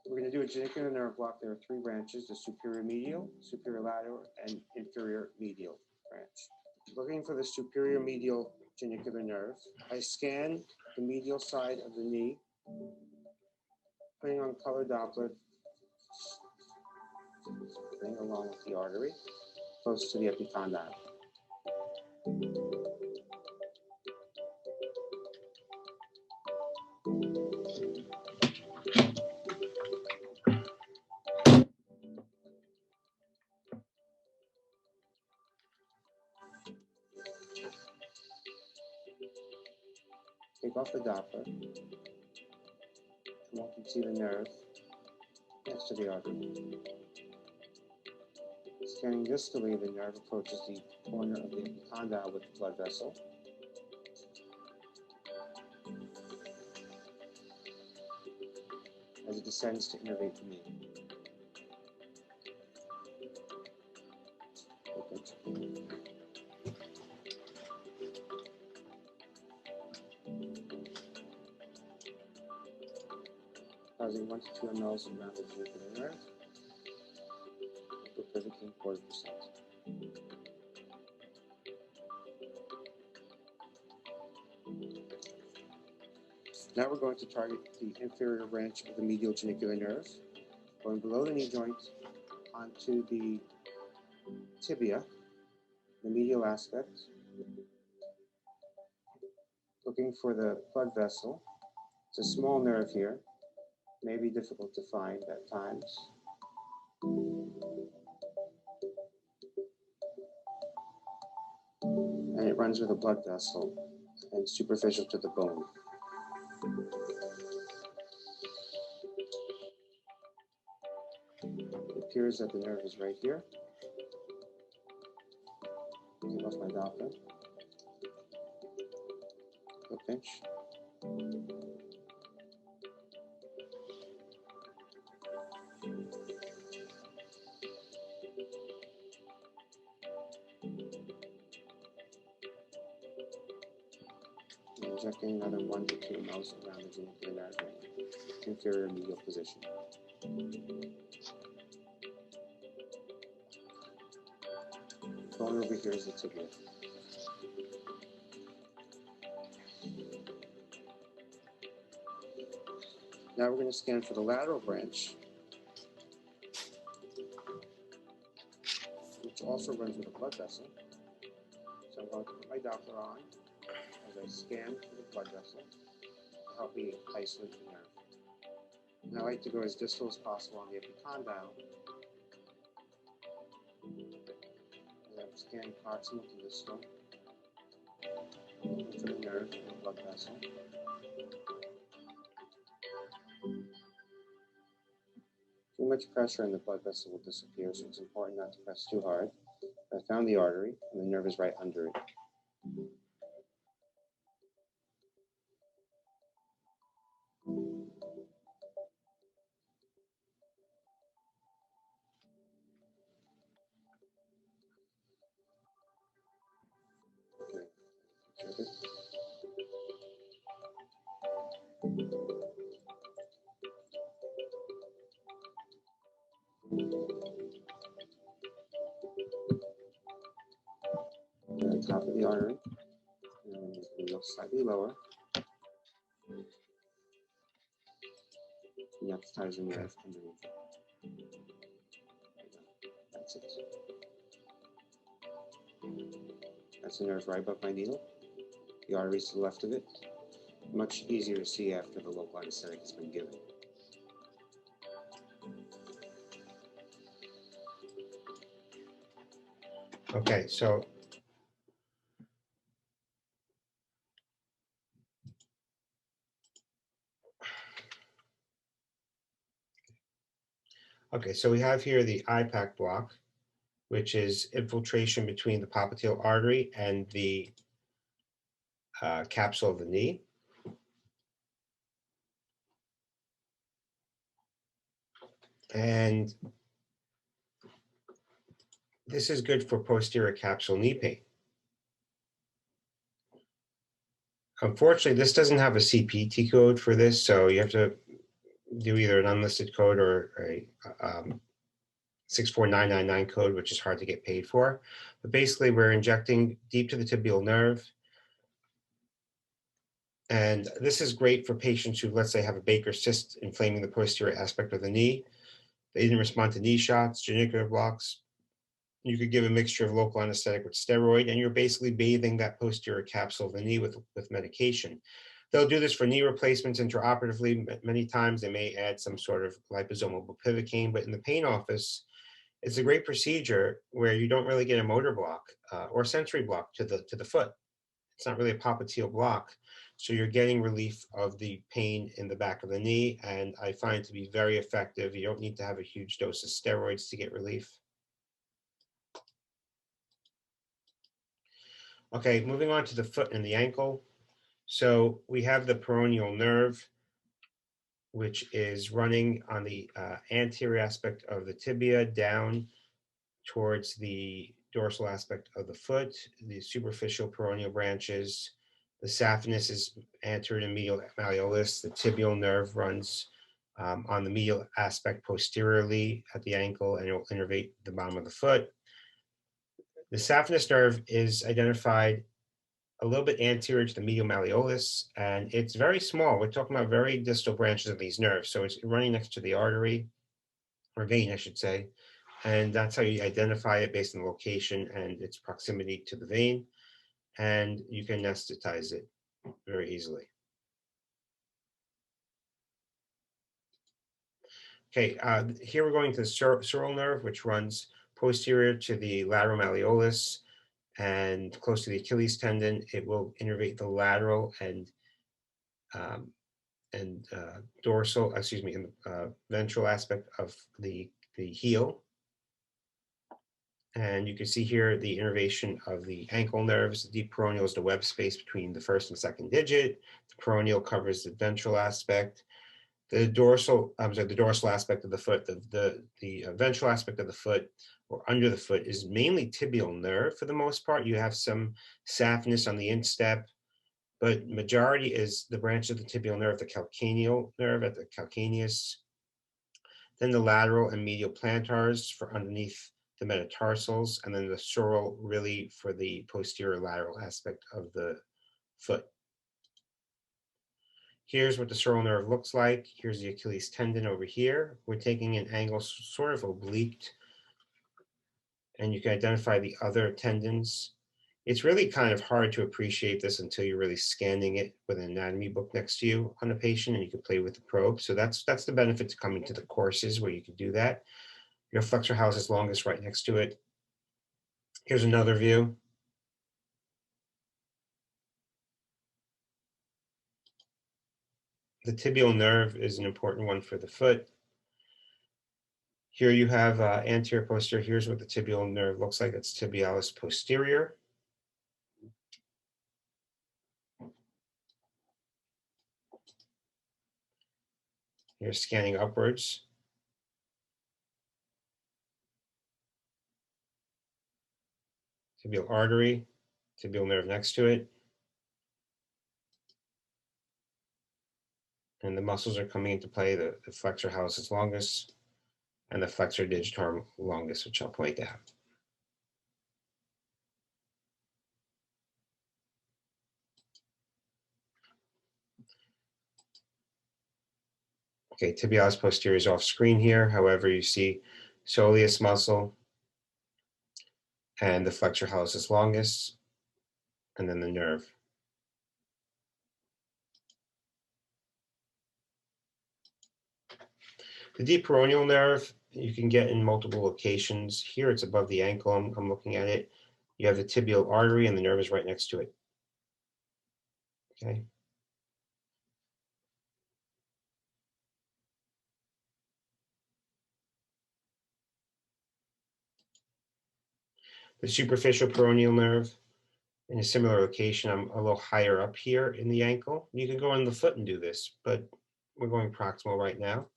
We're going to do a genicular nerve block. There are 3 branches: the superior medial, superior lateral, and inferior medial branch. Looking for the superior medial genicular nerve, I scan the medial side of the knee, putting on color Doppler, going along with the artery, close to the epicondyle. off the Doppler. One can see the nerve next to the artery. Scanning distally, the nerve approaches the corner of the epicondyle with the blood vessel. As it descends to innervate the knee. Causing 1 to 2 mLs around the genicular nerve. Epipivoting 40%. Now we're going to target the inferior branch of the medial genicular nerve, going below the knee joint onto the tibia, the medial aspect, looking for the blood vessel. It's a small nerve here, may be difficult to find at times. And it runs with a blood vessel and superficial to the bone. It appears that the nerve is right here. Take off my Doppler. A pinch. Injecting another 1 to 2 mLs around the genicular nerve, inferior medial position. Going over here is the tibia. Now we're going to scan for the lateral branch, which also runs with a blood vessel. So I'm going to put my Doppler on as I scan for the blood vessel to help me isolate the nerve. And I like to go as distal as possible on the epicondyle. As I'm scanning proximal to distal, looking for the nerve and the blood vessel. Too much pressure and the blood vessel will disappear, so it's important not to press too hard. I found the artery, and the nerve is right under it. Okay. At the top of the artery, and we look slightly lower. Anesthetizing the nerve underneath. That's it. That's the nerve right above my needle. The artery is to the left of it. Much easier to see after the local anesthetic has been given. Okay, so we have here the IPAC block, which is infiltration between the popliteal artery and the capsule of the knee. And this is good for posterior capsule knee pain. Unfortunately, this doesn't have a CPT code for this, so you have to do either an unlisted code or a 64999 code, which is hard to get paid for. But basically, we're injecting deep to the tibial nerve. And this is great for patients who, let's say, have a Baker's cyst inflaming the posterior aspect of the knee. They didn't respond to knee shots, genicular blocks. You could give a mixture of local anesthetic with steroid, and you're basically bathing that posterior capsule of the knee with medication. They'll do this for knee replacements intraoperatively. Many times they may add some sort of liposomal bupivacaine, but in the pain office, it's a great procedure where you don't really get a motor block or sensory block to the foot. It's not really a popliteal block. So you're getting relief of the pain in the back of the knee, and I find it to be very effective. You don't need to have a huge dose of steroids to get relief. Okay, moving on to the foot and the ankle. So we have the peroneal nerve, which is running on the anterior aspect of the tibia down towards the dorsal aspect of the foot, the superficial peroneal branches. The saphenous is anterior to medial malleolus. The tibial nerve runs on the medial aspect posteriorly at the ankle, and it will innervate the bottom of the foot. The saphenous nerve is identified a little bit anterior to the medial malleolus, and it's very small. We're talking about very distal branches of these nerves. So it's running next to the artery, or vein, I should say. And that's how you identify it based on the location and its proximity to the vein. And you can anesthetize it very easily. Okay, here we're going to the sural nerve, which runs posterior to the lateral malleolus and close to the Achilles tendon. It will innervate the lateral and dorsal, excuse me, in the ventral aspect of the heel. And you can see here the innervation of the ankle nerves. The deep peroneal is the web space between the first and second digit. The peroneal covers the ventral aspect. The dorsal aspect of the foot, the ventral aspect of the foot or under the foot is mainly tibial nerve for the most part. You have some saphenous on the instep, but majority is the branch of the tibial nerve, the calcaneal nerve at the calcaneus. Then the lateral and medial plantars for underneath the metatarsals, and then the sural really for the posterior lateral aspect of the foot. Here's what the sural nerve looks like. Here's the Achilles tendon over here. We're taking an angle sort of oblique, and you can identify the other tendons. It's really kind of hard to appreciate this until you're really scanning it with an anatomy book next to you on a patient, and you can play with the probe. So that's the benefit to coming to the courses where you can do that. Your flexor hallucis longus right next to it. Here's another view. The tibial nerve is an important one for the foot. Here you have anterior posterior. Here's what the tibial nerve looks like. It's tibialis posterior. Here's scanning upwards. Tibial artery, tibial nerve next to it. And the muscles are coming into play, the flexor hallucis longus and the flexor digitorum longus, which I'll point out. Okay, tibialis posterior is off screen here. However, you see soleus muscle and the flexor hallucis longus, and then the nerve. The deep peroneal nerve you can get in multiple locations. Here it's above the ankle. I'm looking at it. You have the tibial artery and the nerve is right next to it. Okay. The superficial peroneal nerve in a similar location. I'm a little higher up here in the ankle. You can go on the foot and do this, but we're going proximal right now.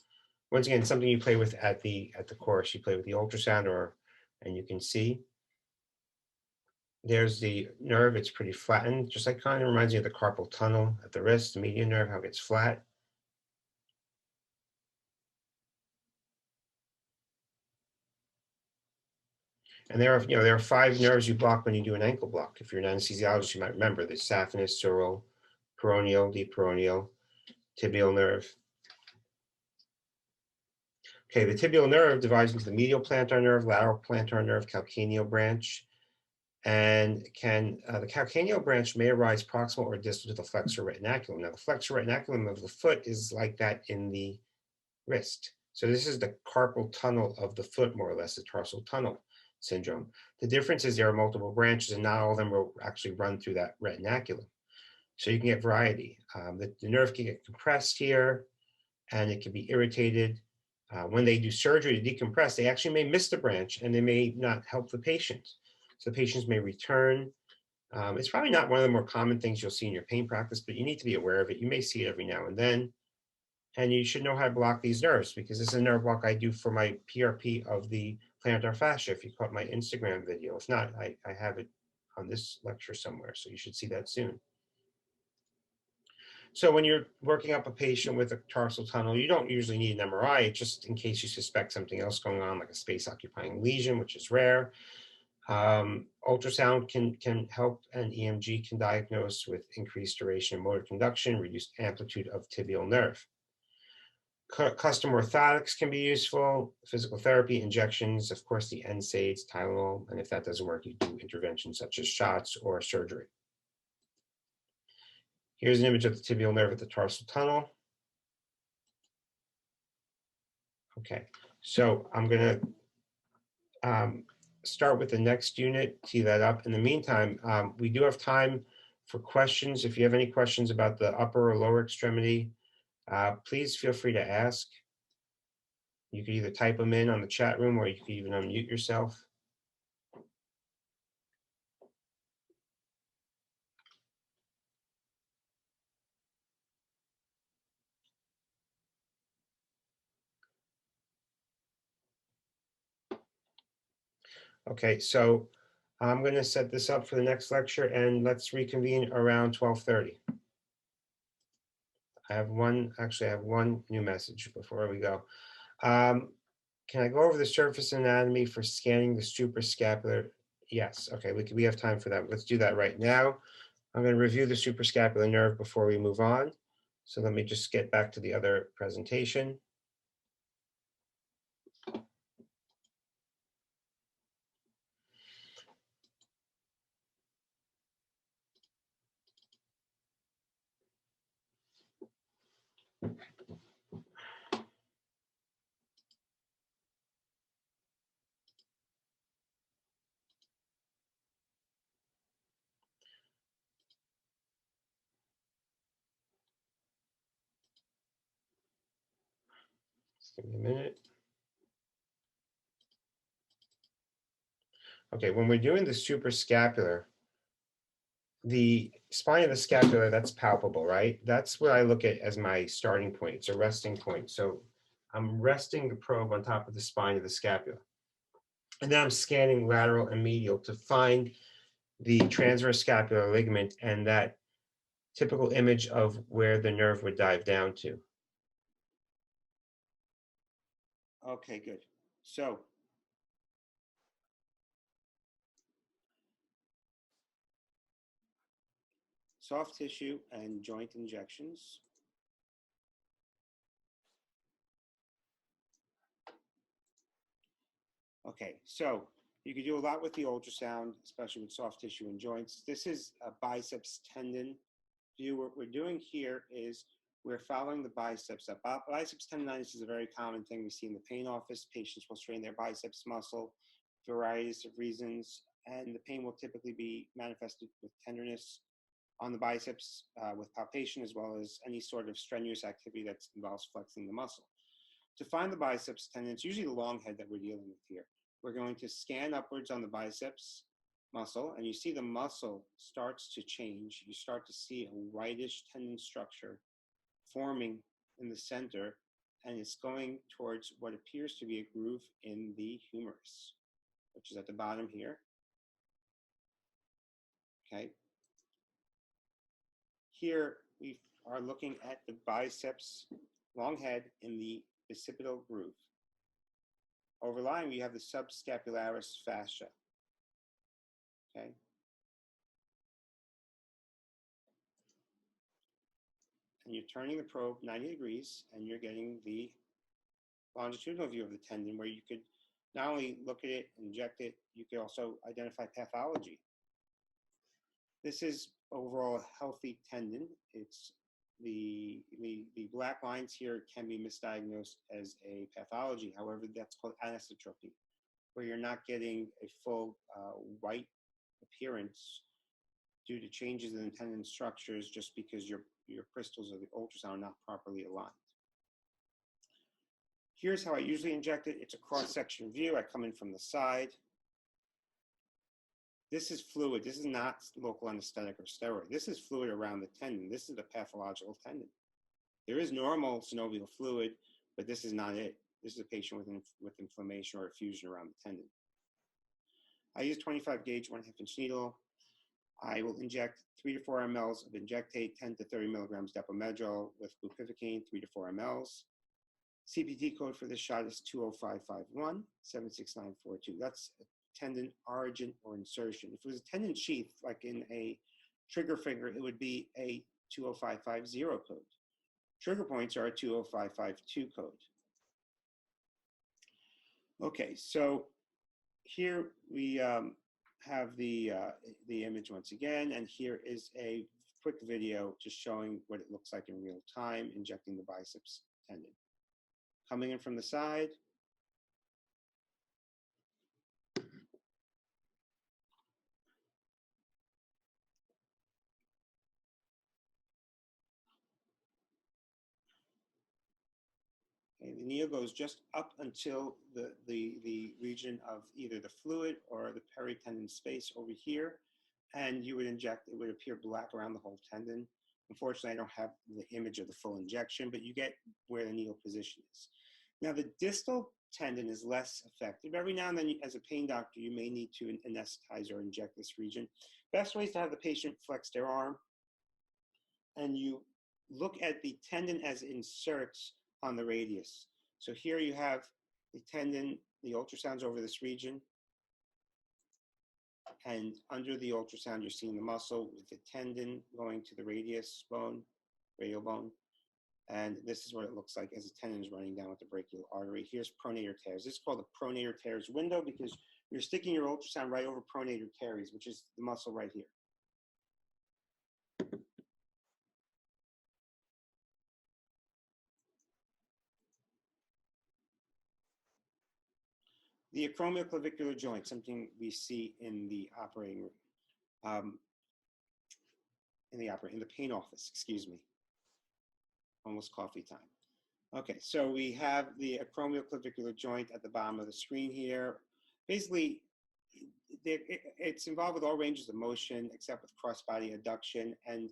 Once again, something you play with at the course. You play with the ultrasound, and you can see. There's the nerve. It's pretty flattened, just like kind of reminds me of the carpal tunnel at the wrist, the median nerve, how it gets flat. And there are 5 nerves you block when you do an ankle block. If you're an anesthesiologist, you might remember the saphenous, sural, peroneal, deep peroneal, tibial nerve. Okay, the tibial nerve divides into the medial plantar nerve, lateral plantar nerve, calcaneal branch, and the calcaneal branch may arise proximal or distal to the flexor retinaculum. Now, the flexor retinaculum of the foot is like that in the wrist. So this is the carpal tunnel of the foot, more or less, the tarsal tunnel syndrome. The difference is there are multiple branches, and not all of them will actually run through that retinaculum. So you can get variety. The nerve can get compressed here, and it can be irritated. When they do surgery to decompress, they actually may miss the branch and they may not help the patient. So patients may return. It's probably not one of the more common things you'll see in your pain practice, but you need to be aware of it. You may see it every now and then. And you should know how to block these nerves, because this is a nerve block I do for my PRP of the plantar fascia. If you caught my Instagram video, if not, I have it on this lecture somewhere, so you should see that soon. So when you're working up a patient with a tarsal tunnel, you don't usually need an MRI, just in case you suspect something else going on, like a space-occupying lesion, which is rare. Ultrasound can help, and EMG can diagnose with increased duration of motor conduction, reduced amplitude of tibial nerve. Custom orthotics can be useful, physical therapy, injections, of course, the NSAIDs, Tylenol, and if that doesn't work, you do interventions such as shots or surgery. Here's an image of the tibial nerve at the tarsal tunnel. Okay, so I'm going to start with the next unit, tee that up. In the meantime, we do have time for questions. If you have any questions about the upper or lower extremity, please feel free to ask. You can either type them in on the chat room, or you can even unmute yourself. Okay, so I'm going to set this up for the next lecture, and let's reconvene around 12:30. I have one new message before we go. Can I go over the surface anatomy for scanning the suprascapular? Yes, okay, we have time for that. Let's do that right now. I'm going to review the suprascapular nerve before we move on. So let me just get back to the other presentation. Just give me a minute. Okay, when we're doing the suprascapular, the spine of the scapula, that's palpable, right? That's what I look at as my starting point. It's a resting point. So I'm resting the probe on top of the spine of the scapula. And then I'm scanning lateral and medial to find the transverse scapular ligament and that typical image of where the nerve would dive down to. Okay, good. So soft tissue and joint injections. Okay, so you can do a lot with the ultrasound, especially with soft tissue and joints. This is a biceps tendon view. What we're doing here is we're following the biceps up. Biceps tendonitis is a very common thing we see in the pain office. Patients will strain their biceps muscle for varieties of reasons, and the pain will typically be manifested with tenderness on the biceps, with palpation, as well as any sort of strenuous activity that involves flexing the muscle. To find the biceps tendon, it's usually the long head that we're dealing with here. We're going to scan upwards on the biceps muscle, and you see the muscle starts to change. You start to see a whitish tendon structure forming in the center, and it's going towards what appears to be a groove in the humerus, which is at the bottom here. Okay. Here we are looking at the biceps long head in the bicipital groove. Overlying, we have the subscapularis fascia. Okay. And you're turning the probe 90 degrees, and you're getting the longitudinal view of the tendon, where you could not only look at it, inject it, you could also identify pathology. This is overall a healthy tendon. It's the black lines here can be misdiagnosed as a pathology. However, that's called anisotropy, where you're not getting a full white appearance due to changes in the tendon structures just because your crystals of the ultrasound are not properly aligned. Here's how I usually inject it. It's a cross-section view. I come in from the side. This is fluid. This is not local anesthetic or steroid. This is fluid around the tendon. This is the pathological tendon. There is normal synovial fluid, but this is not it. This is a patient with inflammation or effusion around the tendon. I use 25 gauge 1/2 inch needle. I will inject 3 to 4 mLs of injectate, 10 to 30 milligrams depomedrol with bupivacaine, 3 to 4 mLs. CPT code for this shot is 20551 76942. That's a tendon origin or insertion. If it was a tendon sheath, like in a trigger finger, it would be a 20550 code. Trigger points are a 20552 code. Okay, so here we have the image once again, and here is a quick video just showing what it looks like in real time, injecting the biceps tendon. Coming in from the side. Okay, the needle goes just up until the region of either the fluid or the peritendon space over here, and you would inject. It would appear black around the whole tendon. Unfortunately, I don't have the image of the full injection, but you get where the needle position is. Now, the distal tendon is less effective. Every now and then, as a pain doctor, you may need to anesthetize or inject this region. Best way is to have the patient flex their arm, and you look at the tendon as it inserts on the radius. So here you have the tendon, the ultrasound's over this region, and under the ultrasound, you're seeing the muscle with the tendon going to the radius bone, radial bone. And this is what it looks like as the tendon is running down with the brachial artery. Here's pronator teres. This is called the pronator teres window because you're sticking your ultrasound right over pronator teres, which is the muscle right here. The acromioclavicular joint, something we see in the operating room, in the pain office, excuse me. Almost coffee time. Okay, so we have the acromioclavicular joint at the bottom of the screen here. Basically, it's involved with all ranges of motion except with cross-body adduction, and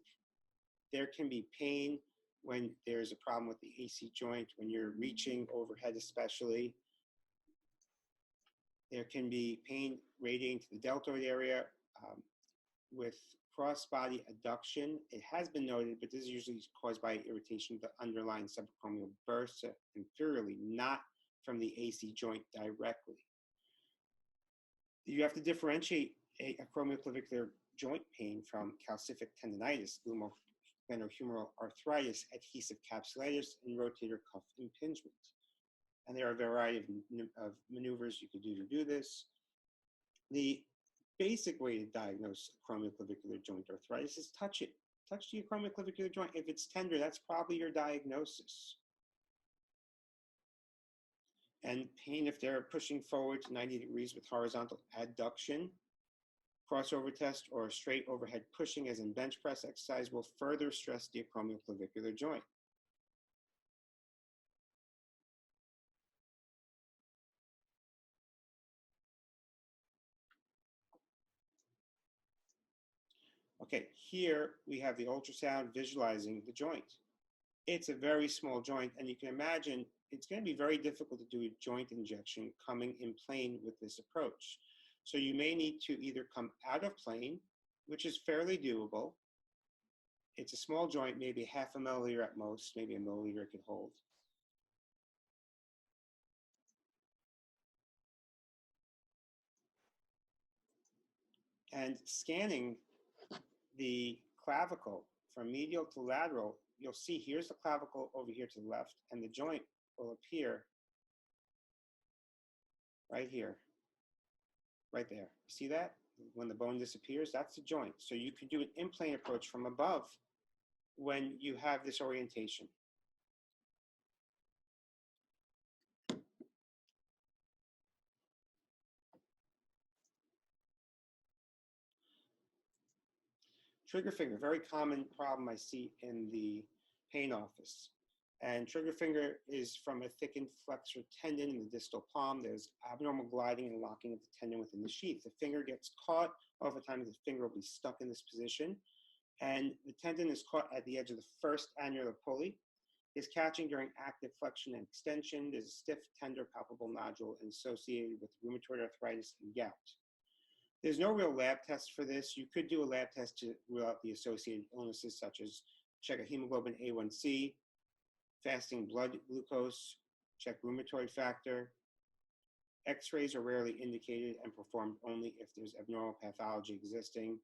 there can be pain when there's a problem with the AC joint, when you're reaching overhead especially. There can be pain radiating to the deltoid area with cross-body adduction. It has been noted, but this is usually caused by irritation of the underlying subacromial bursa inferiorly, not from the AC joint directly. You have to differentiate a acromioclavicular joint pain from calcific tendonitis, glenohumeral arthritis, adhesive capsulitis, and rotator cuff impingement. And there are a variety of maneuvers you could do to do this. The basic way to diagnose acromioclavicular joint arthritis is touch it. Touch the acromioclavicular joint. If it's tender, that's probably your diagnosis. And pain if they're pushing forward to 90 degrees with horizontal adduction, crossover test, or straight overhead pushing as in bench press exercise will further stress the acromioclavicular joint. Okay, here we have the ultrasound visualizing the joint. It's a very small joint, and you can imagine it's going to be very difficult to do a joint injection coming in plane with this approach. So you may need to either come out of plane, which is fairly doable. It's a small joint, maybe 0.5 milliliter at most, maybe 1 milliliter it could hold. And scanning the clavicle from medial to lateral, you'll see here's the clavicle over here to the left, and the joint will appear right here, right there. You see that? When the bone disappears, that's the joint. So you can do an in-plane approach from above when you have this orientation. Trigger finger, very common problem I see in the pain office. And trigger finger is from a thickened flexor tendon in the distal palm. There's abnormal gliding and locking of the tendon within the sheath. The finger gets caught. Oftentimes the finger will be stuck in this position. And the tendon is caught at the edge of the first annular pulley. Is catching during active flexion and extension. There's a stiff, tender, palpable nodule and associated with rheumatoid arthritis and gout. There's no real lab test for this. You could do a lab test to rule out the associated illnesses, such as check a hemoglobin A1C, fasting blood glucose, check rheumatoid factor. X-rays are rarely indicated and performed only if there's abnormal pathology existing.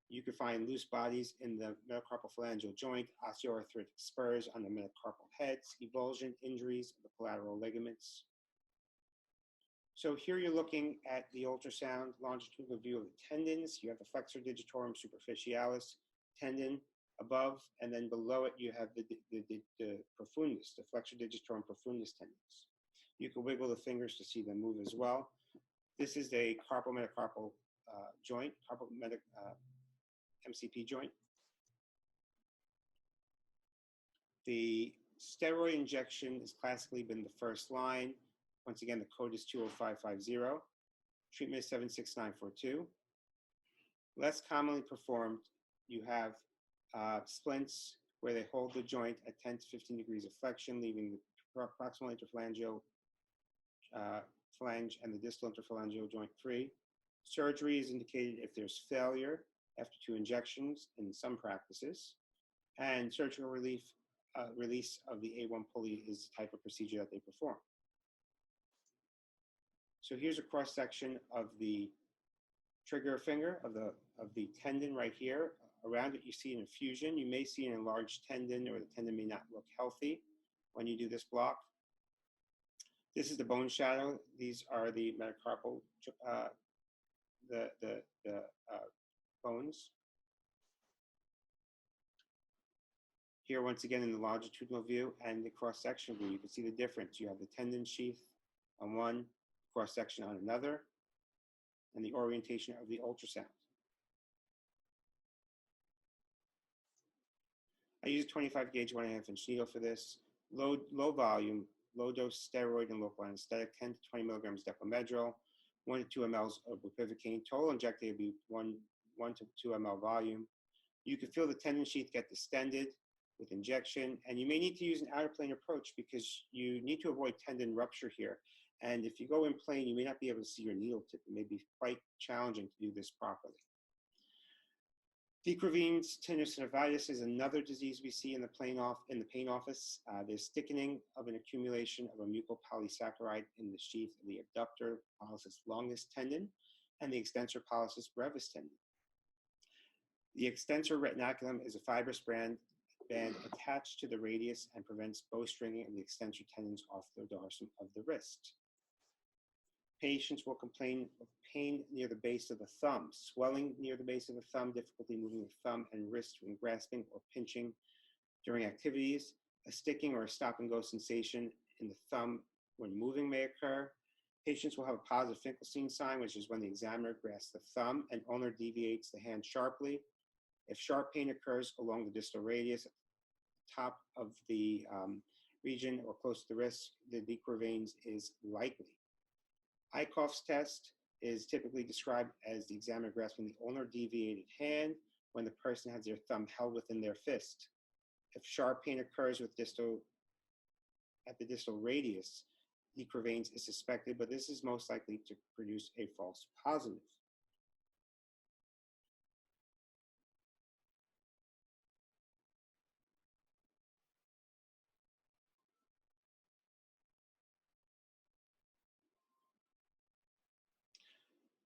You could find loose bodies in the metacarpal phalangeal joint, osteoarthritic spurs on the metacarpal heads, avulsion injuries of the collateral ligaments. So here you're looking at the ultrasound longitudinal view of the tendons. You have the flexor digitorum superficialis tendon above, and then below it you have the profundus, the flexor digitorum profundus tendons. You can wiggle the fingers to see them move as well. This is a carpal metacarpal joint, MCP joint. The steroid injection has classically been the first line. Once again, the code is 20550. Treatment is 76942. Less commonly performed, you have splints where they hold the joint at 10 to 15 degrees of flexion, leaving the proximal interphalangeal phalange and the distal interphalangeal joint free. Surgery is indicated if there's failure after 2 injections in some practices, and surgical release of the A1 pulley is the type of procedure that they perform. So here's a cross section of the trigger finger of the tendon right here. Around it, you see an effusion. You may see an enlarged tendon, or the tendon may not look healthy when you do this block. This is the bone shadow. These are the metacarpal bones. Here, once again, in the longitudinal view and the cross-section view, you can see the difference. You have the tendon sheath on one, cross-section on another, and the orientation of the ultrasound. I use a 25 gauge 1.5 inch needle for this. Low volume, low dose steroid and local anesthetic, 10 to 20 milligrams declomedrol, 1 to 2 mLs of bupivacaine. Total injected would be 1 to 2 ml volume. You can feel the tendon sheath get distended with injection, and you may need to use an outer plane approach because you need to avoid tendon rupture here. And if you go in plane, you may not be able to see your needle tip. It may be quite challenging to do this properly. Decrevines tenosynovitis is another disease we see in the pain office. There's thickening of an accumulation of a mucopolysaccharide in the sheath of the abductor pollicis longus tendon and the extensor pollicis brevis tendon. The extensor retinaculum is a fibrous band attached to the radius and prevents bowstringing of the extensor tendons off the dorsum of the wrist. Patients will complain of pain near the base of the thumb, swelling near the base of the thumb, difficulty moving the thumb and wrist when grasping or pinching during activities. A sticking or a stop-and-go sensation in the thumb when moving may occur. Patients will have a positive Finkelstein sign, which is when the examiner grasps the thumb and ulnar deviates the hand sharply. If sharp pain occurs along the distal radius, at the top of the region or close to the wrist, the decrevines is likely. Eichhoff's test is typically described as the examiner grasping the ulnar deviated hand when the person has their thumb held within their fist. If sharp pain occurs at the distal radius, decrevines is suspected, but this is most likely to produce a false positive.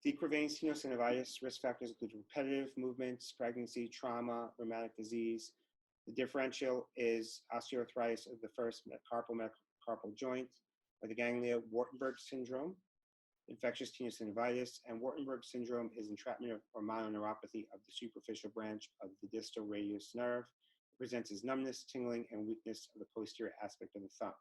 Decrevines tenosynovitis risk factors include repetitive movements, pregnancy, trauma, rheumatic disease. The differential is osteoarthritis of the first metacarpal joint, or the ganglia, Wartenberg syndrome, infectious tenosynovitis, and Wartenberg syndrome is entrapment or mononeuropathy of the superficial branch of the distal radius nerve. It presents as numbness, tingling, and weakness of the posterior aspect of the thumb.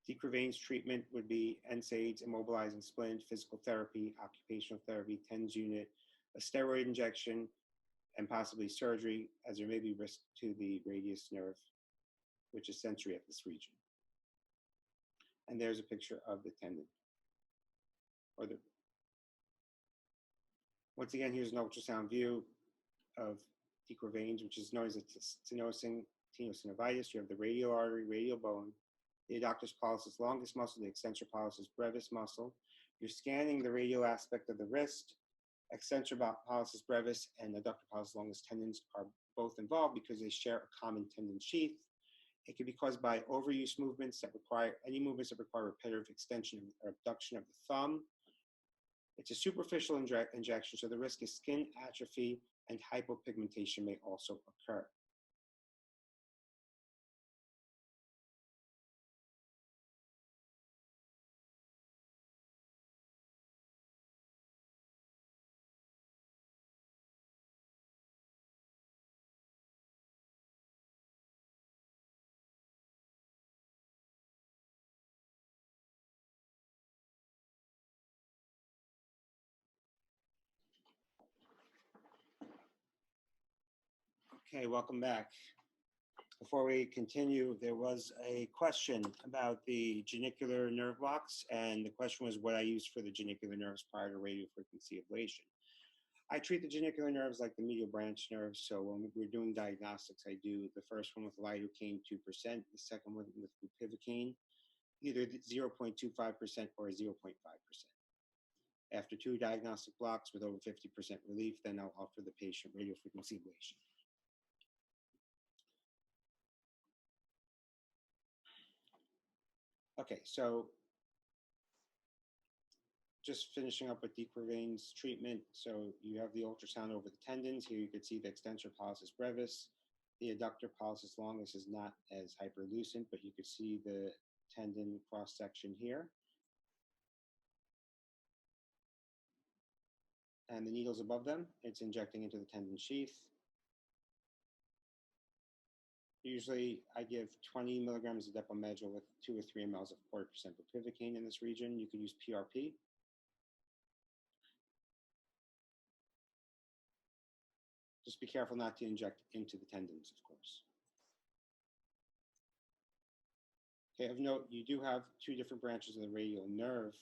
Decrevines treatment would be NSAIDs, immobilizing splint, physical therapy, occupational therapy, TENS unit, a steroid injection, and possibly surgery, as there may be risk to the radius nerve, which is sensory at this region. And there's a picture of the tendon. Once again, here's an ultrasound view of deeper veins, which is known as a tenosynovitis. You have the radial artery, radial bone, the adductus pollicis longus muscle, the extensor pollicis brevis muscle. You're scanning the radial aspect of the wrist. Extensor pollicis brevis and adductor pollicis longus tendons are both involved because they share a common tendon sheath. It can be caused by overuse movements that require, any movements that require repetitive extension or abduction of the thumb. It's a superficial injection, so the risk is skin atrophy and hypopigmentation may also occur. Okay, welcome back. Before we continue, there was a question about the genicular nerve blocks, and the question was what I used for the genicular nerves prior to radiofrequency ablation. I treat the genicular nerves like the medial branch nerves, so when we're doing diagnostics, I do the first one with lidocaine 2%, the second one with bupivacaine, either 0.25% or 0.5%. After 2 diagnostic blocks with over 50% relief, then I'll offer the patient radiofrequency ablation. Okay, so just finishing up with deeper veins treatment. So you have the ultrasound over the tendons. Here you can see the extensor pollicis brevis. The adductor pollicis longus is not as hyperlucent, but you can see the tendon cross section here. And the needles above them, it's injecting into the tendon sheath. Usually I give 20 milligrams of depomedrol with 2 or 3 mLs of 40% bupivacaine in this region. You could use PRP. Just be careful not to inject into the tendons, of course. Okay, of note, you do have 2 different branches of the radial nerve,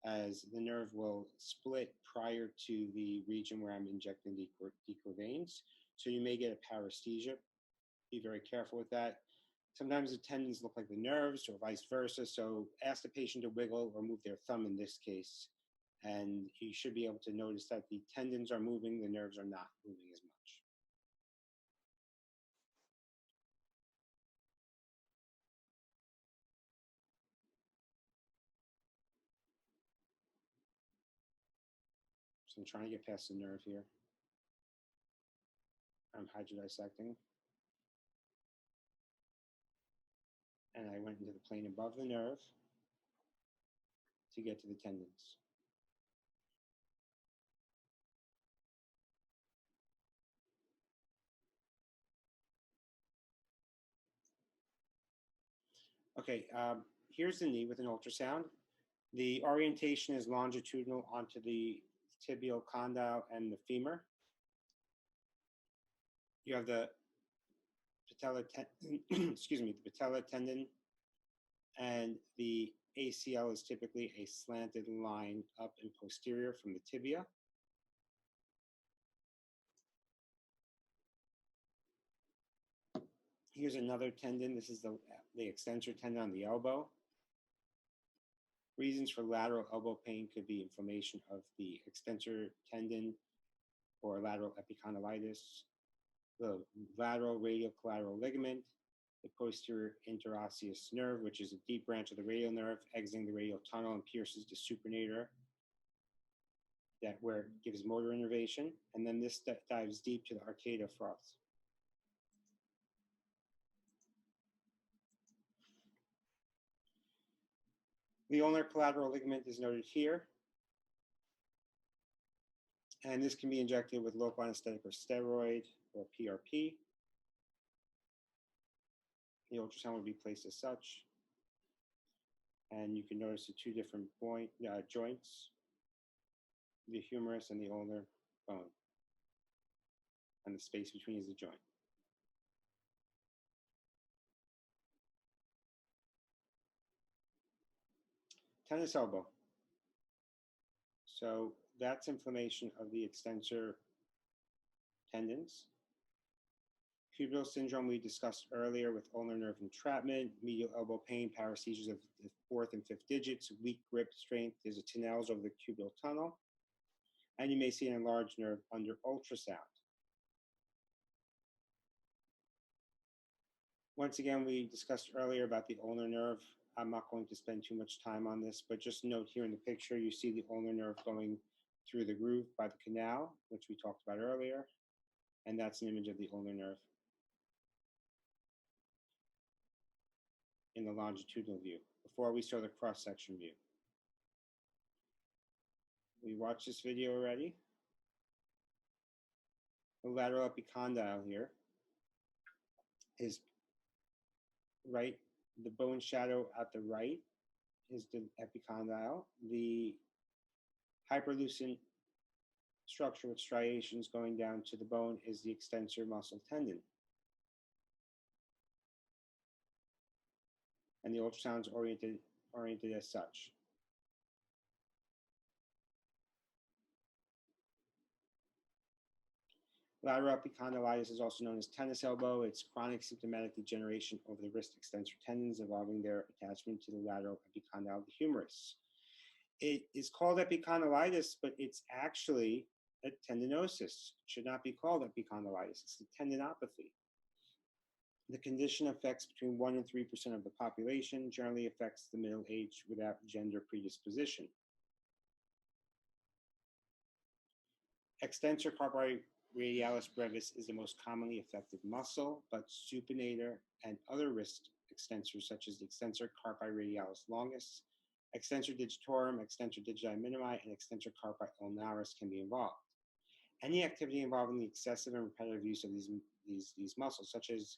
as the nerve will split prior to the region where I'm injecting the deeper veins. So you may get a paresthesia. Be very careful with that. Sometimes the tendons look like the nerves or vice versa. So ask the patient to wiggle or move their thumb in this case. And you should be able to notice that the tendons are moving, the nerves are not moving as much. So I'm trying to get past the nerve here. I'm hydrodissecting. And I went into the plane above the nerve to get to the tendons. Okay, here's the knee with an ultrasound. The orientation is longitudinal onto the tibial condyle and the femur. You have the patella, the patella tendon, and the ACL is typically a slanted line up and posterior from the tibia. Here's another tendon. This is the extensor tendon on the elbow. Reasons for lateral elbow pain could be inflammation of the extensor tendon or lateral epicondylitis, the lateral radial collateral ligament, the posterior interosseous nerve, which is a deep branch of the radial nerve, exiting the radial tunnel and pierces the supinator, where it gives motor innervation. And then this dives deep to the arcata froth. The ulnar collateral ligament is noted here. And this can be injected with local anesthetic or steroid or PRP. The ultrasound would be placed as such. And you can notice the 2 different joints, the humerus and the ulnar bone, and the space between is the joint. Tennis elbow. So that's inflammation of the extensor tendons. Cubital syndrome we discussed earlier with ulnar nerve entrapment, medial elbow pain, paresthesias of the fourth and fifth digits, weak grip strength. There's a tunnels over the cubital tunnel. And you may see an enlarged nerve under ultrasound. Once again, we discussed earlier about the ulnar nerve. I'm not going to spend too much time on this, but just note here in the picture, you see the ulnar nerve going through the groove by the canal, which we talked about earlier. And that's an image of the ulnar nerve in the longitudinal view, before we saw the cross-section view. We watched this video already. The lateral epicondyle here is right, the bone shadow at the right is the epicondyle. The hyperlucent structure with striations going down to the bone is the extensor muscle tendon. And the ultrasound is oriented as such. Lateral epicondylitis is also known as tennis elbow. It's chronic symptomatic degeneration over the wrist extensor tendons involving their attachment to the lateral epicondyle of the humerus. It is called epicondylitis, but it's actually a tendinosis. It should not be called epicondylitis. It's a tendinopathy. The condition affects between 1% and 3% of the population, generally affects the middle age without gender predisposition. Extensor carpi radialis brevis is the most commonly affected muscle, but supinator and other wrist extensors, such as the extensor carpi radialis longus, extensor digitorum, extensor digiti minimi, and extensor carpi ulnaris can be involved. Any activity involving the excessive and repetitive use of these muscles, such as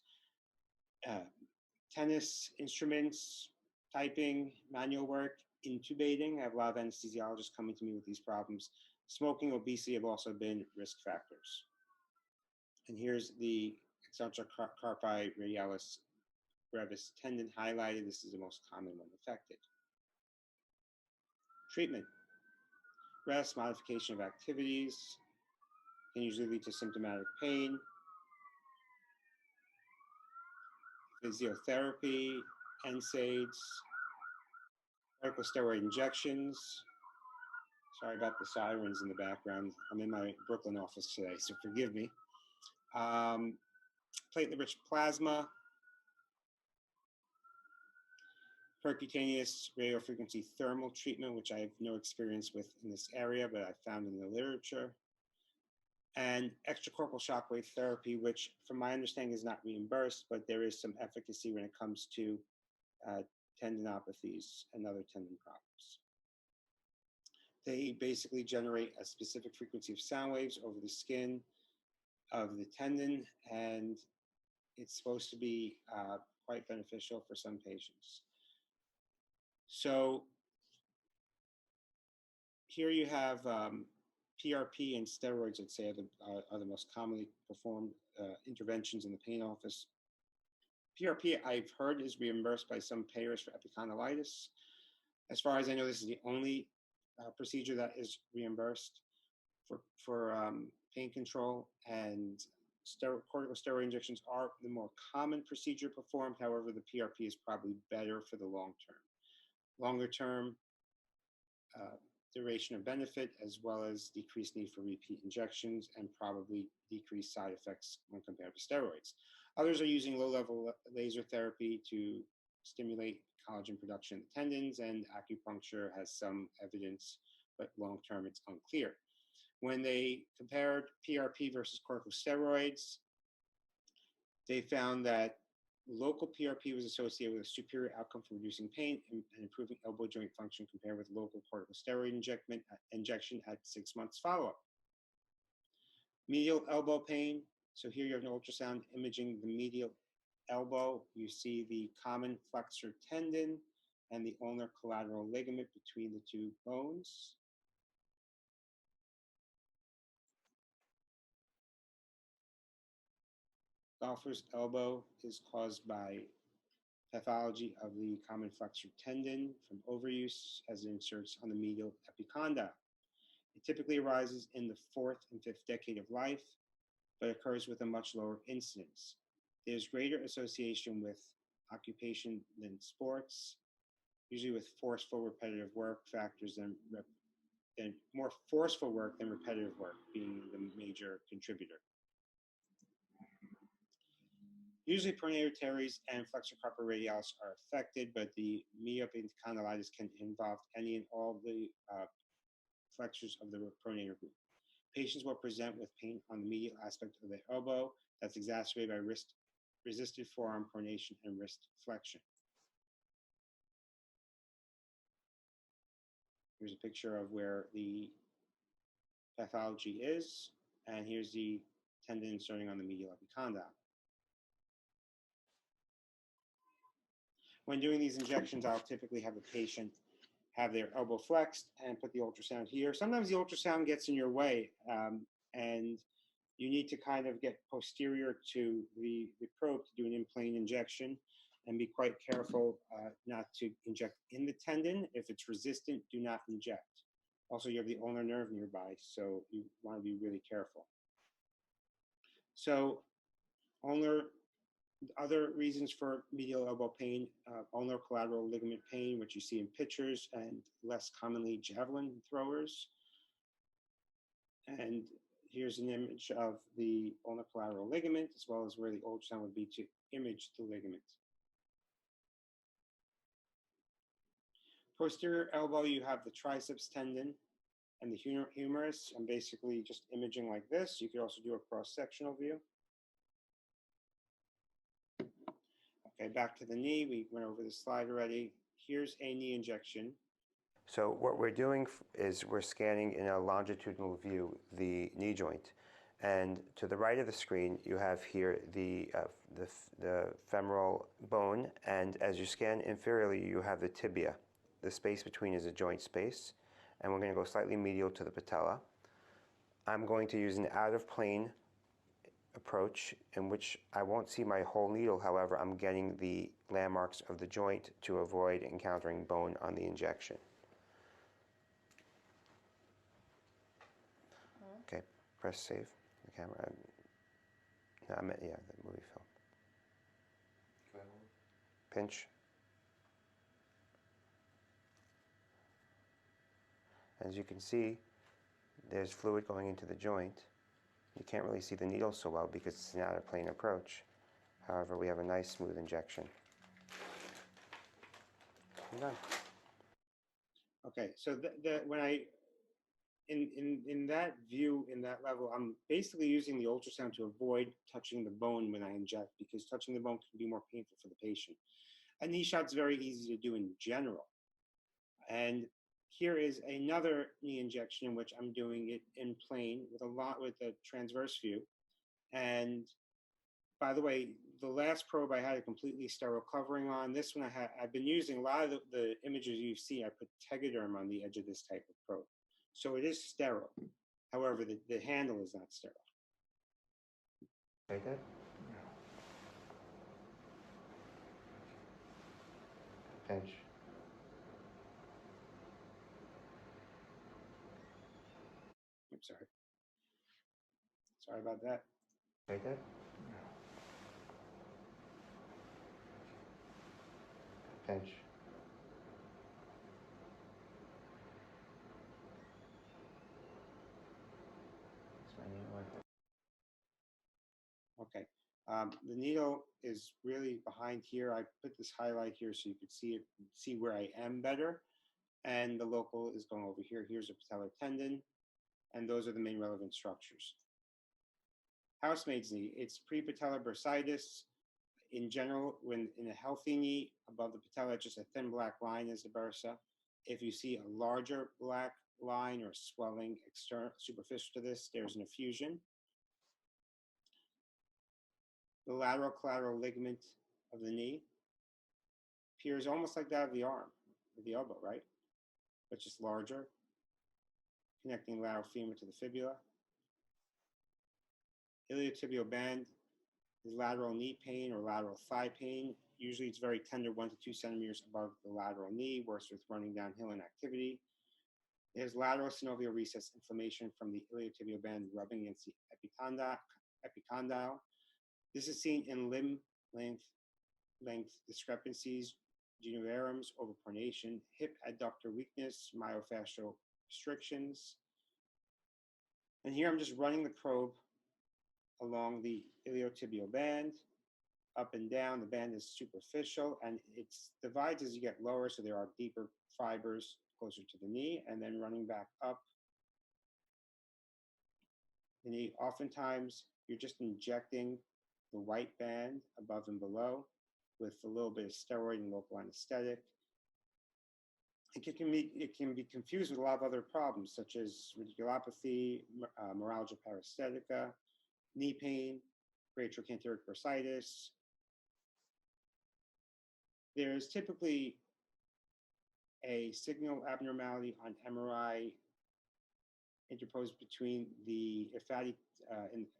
tennis instruments, typing, manual work, intubating. I have a lot of anesthesiologists coming to me with these problems. Smoking, obesity have also been risk factors. And here's the extensor carpi radialis brevis tendon highlighted. This is the most common one affected. Treatment. Rest, modification of activities can usually lead to symptomatic pain. Physiotherapy, NSAIDs, corticosteroid injections. Sorry about the sirens in the background. I'm in my Brooklyn office today, so forgive me. Platelet-rich plasma, percutaneous radiofrequency thermal treatment, which I have no experience with in this area, but I found in the literature, and extracorporeal shockwave therapy, which from my understanding is not reimbursed, but there is some efficacy when it comes to tendinopathies and other tendon problems. They basically generate a specific frequency of sound waves over the skin of the tendon, and it's supposed to be quite beneficial for some patients. So here you have PRP and steroids, I'd say, are the most commonly performed interventions in the pain office. PRP, I've heard, is reimbursed by some payers for epicondylitis. As far as I know, this is the only procedure that is reimbursed for pain control, and corticosteroid injections are the more common procedure performed. However, the PRP is probably better for the long term. Longer term, duration of benefit, as well as decreased need for repeat injections and probably decreased side effects when compared to steroids. Others are using low-level laser therapy to stimulate collagen production in the tendons, and acupuncture has some evidence, but long-term it's unclear. When they compared PRP versus corticosteroids, they found that local PRP was associated with a superior outcome for reducing pain and improving elbow joint function compared with local corticosteroid injection at 6 months follow-up. Medial elbow pain. So here you have an ultrasound imaging the medial elbow. You see the common flexor tendon and the ulnar collateral ligament between the two bones. Golfer's elbow is caused by pathology of the common flexor tendon from overuse as it inserts on the medial epicondyle. It typically arises in the 4th and 5th decade of life, but occurs with a much lower incidence. There's greater association with occupation than sports, usually with forceful repetitive work factors than more forceful work than repetitive work being the major contributor. Usually pronator teres and flexor carpi radialis are affected, but the medial epicondylitis can involve any and all the flexors of the pronator group. Patients will present with pain on the medial aspect of the elbow that's exacerbated by resisted forearm pronation and wrist flexion. Here's a picture of where the pathology is, and here's the tendon inserting on the medial epicondyle. When doing these injections, I'll typically have the patient have their elbow flexed and put the ultrasound here. Sometimes the ultrasound gets in your way, and you need to kind of get posterior to the probe to do an in-plane injection and be quite careful not to inject in the tendon. If it's resistant, do not inject. Also, you have the ulnar nerve nearby, so you want to be really careful. So other reasons for medial elbow pain, ulnar collateral ligament pain, which you see in pictures, and less commonly javelin throwers. And here's an image of the ulnar collateral ligament, as well as where the ultrasound would be to image the ligament. Posterior elbow, you have the triceps tendon and the humerus. I'm basically just imaging like this. You could also do a cross-sectional view. Okay, back to the knee. We went over the slide already. Here's a knee injection. So what we're doing is we're scanning in a longitudinal view the knee joint. And to the right of the screen, you have here the femoral bone. And as you scan inferiorly, you have the tibia. The space between is a joint space. And we're going to go slightly medial to the patella. I'm going to use an out-of-plane approach in which I won't see my whole needle. However, I'm getting the landmarks of the joint to avoid encountering bone on the injection. Okay, press save the camera. No, I meant, yeah, the movie film. Pinch. As you can see, there's fluid going into the joint. You can't really see the needle so well because it's an out-of-plane approach. However, we have a nice smooth injection. I'm done. Okay, so when in that view, in that level, I'm basically using the ultrasound to avoid touching the bone when I inject, because touching the bone can be more painful for the patient. A knee shot's very easy to do in general. And here is another knee injection in which I'm doing it in plane with a transverse view. And by the way, the last probe I had a completely sterile covering on. This one I've been using a lot of the images you see. I put tegaderm on the edge of this type of probe. So it is sterile. However, the handle is not sterile. Right there? Edge. I'm sorry. Sorry about that. Right there? Edge. Okay. The needle is really behind here. I put this highlight here so you could see where I am better. And the local is going over here. Here's a patellar tendon. And those are the main relevant structures. Housemaid's knee, it's prepatellar bursitis. In general, when in a healthy knee, above the patella, just a thin black line is the bursa. If you see a larger black line or swelling external, superficial to this, there's an effusion. The lateral collateral ligament of the knee appears almost like that of the arm, of the elbow, right? But just larger, connecting lateral femur to the fibula. Iliotibial band There's lateral knee pain or lateral thigh pain. Usually it's very tender, 1 to 2 centimeters above the lateral knee, worse with running downhill and activity. There's lateral synovial recess inflammation from the iliotibial band rubbing against the epicondyle. This is seen in limb length discrepancies, genovarums, overpronation, hip adductor weakness, myofascial restrictions. And here I'm just running the probe along the iliotibial band, up and down. The band is superficial and it divides as you get lower, so there are deeper fibers closer to the knee, and then running back up the knee. Oftentimes, you're just injecting the white band above and below with a little bit of steroid and local anesthetic. It can be confused with a lot of other problems, such as radiculopathy, neuralgia paresthetica, knee pain, great trochanteric bursitis. There is typically a signal abnormality on MRI interposed between the fatty,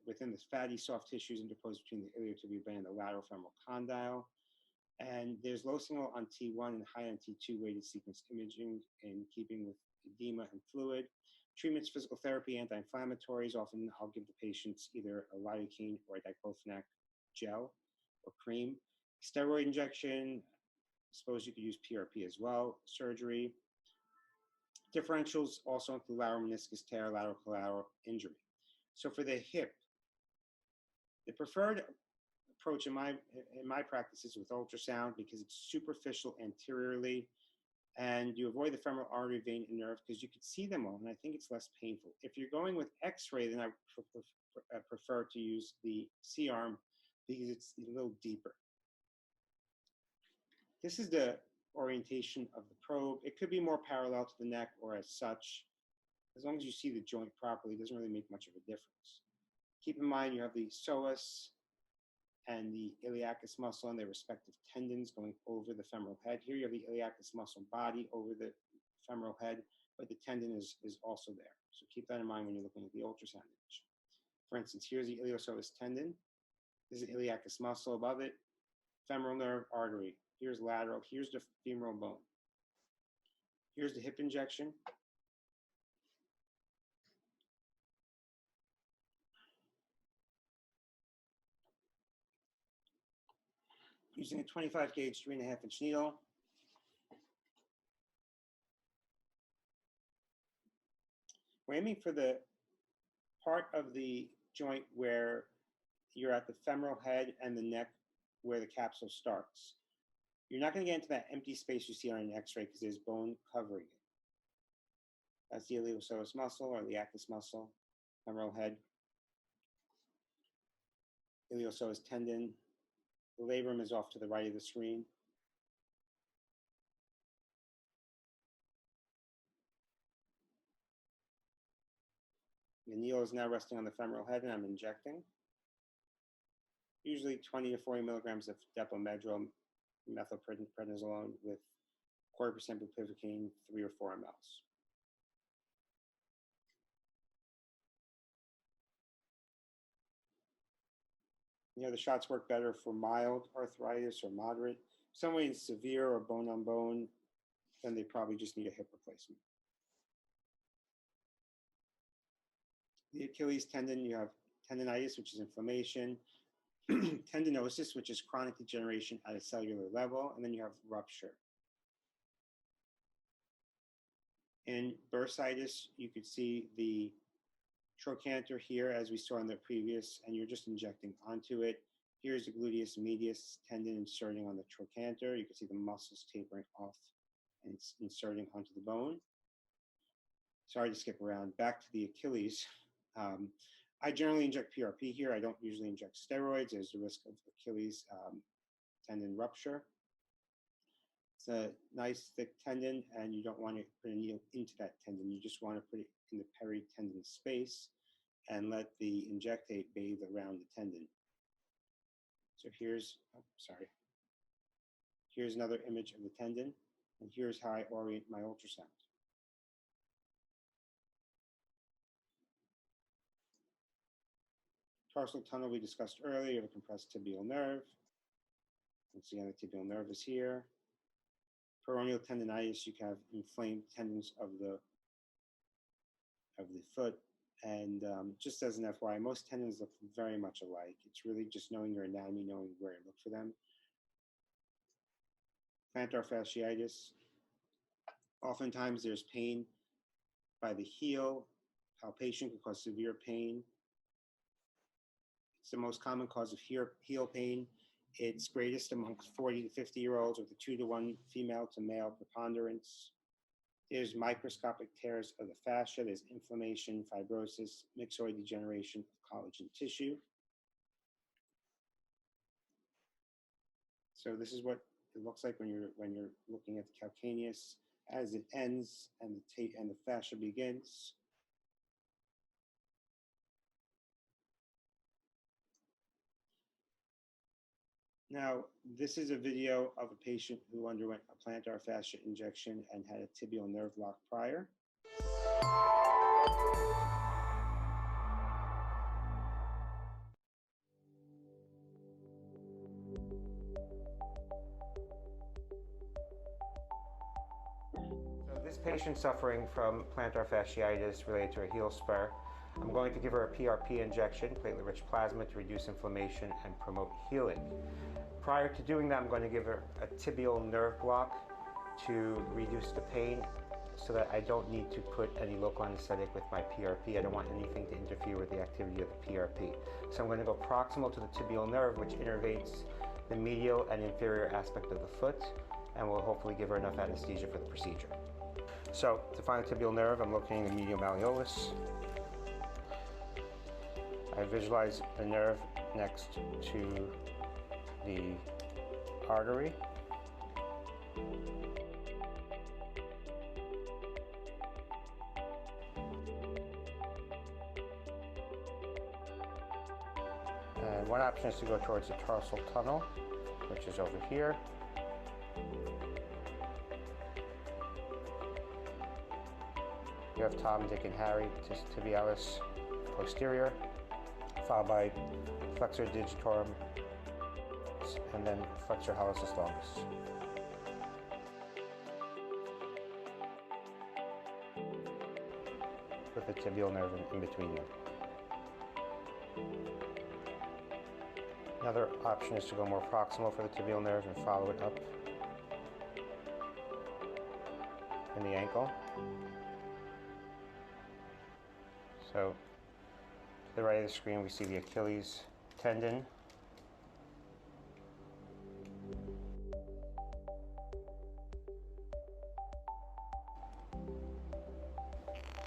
within the fatty soft tissues interposed between the iliotibial band and the lateral femoral condyle. And there's low signal on T1 and high on T2 weighted sequence imaging in keeping with edema and fluid. Treatments, physical therapy, anti-inflammatories. Often I'll give the patients either a lidocaine or a diclofenac gel or cream. Steroid injection, I suppose you could use PRP as well. Surgery. Differentials also include lateral meniscus tear, lateral collateral injury. So for the hip, the preferred approach in my practice is with ultrasound because it's superficial anteriorly, and you avoid the femoral artery, vein, and nerve because you can see them all, and I think it's less painful. If you're going with X-ray, then I prefer to use the C-arm because it's a little deeper. This is the orientation of the probe. It could be more parallel to the neck or as such. As long as you see the joint properly, it doesn't really make much of a difference. Keep in mind you have the psoas and the iliacus muscle and their respective tendons going over the femoral head. Here you have the iliacus muscle body over the femoral head, but the tendon is also there. So keep that in mind when you're looking at the ultrasound image. For instance, here's the iliopsoas tendon. This is the iliacus muscle above it, femoral nerve artery. Here's lateral, here's the femoral bone. Here's the hip injection. Using a 25 gauge, 3.5 inch needle. We're aiming for the part of the joint where you're at the femoral head and the neck where the capsule starts. You're not going to get into that empty space you see on an X-ray because there's bone covering it. That's the iliopsoas muscle or iliacus muscle, femoral head, iliopsoas tendon. The labrum is off to the right of the screen. The needle is now resting on the femoral head and I'm injecting. Usually 20 to 40 milligrams of depomedrol methylprednisolone with 0.25% bupivacaine, 3 or 4 mLs. You know, the shots work better for mild arthritis or moderate. If someone is severe or bone on bone, then they probably just need a hip replacement. The Achilles tendon, you have tendinitis, which is inflammation, tendinosis, which is chronic degeneration at a cellular level, and then you have rupture. In bursitis, you could see the trochanter here, as we saw in the previous, and you're just injecting onto it. Here's the gluteus medius tendon inserting on the trochanter. You can see the muscles tapering off and it's inserting onto the bone. Sorry to skip around. Back to the Achilles. I generally inject PRP here. I don't usually inject steroids. There's the risk of Achilles tendon rupture. It's a nice thick tendon, and you don't want to put a needle into that tendon. You just want to put it in the peritendon space and let the injectate bathe around the tendon. So here's another image of the tendon, and here's how I orient my ultrasound. tarsal tunnel we discussed earlier, you have a compressed tibial nerve. Once again, the tibial nerve is here. Peroneal tendonitis, you can have inflamed tendons of the foot. And just as an FYI, most tendons look very much alike. It's really just knowing your anatomy, knowing where to look for them. Plantar fasciitis. Oftentimes there's pain by the heel. Palpation can cause severe pain. It's the most common cause of heel pain. It's greatest amongst 40 to 50-year-olds with a 2-to-1 female to male preponderance. There's microscopic tears of the fascia. There's inflammation, fibrosis, myxoid degeneration of collagen tissue. So this is what it looks like when you're looking at the calcaneus as it ends and the fascia begins. Now, this is a video of a patient who underwent a plantar fascia injection and had a tibial nerve block prior. So this patient suffering from plantar fasciitis related to a heel spur, I'm going to give her a PRP injection, platelet-rich plasma, to reduce inflammation and promote healing. Prior to doing that, I'm going to give her a tibial nerve block to reduce the pain so that I don't need to put any local anesthetic with my PRP. I don't want anything to interfere with the activity of the PRP. So I'm going to go proximal to the tibial nerve, which innervates the medial and inferior aspect of the foot, and will hopefully give her enough anesthesia for the procedure. So to find the tibial nerve, I'm locating the medial malleolus. I visualize the nerve next to the artery. And one option is to go towards the tarsal tunnel, which is over here. You have Tom, Dick, and Harry, tibialis posterior, followed by flexor digitorum, and then flexor hallucis longus. With the tibial nerve in between them. Another option is to go more proximal for the tibial nerve and follow it up in the ankle. So, to the right of the screen, we see the Achilles tendon.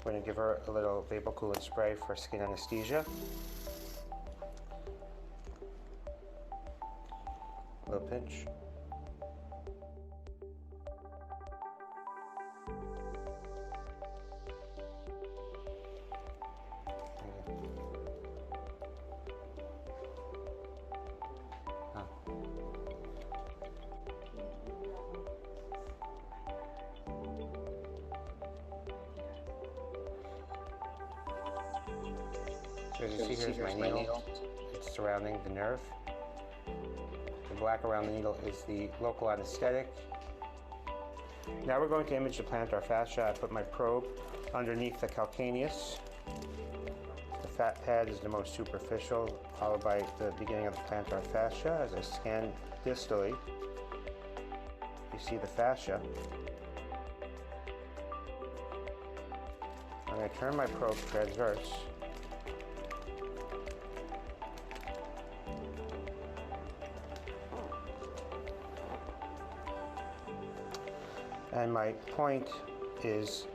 We're going to give her a little vapor coolant spray for skin anesthesia. A little pinch. So as you see, here's my needle. It's surrounding the nerve. The black around the needle is the local anesthetic. Now we're going to image the plantar fascia. I put my probe underneath the calcaneus. The fat pad is the most superficial, followed by the beginning of the plantar fascia. As I scan distally, you see the fascia. I'm going to turn my probe transverse. And my point is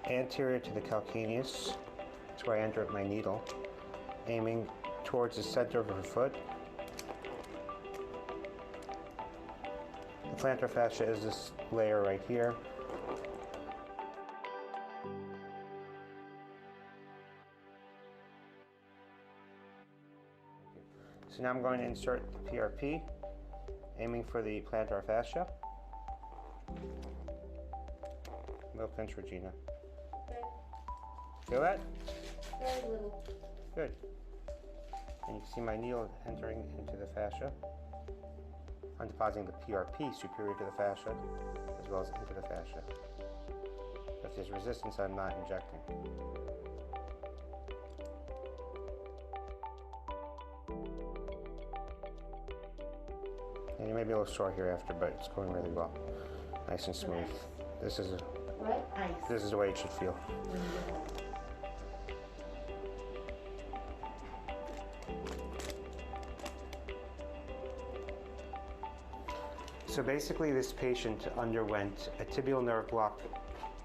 anterior to the calcaneus. That's where I enter my needle, aiming towards the center of her foot. The plantar fascia is this layer right here. So now I'm going to insert the PRP, aiming for the plantar fascia. Little pinch, Regina. Good. Feel that? Very little. Good. And you can see my needle entering into the fascia. I'm depositing the PRP superior to the fascia, as well as into the fascia. If there's resistance, I'm not injecting. And you may be a little sore here after, but it's going really well. Nice and smooth. This is the way it should feel. So basically this patient underwent a tibial nerve block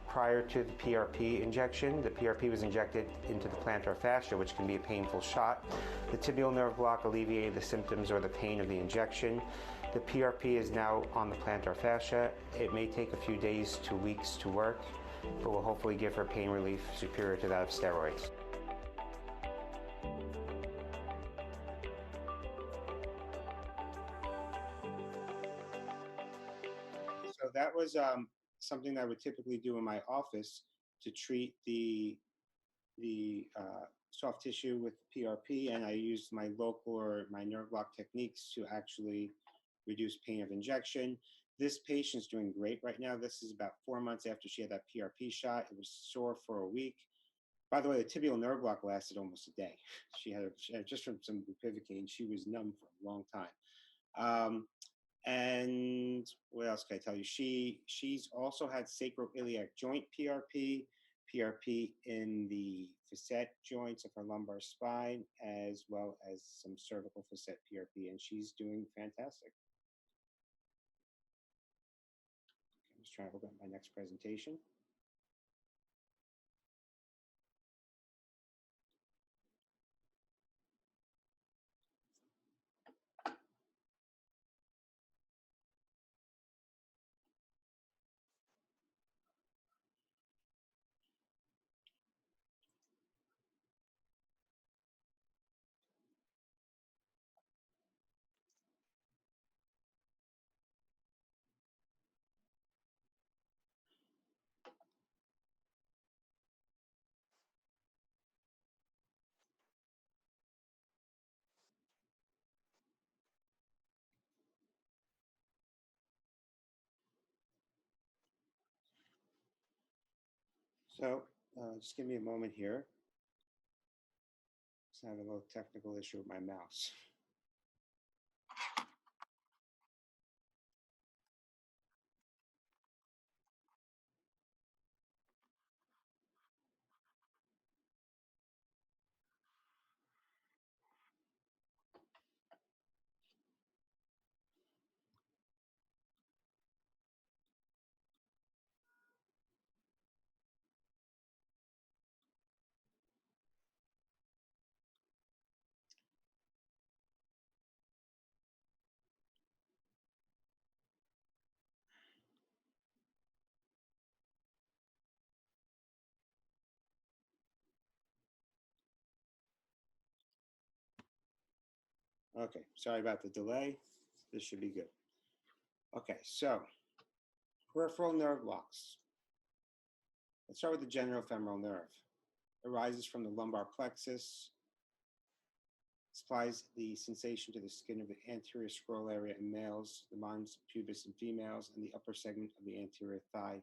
prior to the PRP injection. The PRP was injected into the plantar fascia, which can be a painful shot. The tibial nerve block alleviated the symptoms or the pain of the injection. The PRP is now on the plantar fascia. It may take a few days to weeks to work, but will hopefully give her pain relief superior to that of steroids. So that was something that I would typically do in my office to treat the soft tissue with PRP, and I used my local or my nerve block techniques to actually reduce pain of injection. This patient's doing great right now. This is about 4 months after she had that PRP shot. It was sore for a week. By the way, the tibial nerve block lasted almost a day. She had just from some bupivacaine. She was numb for a long time. And what else can I tell you? She's also had sacroiliac joint PRP, PRP in the facet joints of her lumbar spine, as well as some cervical facet PRP, and she's doing fantastic. I'm just trying to open up my next presentation. So just give me a moment here. Just have a little technical issue with my mouse. Okay, sorry about the delay. This should be good. Okay, so peripheral nerve blocks. Let's start with the genitofemoral nerve. It arises from the lumbar plexus, supplies the sensation to the skin of the anterior scroll area in males, the mons pubis in females, and the upper segment of the anterior thigh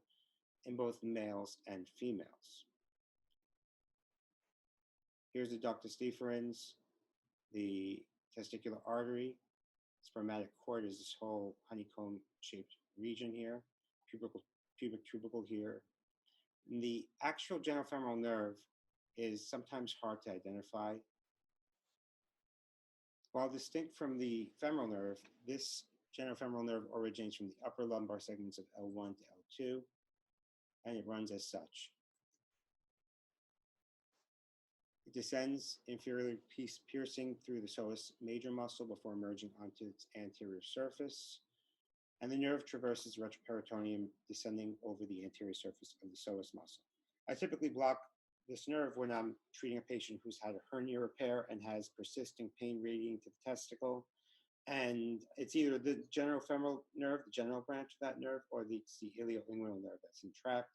in both males and females. Here's the ductus deferens, the testicular artery. Spermatic cord is this whole honeycomb-shaped region here, pubic tubercle here. And the actual genitofemoral nerve is sometimes hard to identify. While distinct from the femoral nerve, this genitofemoral nerve originates from the upper lumbar segments of L1 to L2, and it runs as such. It descends inferiorly piercing through the psoas major muscle before emerging onto its anterior surface, and the nerve traverses the retroperitoneum, descending over the anterior surface of the psoas muscle. I typically block this nerve when I'm treating a patient who's had a hernia repair and has persisting pain radiating to the testicle. And it's either the genitofemoral nerve, the genital branch of that nerve, or it's the ilioinguinal nerve that's entrapped.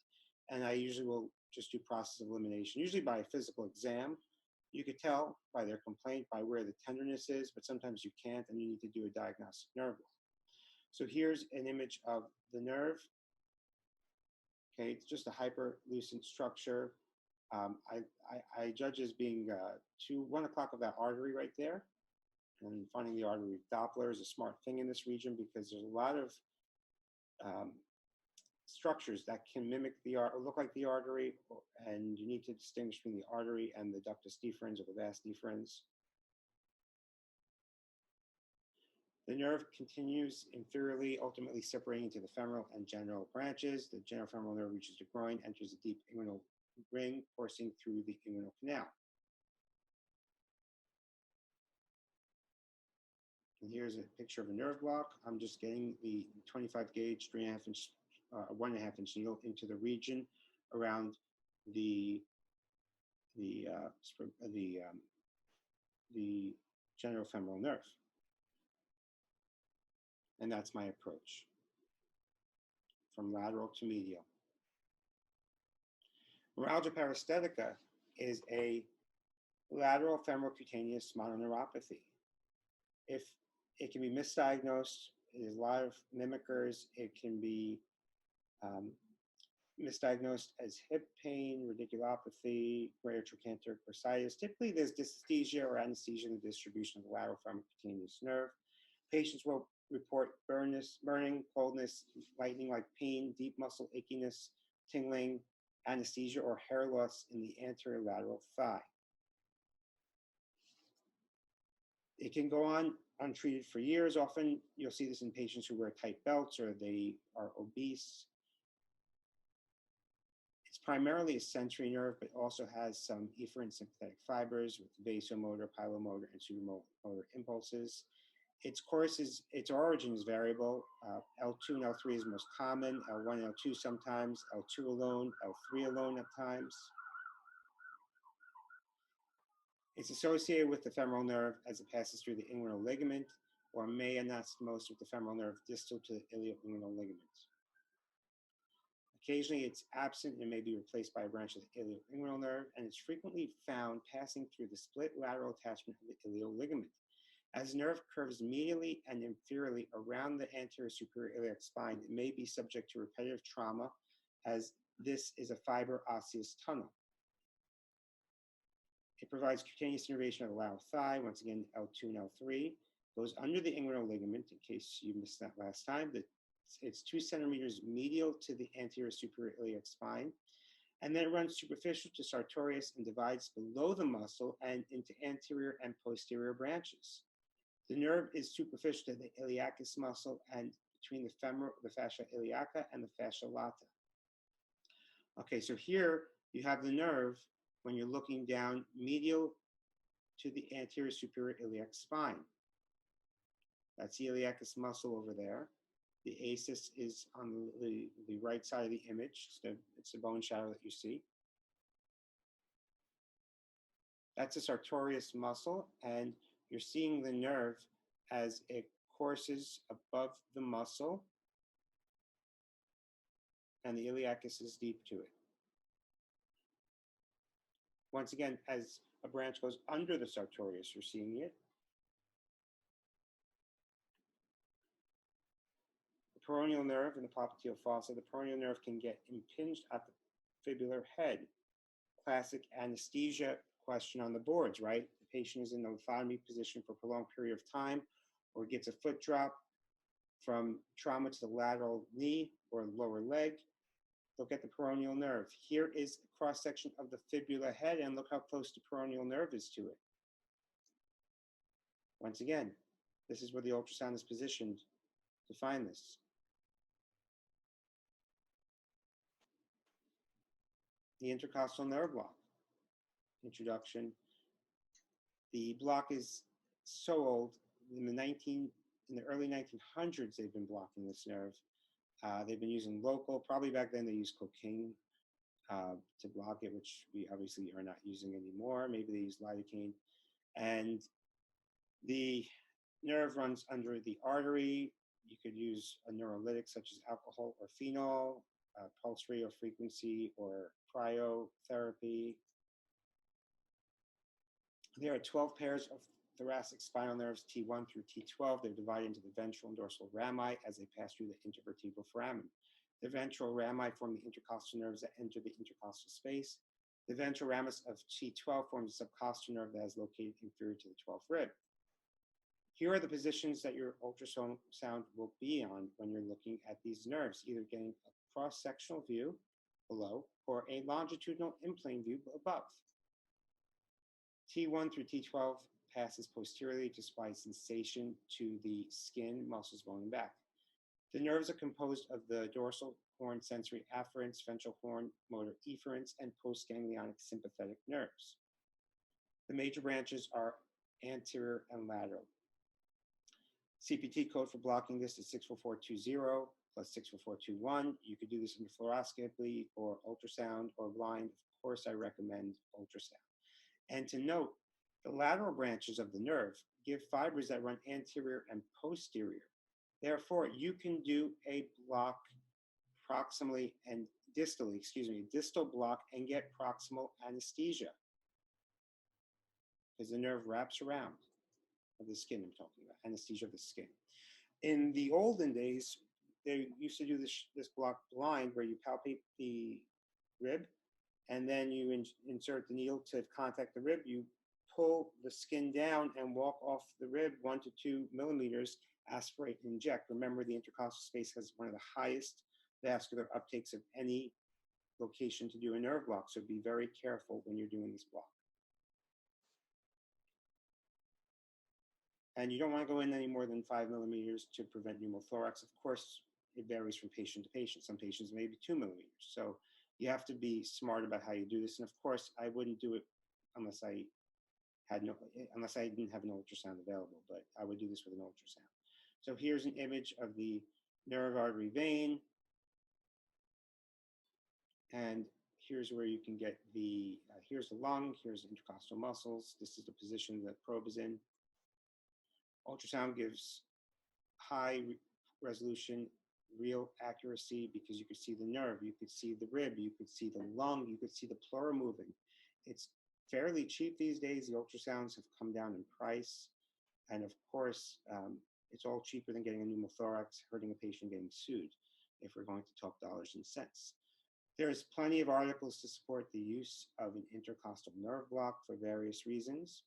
And I usually will just do process of elimination, usually by a physical exam, You could tell by their complaint by where the tenderness is, but sometimes you can't, and you need to do a diagnostic nerve block. So here's an image of the nerve. Okay, it's just a hyperlucent structure. I judge as being 1 o'clock of that artery right there. And finding the artery Doppler is a smart thing in this region because there's a lot of structures that can mimic the look like the artery, and you need to distinguish between the artery and the ductus deferens or the vas deferens. The nerve continues inferiorly, ultimately separating into the femoral and general branches. The genitofemoral nerve reaches the groin, enters the deep inguinal ring, coursing through the inguinal canal. And here's a picture of a nerve block. I'm just getting the 25 gauge, 3.5 inch, 1.5 inch needle into the region around the genitofemoral nerve. And that's my approach, from lateral to medial. Neuralgia paresthetica is a lateral femoral cutaneous mononeuropathy. If it can be misdiagnosed, there's a lot of mimickers. It can be misdiagnosed as hip pain, radiculopathy, greater trochanteric bursitis. Typically, there's dysesthesia or anesthesia in the distribution of the lateral femoral cutaneous nerve. Patients will report burning, coldness, lightning-like pain, deep muscle achiness, tingling, anesthesia, or hair loss in the anterior lateral thigh. It can go on untreated for years. Often you'll see this in patients who wear tight belts or they are obese. It's primarily a sensory nerve, but also has some efferent sympathetic fibers with vasomotor, pilomotor, and supramotor impulses. Its origin is variable. L2 and L3 is most common, L1 and L2 sometimes, L2 alone, L3 alone at times. It's associated with the femoral nerve as it passes through the inguinal ligament, or may anastomose with the femoral nerve distal to the ilioinguinal ligament. Occasionally, it's absent and may be replaced by a branch of the ilioinguinal nerve, and it's frequently found passing through the split lateral attachment of the iliac ligament. As the nerve curves medially and inferiorly around the anterior superior iliac spine, it may be subject to repetitive trauma, as this is a fiber osseous tunnel. It provides cutaneous innervation of the lateral thigh, once again, L2 and L3, goes under the inguinal ligament, in case you missed that last time. It's 2 centimeters medial to the anterior superior iliac spine, and then it runs superficial to sartorius and divides below the muscle and into anterior and posterior branches. The nerve is superficial to the iliacus muscle and between the fascia iliaca and the fascia lata. Okay, so here you have the nerve when you're looking down medial to the anterior superior iliac spine. That's the iliacus muscle over there. The ASIS is on the right side of the image. It's the bone shadow that you see. That's a sartorius muscle, and you're seeing the nerve as it courses above the muscle, and the iliacus is deep to it. Once again, as a branch goes under the sartorius, you're seeing it. The peroneal nerve and the popliteal fossa. The peroneal nerve can get impinged at the fibular head. Classic anesthesia question on the boards, right? The patient is in the lithotomy position for a prolonged period of time, or gets a foot drop from trauma to the lateral knee or lower leg. Look at the peroneal nerve. Here is a cross-section of the fibula head, and look how close the peroneal nerve is to it. Once again, this is where the ultrasound is positioned to find this. The intercostal nerve block. Introduction. The block is so old. In the early 1900s, they've been blocking this nerve. They've been using local. Probably back then they used cocaine to block it, which we obviously are not using anymore. Maybe they use lidocaine. And the nerve runs under the artery. You could use a neurolytic such as alcohol or phenol, pulse radio, or, pulse radiofrequency, or cryotherapy. There are 12 pairs of thoracic spinal nerves, T1 through T12. They're divided into the ventral and dorsal rami as they pass through the intervertebral foramen. The ventral rami form the intercostal nerves that enter the intercostal space. The ventral ramus of T12 forms a subcostal nerve that is located inferior to the 12th rib. Here are the positions that your ultrasound will be on when you're looking at these nerves, either getting a cross-sectional view below or a longitudinal in-plane view above. T1 through T12 passes posteriorly to supply sensation to the skin, muscles, bone, and back. The nerves are composed of the dorsal horn sensory afferents, ventral horn motor efferents, and postganglionic sympathetic nerves. The major branches are anterior and lateral. CPT code for blocking this is 64420 plus 64421. You could do this under fluoroscopy or ultrasound or blind. Of course, I recommend ultrasound. And to note, the lateral branches of the nerve give fibers that run anterior and posterior. Therefore, you can do a block proximally and distally, distal block and get proximal anesthesia because the nerve wraps around of the skin. I'm talking about anesthesia of the skin. In the olden days, they used to do this block blind where you palpate the rib and then you insert the needle to contact the rib. You pull the skin down and walk off the rib 1 to 2 millimeters, aspirate and inject. Remember, the intercostal space has one of the highest vascular uptakes of any location to do a nerve block, so be very careful when you're doing this block. And you don't want to go in any more than 5 millimeters to prevent pneumothorax. Of course, it varies from patient to patient. Some patients may be 2 millimeters. So you have to be smart about how you do this. And of course, I wouldn't do it unless I didn't have an ultrasound available, but I would do this with an ultrasound. So here's an image of the nerve artery vein. And here's where you can get the, here's the lung, here's the intercostal muscles. This is the position that probe is in. Ultrasound gives high resolution, real accuracy, because you could see the nerve, you could see the rib, you could see the lung, you could see the pleura moving. It's fairly cheap these days. The ultrasounds have come down in price. And of course, it's all cheaper than getting a pneumothorax, hurting a patient, getting sued, if we're going to talk dollars and cents. There's plenty of articles to support the use of an intercostal nerve block for various reasons.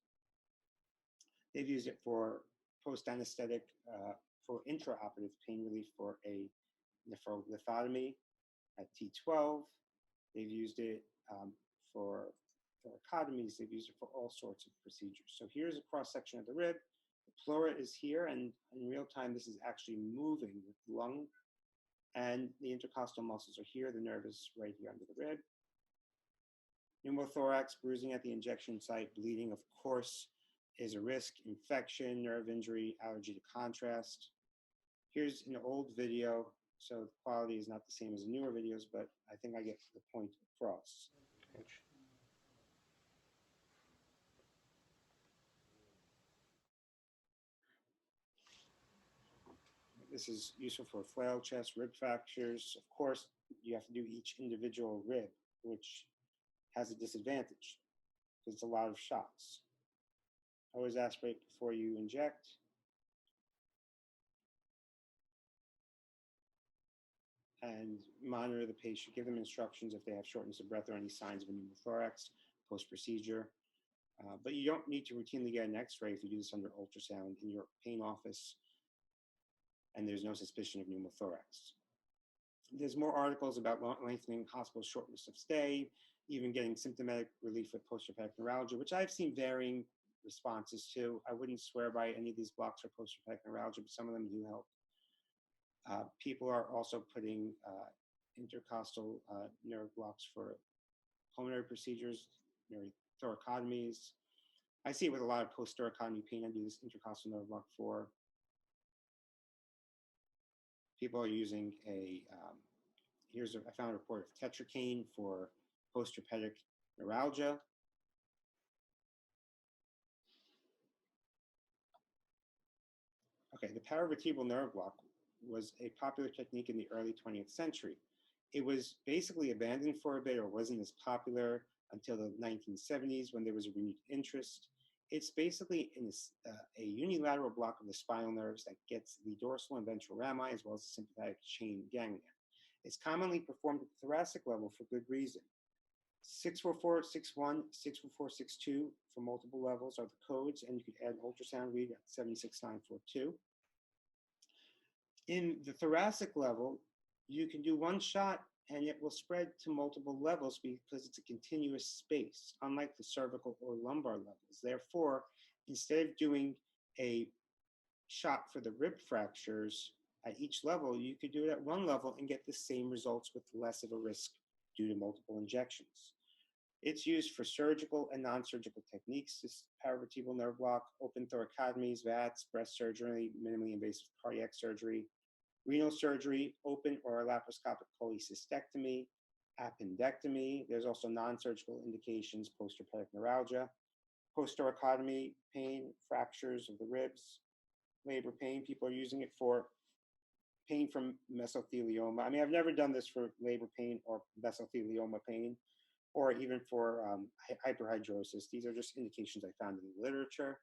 They've used it for post-anesthetic, for intraoperative pain relief for a nephrolithotomy at T12. They've used it for thoracotomies. They've used it for all sorts of procedures. So here's a cross-section of the rib. The pleura is here, and in real time, this is actually moving with the lung. And the intercostal muscles are here. The nerve is right here under the rib. Pneumothorax, bruising at the injection site, bleeding, of course, is a risk. Infection, nerve injury, allergy to contrast. Here's an old video, so the quality is not the same as the newer videos, but I think I get the point across. This is useful for flail chest, rib fractures. Of course, you have to do each individual rib, which has a disadvantage because it's a lot of shots. Always aspirate before you inject. And monitor the patient, give them instructions if they have shortness of breath or any signs of a pneumothorax post-procedure. But you don't need to routinely get an x-ray if you do this under ultrasound in your pain office and there's no suspicion of pneumothorax. There's more articles about lengthening hospital shortness of stay, even getting symptomatic relief with postherpetic neuralgia, which I've seen varying responses to. I wouldn't swear by any of these blocks for postherpetic neuralgia, but some of them do help. People are also putting intercostal nerve blocks for pulmonary procedures, thoracotomies. I see it with a lot of post-thoracotomy pain. I do this intercostal nerve block for. People are using I found a report of tetracaine for postherpetic neuralgia. Okay, the paravertebral nerve block was a popular technique in the early 20th century. It was basically abandoned for a bit, or wasn't as popular until the 1970s when there was a renewed interest. It's basically a unilateral block of the spinal nerves that gets the dorsal and ventral rami as well as the sympathetic chain ganglia. It's commonly performed at the thoracic level for good reason. 64461, 64462 for multiple levels are the codes, and you could add an ultrasound read at 76942. In the thoracic level, you can do one shot and it will spread to multiple levels because it's a continuous space, unlike the cervical or lumbar levels. Therefore, instead of doing a shot for the rib fractures at each level, you could do it at one level and get the same results with less of a risk due to multiple injections. It's used for surgical and non-surgical techniques. This paravertebral nerve block, open thoracotomies, VATS, breast surgery, minimally invasive cardiac surgery, renal surgery, open or laparoscopic cholecystectomy, appendectomy. There's also non-surgical indications, post-herpetic neuralgia, post-thoracotomy, pain, fractures of the ribs, labor pain. People are using it for pain from mesothelioma. I mean, I've never done this for labor pain or mesothelioma pain, or even for hyperhidrosis. These are just indications I found in the literature.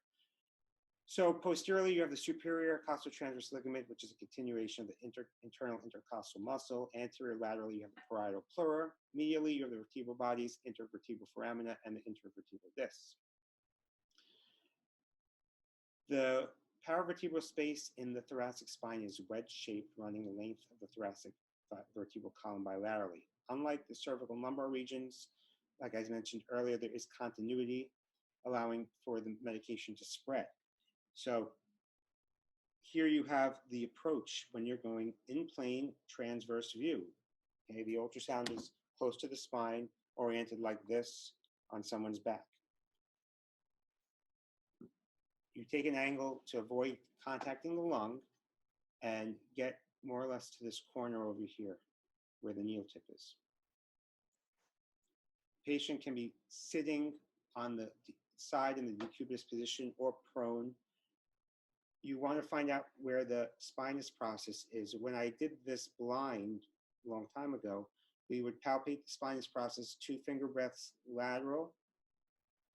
So posteriorly, you have the superior costotransverse ligament, which is a continuation of the internal intercostal muscle. Anterior laterally, you have the parietal pleura. Medially, you have the vertebral bodies, intervertebral foramina, and the intervertebral discs. The paravertebral space in the thoracic spine is wedge-shaped, running the length of the thoracic vertebral column bilaterally. Unlike the cervical and lumbar regions, like I mentioned earlier, there is continuity, allowing for the medication to spread. So here you have the approach when you're going in plane transverse view. Okay, the ultrasound is close to the spine, oriented like this on someone's back. You take an angle to avoid contacting the lung and get more or less to this corner over here where the needle tip is. Patient can be sitting on the side in the decubitus position or prone. You want to find out where the spinous process is. When I did this blind a long time ago, we would palpate the spinous process 2 finger breadths lateral,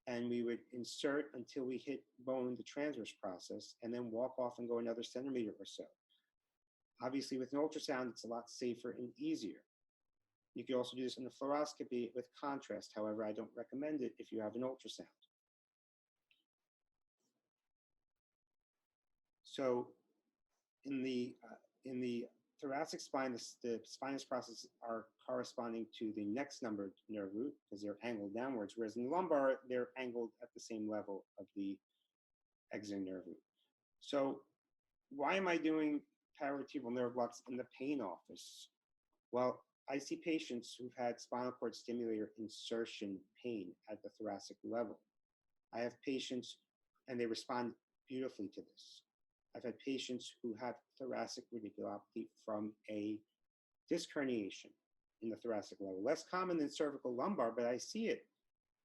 and we would insert until we hit bone, the transverse process, and then walk off and go another centimeter or so. Obviously, with an ultrasound, it's a lot safer and easier. You can also do this in the fluoroscopy with contrast. However, I don't recommend it if you have an ultrasound. So in the thoracic spine, the spinous processes are corresponding to the next numbered nerve root because they're angled downwards, whereas in the lumbar, they're angled at the same level of the exiting nerve root. So why am I doing paravertebral nerve blocks in the pain office? Well, I see patients who've had spinal cord stimulator insertion pain at the thoracic level. I have patients, and they respond beautifully to this. I've had patients who have thoracic radiculopathy from a disc herniation in the thoracic level. Less common than cervical lumbar, but I see it.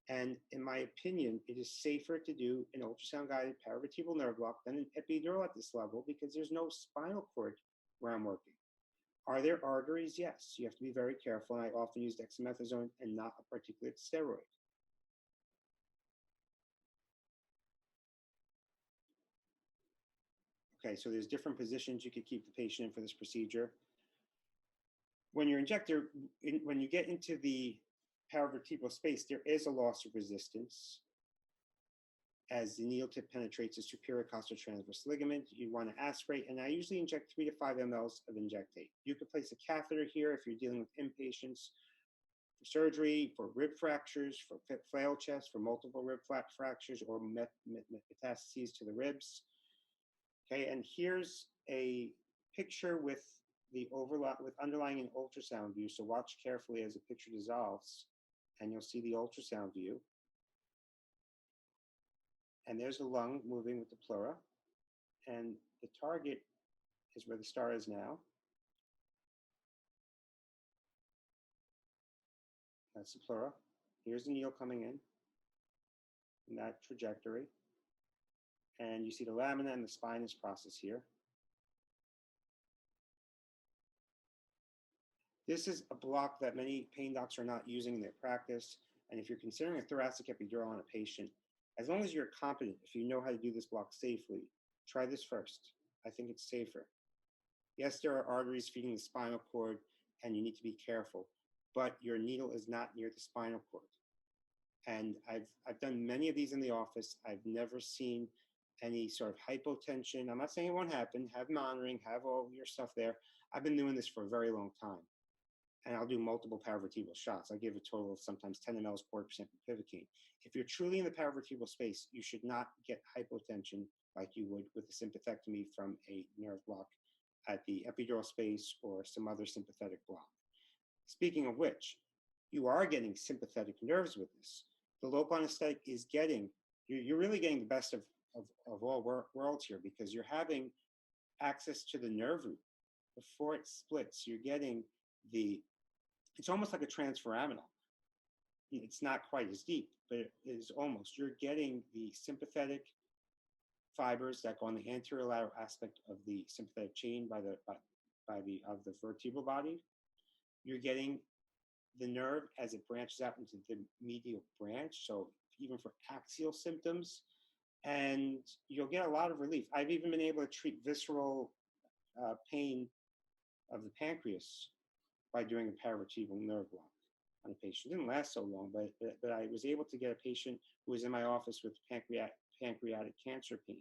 And in my opinion, it is safer to do an ultrasound-guided paravertebral nerve block than an epidural at this level because there's no spinal cord where I'm working. Are there arteries? Yes. You have to be very careful, and I often use dexamethasone and not a particulate steroid. Okay, so there's different positions you could keep the patient in for this procedure. When your injector, when you get into the paravertebral space, there is a loss of resistance. As the needle tip penetrates the superior costotransverse ligament, you want to aspirate, and I usually inject 3 to 5 mLs of injectate. You could place a catheter here if you're dealing with inpatients for surgery, for rib fractures, for flail chest, for multiple rib fractures, or metastases to the ribs. Okay, and here's a picture with the overlap with underlying an ultrasound view. So watch carefully as the picture dissolves, and you'll see the ultrasound view. And there's the lung moving with the pleura. And the target is where the star is now. That's the pleura. Here's the needle coming in that trajectory. And you see the lamina and the spinous process here. This is a block that many pain docs are not using in their practice. And if you're considering a thoracic epidural on a patient, As long as you're competent, if you know how to do this block safely, try this first. I think it's safer. Yes, there are arteries feeding the spinal cord, and you need to be careful, but your needle is not near the spinal cord. And I've done many of these in the office. I've never seen any sort of hypotension. I'm not saying it won't happen. Have monitoring, have all your stuff there. I've been doing this for a very long time. And I'll do multiple paravertebral shots. I give a total of sometimes 10 mLs, 4% bupivacaine. If you're truly in the paravertebral space, you should not get hypotension like you would with a sympathectomy from a nerve block at the epidural space or some other sympathetic block. Speaking of which, you are getting sympathetic nerves with this. The local anesthetic is getting, you're really getting the best of all worlds here, because you're having access to the nerve root before it splits. You're getting it's almost like a transforaminal. It's not quite as deep, but it is almost. You're getting the sympathetic fibers that go on the anterior lateral aspect of the sympathetic chain of the vertebral body. You're getting the nerve as it branches out into the medial branch, so even for axial symptoms, and you'll get a lot of relief. I've even been able to treat visceral pain of the pancreas by doing a paravertebral nerve block on a patient. It didn't last so long, but I was able to get a patient who was in my office with pancreatic cancer pain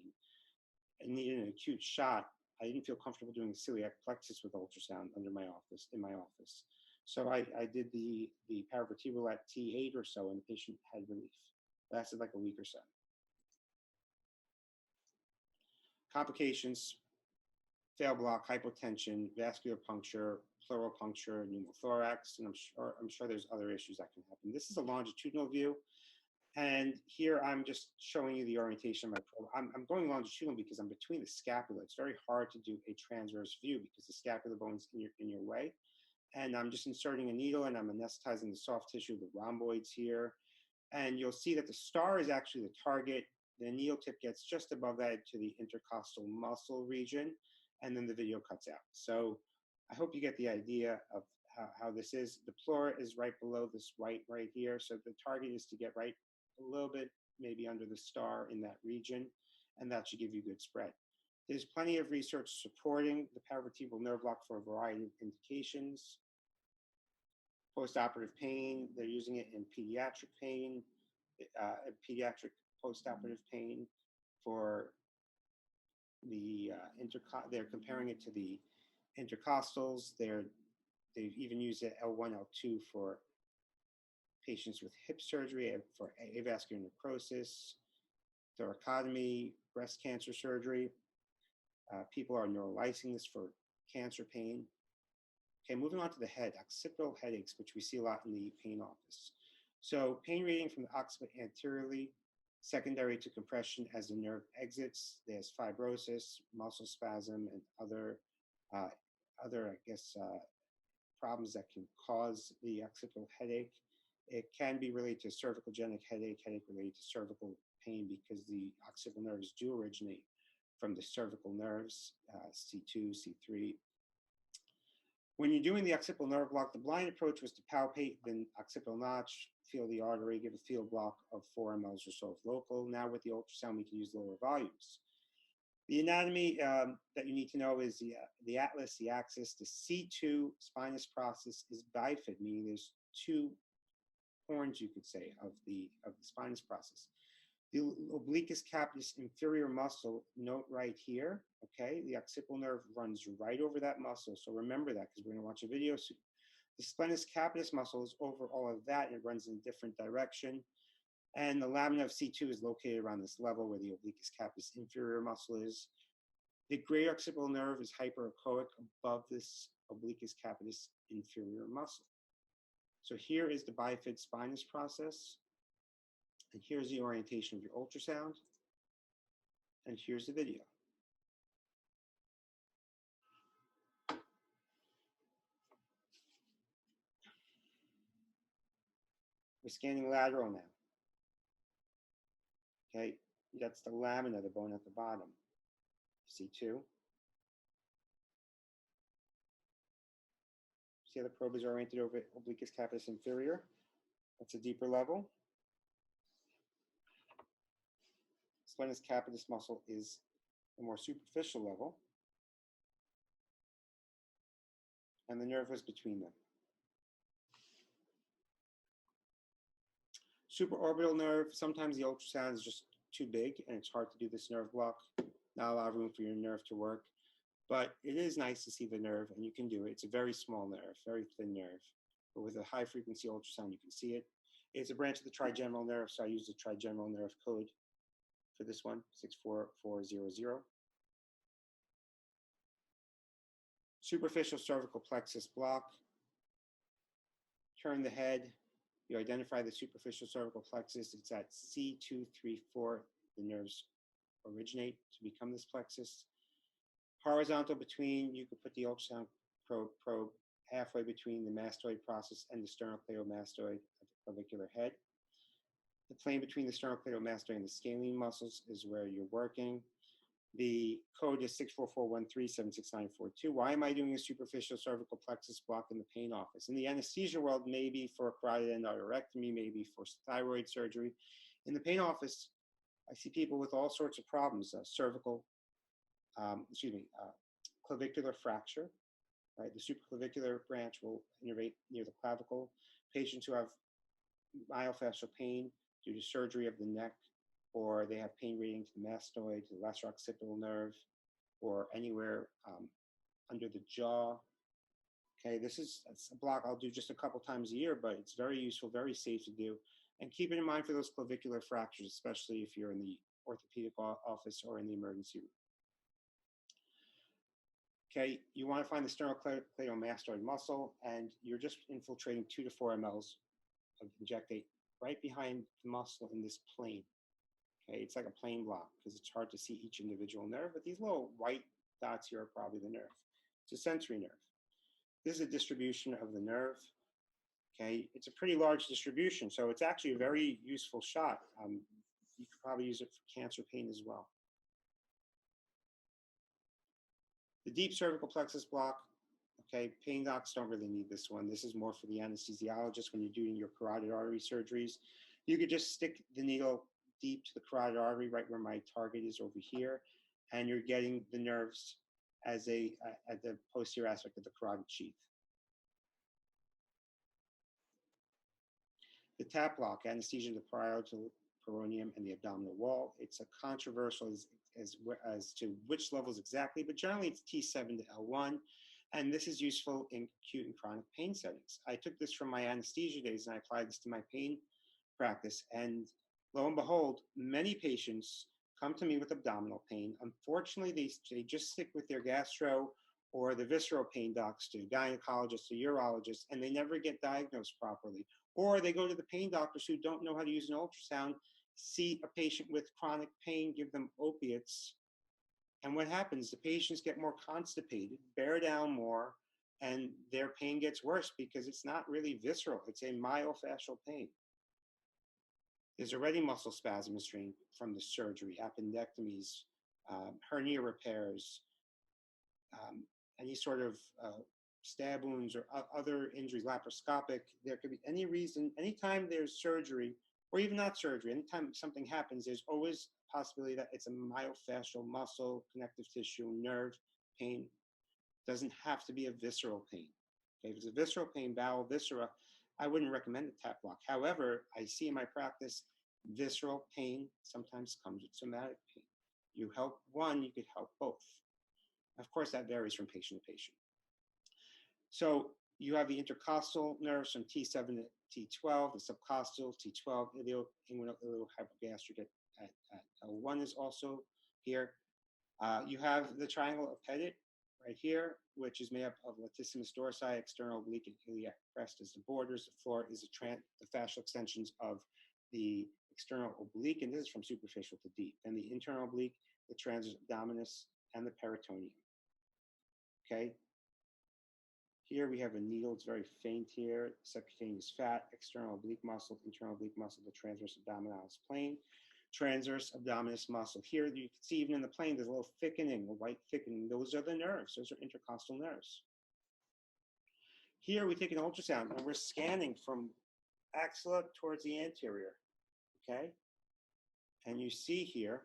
and needed an acute shot. I didn't feel comfortable doing celiac plexus with ultrasound in my office. So I did the paravertebral at T8 or so, and the patient had relief. It lasted like a week or so. Complications: failed block, hypotension, vascular puncture, pleural puncture, pneumothorax, and I'm sure there's other issues that can happen. This is a longitudinal view, and here I'm just showing you the orientation of my probe. I'm going longitudinal because I'm between the scapula. It's very hard to do a transverse view because the scapular bone's in your way. And I'm just inserting a needle and I'm anesthetizing the soft tissue, the rhomboids here. And you'll see that the star is actually the target. The needle tip gets just above that to the intercostal muscle region, and then the video cuts out. So I hope you get the idea of how this is. The pleura is right below this right here. So the target is to get right a little bit, maybe under the star in that region, and that should give you good spread. There's plenty of research supporting the paravertebral nerve block for a variety of indications. Postoperative pain, they're using it in pediatric pain, pediatric postoperative pain for the they're comparing it to the intercostals. They've even used it L1, L2 for patients with hip surgery, for avascular necrosis, thoracotomy, breast cancer surgery. People are neurolysing this for cancer pain. Okay, moving on to the head, occipital headaches, which we see a lot in the pain office. So pain radiating from the occiput anteriorly, secondary to compression as the nerve exits. There's fibrosis, muscle spasm, and other problems that can cause the occipital headache. It can be related to cervicogenic headache related to cervical pain, because the occipital nerves do originate from the cervical nerves, C2, C3. When you're doing the occipital nerve block, the blind approach was to palpate the occipital notch, feel the artery, give a field block of 4 mLs or so of local. Now with the ultrasound, we can use lower volumes. The anatomy that you need to know is the atlas, the axis. The C2 spinous process is bifid, meaning there's two horns, you could say, of the spinous process. The obliquus capitis inferior muscle, note right here, okay? The occipital nerve runs right over that muscle, so remember that because we're going to watch a video soon. The spinous capitis muscle is over all of that, and it runs in a different direction. And the lamina of C2 is located around this level where the obliquus capitis inferior muscle is. The greater occipital nerve is hyperechoic above this obliquus capitis inferior muscle. So here is the bifid spinous process. And here's the orientation of your ultrasound. And here's the video. We're scanning lateral now. Okay, that's the lamina, the bone at the bottom. C2. See how the probe is oriented over obliquus capitis inferior? That's a deeper level. Splenius capitis muscle is the more superficial level, and the nerve was between them. Supraorbital nerve, sometimes the ultrasound is just too big and it's hard to do this nerve block. Not a lot of room for your nerve to work, but it is nice to see the nerve and you can do it. It's a very small nerve, very thin nerve, but with a high frequency ultrasound, you can see it. It's a branch of the trigeminal nerve, so I use the trigeminal nerve code for this one, 64400. Superficial cervical plexus block. Turn the head. You identify the superficial cervical plexus. It's at C234. The nerves originate to become this plexus. Horizontal between, you could put the ultrasound probe halfway between the mastoid process and the sternocleidomastoid at the clavicular head. The plane between the sternocleidomastoid and the scalene muscles is where you're working. The code is 64413-76942. Why am I doing a superficial cervical plexus block in the pain office? In the anesthesia world, maybe for a carotid endarterectomy, maybe for thyroid surgery. In the pain office, I see people with all sorts of problems, clavicular fracture, right? The supraclavicular branch will innervate near the clavicle. Patients who have myofascial pain due to surgery of the neck, or they have pain radiating to the mastoid, to the lateral occipital nerve, or anywhere under the jaw. Okay, this is a block I'll do just a couple times a year, but it's very useful, very safe to do. And keep it in mind for those clavicular fractures, especially if you're in the orthopedic office or in the emergency room. Okay, you want to find the sternocleidomastoid muscle, and you're just infiltrating 2 to 4 mLs of injectate right behind the muscle in this plane. Okay, it's like a plane block because it's hard to see each individual nerve, but these little white dots here are probably the nerve. It's a sensory nerve. This is a distribution of the nerve. Okay, it's a pretty large distribution, so it's actually a very useful shot. You could probably use it for cancer pain as well. The deep cervical plexus block, okay, pain docs don't really need this one. This is more for the anesthesiologist when you're doing your carotid artery surgeries. You could just stick the needle deep to the carotid artery, right where my target is over here, and you're getting the nerves as at the posterior aspect of the carotid sheath. The tap block, anesthesia of the parietal perineum and the abdominal wall. It's a controversial as to which levels exactly, but generally it's T7 to L1, and this is useful in acute and chronic pain settings. I took this from my anesthesia days and I applied this to my pain practice, and lo and behold, many patients come to me with abdominal pain. Unfortunately, they just stick with their gastro or the visceral pain docs to gynecologists or urologists, and they never get diagnosed properly. Or they go to the pain doctors who don't know how to use an ultrasound, see a patient with chronic pain, give them opiates, and what happens? The patients get more constipated, bear down more, and their pain gets worse because it's not really visceral, it's a myofascial pain. There's already muscle spasm and strain from the surgery, appendectomies, hernia repairs, any sort of stab wounds or other injuries, laparoscopic. There could be any reason, anytime there's surgery, or even not surgery, anytime something happens, there's always a possibility that it's a myofascial muscle, connective tissue, nerve pain. It doesn't have to be a visceral pain. Okay, if it's a visceral pain, bowel, viscera, I wouldn't recommend a tap block. However, I see in my practice, visceral pain sometimes comes with somatic pain. You help one, you could help both. Of course, that varies from patient to patient. So you have the intercostal nerves from T7 to T12, the subcostal, T12, ilioinguinal hypogastric at L1 is also here. You have the triangle of Pettit right here, which is made up of latissimus dorsi, external oblique, and iliac crest as the borders. The floor is the fascial extensions of the external oblique, and this is from superficial to deep. And the internal oblique, the transverse abdominis, and the peritoneum. Okay. Here we have a needle, it's very faint here, subcutaneous fat, external oblique muscle, internal oblique muscle, the transverse abdominalis plane, transverse abdominis muscle. Here you can see even in the plane, there's a little thickening, a white thickening. Those are the nerves, those are intercostal nerves. Here we take an ultrasound and we're scanning from axilla towards the anterior, okay? And you see here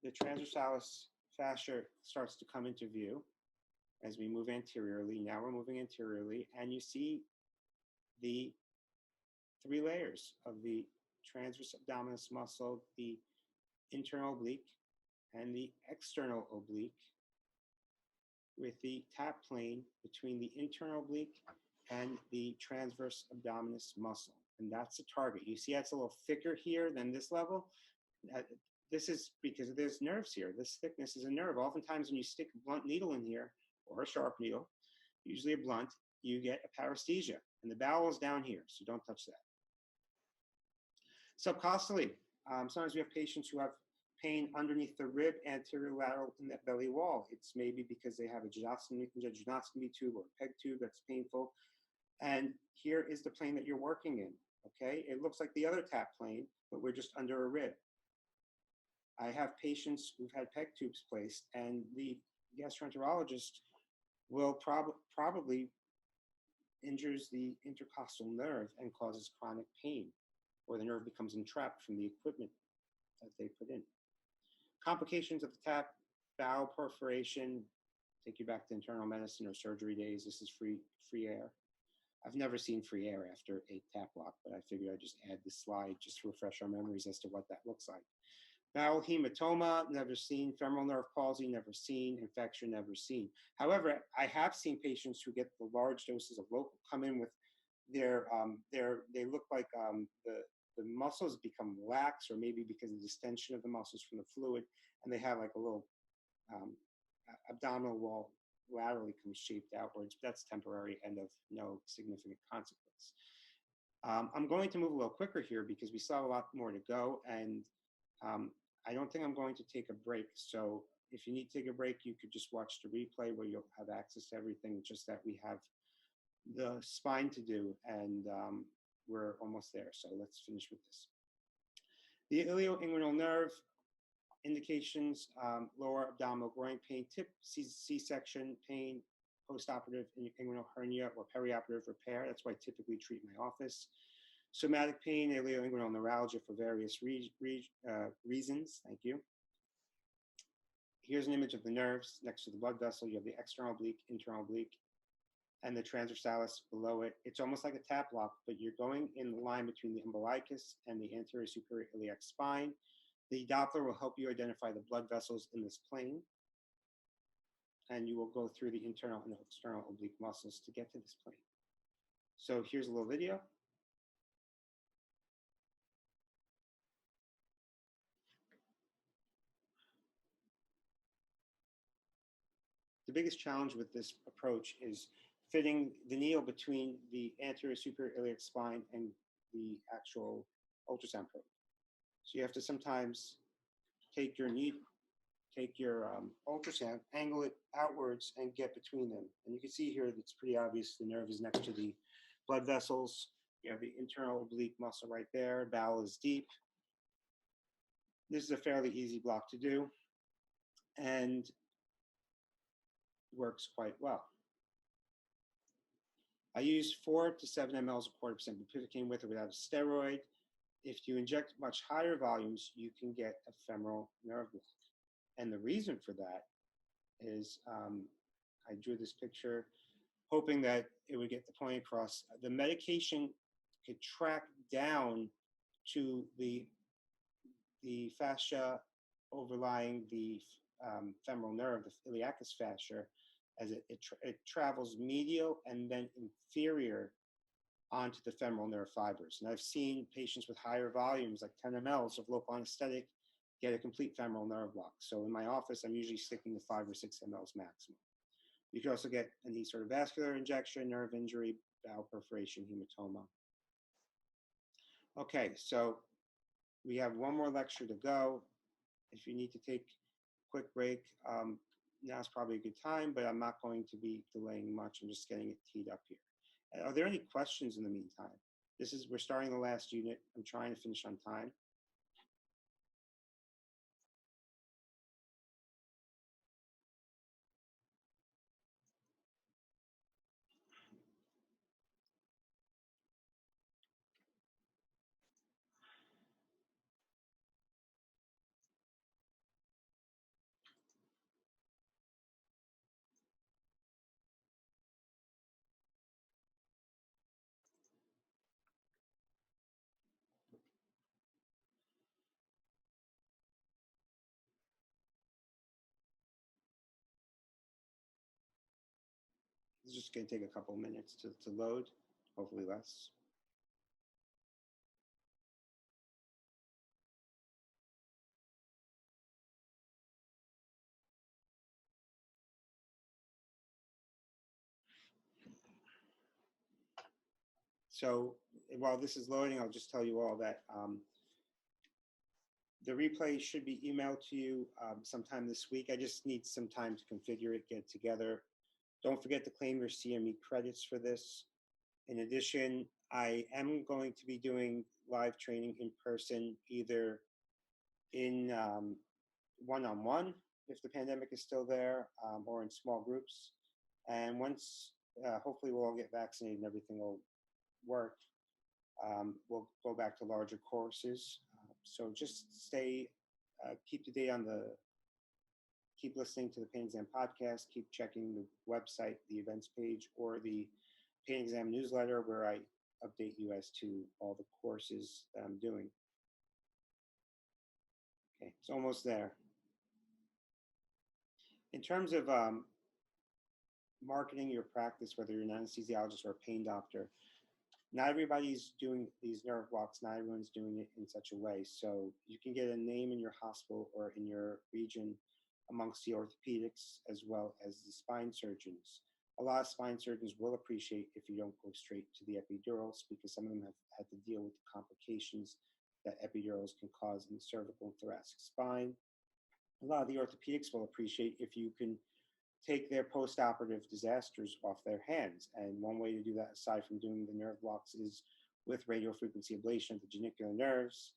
the transversalis fascia starts to come into view as we move anteriorly. Now we're moving anteriorly, and you see the three layers of the transverse abdominis muscle, the internal oblique and the external oblique, with the tap plane between the internal oblique and the transverse abdominis muscle. And that's the target. You see that's a little thicker here than this level. This is because there's nerves here. This thickness is a nerve. Oftentimes when you stick a blunt needle in here, or a sharp needle, usually a blunt, you get a paresthesia. And the bowel is down here, so don't touch that. Subcostally, sometimes we have patients who have pain underneath the rib, anterior lateral in that belly wall. It's maybe because they have a jejunostomy tube or a peg tube that's painful. And here is the plane that you're working in, okay? It looks like the other tap plane, but we're just under a rib. I have patients who've had peg tubes placed, and the gastroenterologist will probably injures the intercostal nerve and causes chronic pain, or the nerve becomes entrapped from the equipment that they put in. Complications of the tap: bowel perforation. Take you back to internal medicine or surgery days. This is free air. I've never seen free air after a tap lock, but I figured I'd just add this slide just to refresh our memories as to what that looks like. Bowel hematoma, never seen. Femoral nerve palsy, never seen. Infection, never seen. However, I have seen patients who get the large doses of local come in with they look like the muscles become lax, or maybe because of the distension of the muscles from the fluid, and they have like a little abdominal wall laterally comes shaped outwards, but that's temporary and of no significant consequence. I'm going to move a little quicker here because we still have a lot more to go, and I don't think I'm going to take a break. So if you need to take a break, you could just watch the replay where you'll have access to everything, just that we have the spine to do, and we're almost there. So let's finish with this. The ilioinguinal nerve indications: lower abdominal groin pain, C-section pain, postoperative inguinal hernia or perioperative repair. That's why I typically treat in my office. Somatic pain, ilioinguinal neuralgia for various reasons. Thank you. Here's an image of the nerves next to the blood vessel. You have the external oblique, internal oblique, and the transversalis below it. It's almost like a tap lock, but you're going in the line between the umbilicus and the anterior superior iliac spine. The Doppler will help you identify the blood vessels in this plane, and you will go through the internal and external oblique muscles to get to this plane. So here's a little video. The biggest challenge with this approach is fitting the needle between the anterior superior iliac spine and the actual ultrasound probe. So you have to sometimes take your ultrasound, angle it outwards, and get between them. And you can see here that it's pretty obvious the nerve is next to the blood vessels. You have the internal oblique muscle right there. Bowel is deep. This is a fairly easy block to do, and works quite well. I use 4 to 7 mLs of 1/4% bupivacaine with or without a steroid. If you inject much higher volumes, you can get a femoral nerve block. And the reason for that is I drew this picture hoping that it would get the point across. The medication could track down to the fascia overlying the femoral nerve, the iliacus fascia, as it travels medial and then inferior onto the femoral nerve fibers. And I've seen patients with higher volumes, like 10 mLs of local anesthetic, get a complete femoral nerve block. So in my office, I'm usually sticking to 5 or 6 mLs maximum. You can also get any sort of vascular injection, nerve injury, bowel perforation, hematoma. Okay, so we have one more lecture to go. If you need to take a quick break, now's probably a good time, but I'm not going to be delaying much. I'm just getting it teed up here. Are there any questions in the meantime? We're starting the last unit. I'm trying to finish on time. just going to take a couple of minutes to load, hopefully less. So while this is loading, I'll just tell you all that the replay should be emailed to you sometime this week. I just need some time to configure it, get it together. Don't forget to claim your CME credits for this. In addition, I am going to be doing live training in person, either in one-on-one, if the pandemic is still there, or in small groups. And once, hopefully we'll all get vaccinated and everything will work, we'll go back to larger courses. So just keep to date on keep listening to the PainExam podcast, keep checking the website, the events page, or the PainExam newsletter, where I update you as to all the courses that I'm doing. Okay, it's almost there. In terms of marketing your practice, whether you're an anesthesiologist or a pain doctor, not everybody's doing these nerve blocks. Not everyone's doing it in such a way. So you can get a name in your hospital or in your region amongst the orthopedics as well as the spine surgeons. A lot of spine surgeons will appreciate if you don't go straight to the epidurals, because some of them have had to deal with the complications that epidurals can cause in the cervical and thoracic spine. A lot of the orthopedics will appreciate if you can take their post-operative disasters off their hands. And one way to do that, aside from doing the nerve blocks, is with radiofrequency ablation of the genicular nerves,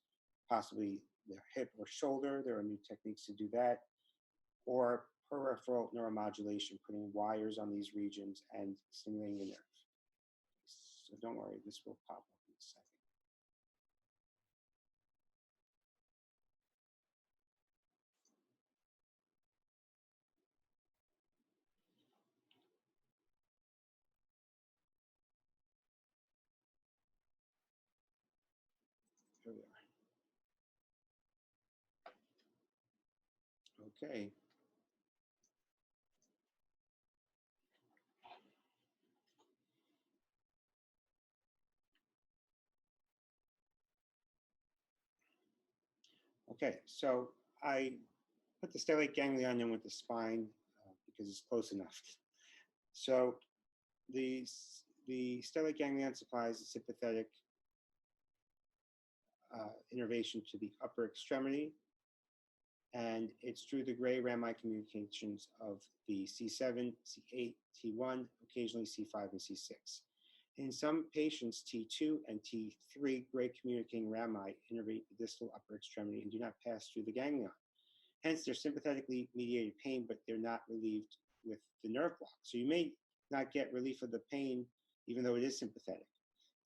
possibly the hip or shoulder. There are new techniques to do that. Or peripheral neuromodulation, putting wires on these regions and stimulating the nerve. So don't worry, this will pop up in a second. Here we are. Okay. Okay, so I put the stellate ganglion in with the spine because it's close enough. So the stellate ganglion supplies the sympathetic innervation to the upper extremity, and it's through the gray rami communications of the C7, C8, T1, occasionally C5 and C6. In some patients, T2 and T3 gray communicating rami innervate the distal upper extremity and do not pass through the ganglion. Hence, they're sympathetically mediated pain, but they're not relieved with the nerve block. So you may not get relief of the pain, even though it is sympathetic.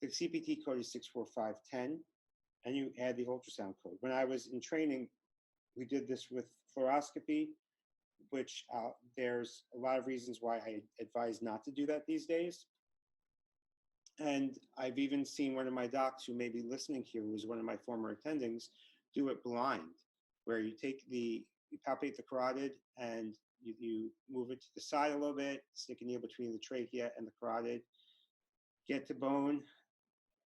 The CPT code is 64510, and you add the ultrasound code. When I was in training, we did this with fluoroscopy, which there's a lot of reasons why I advise not to do that these days. And I've even seen one of my docs who may be listening here, who was one of my former attendings, do it blind, where you palpate the carotid and you move it to the side a little bit, stick a needle between the trachea and the carotid, get to bone,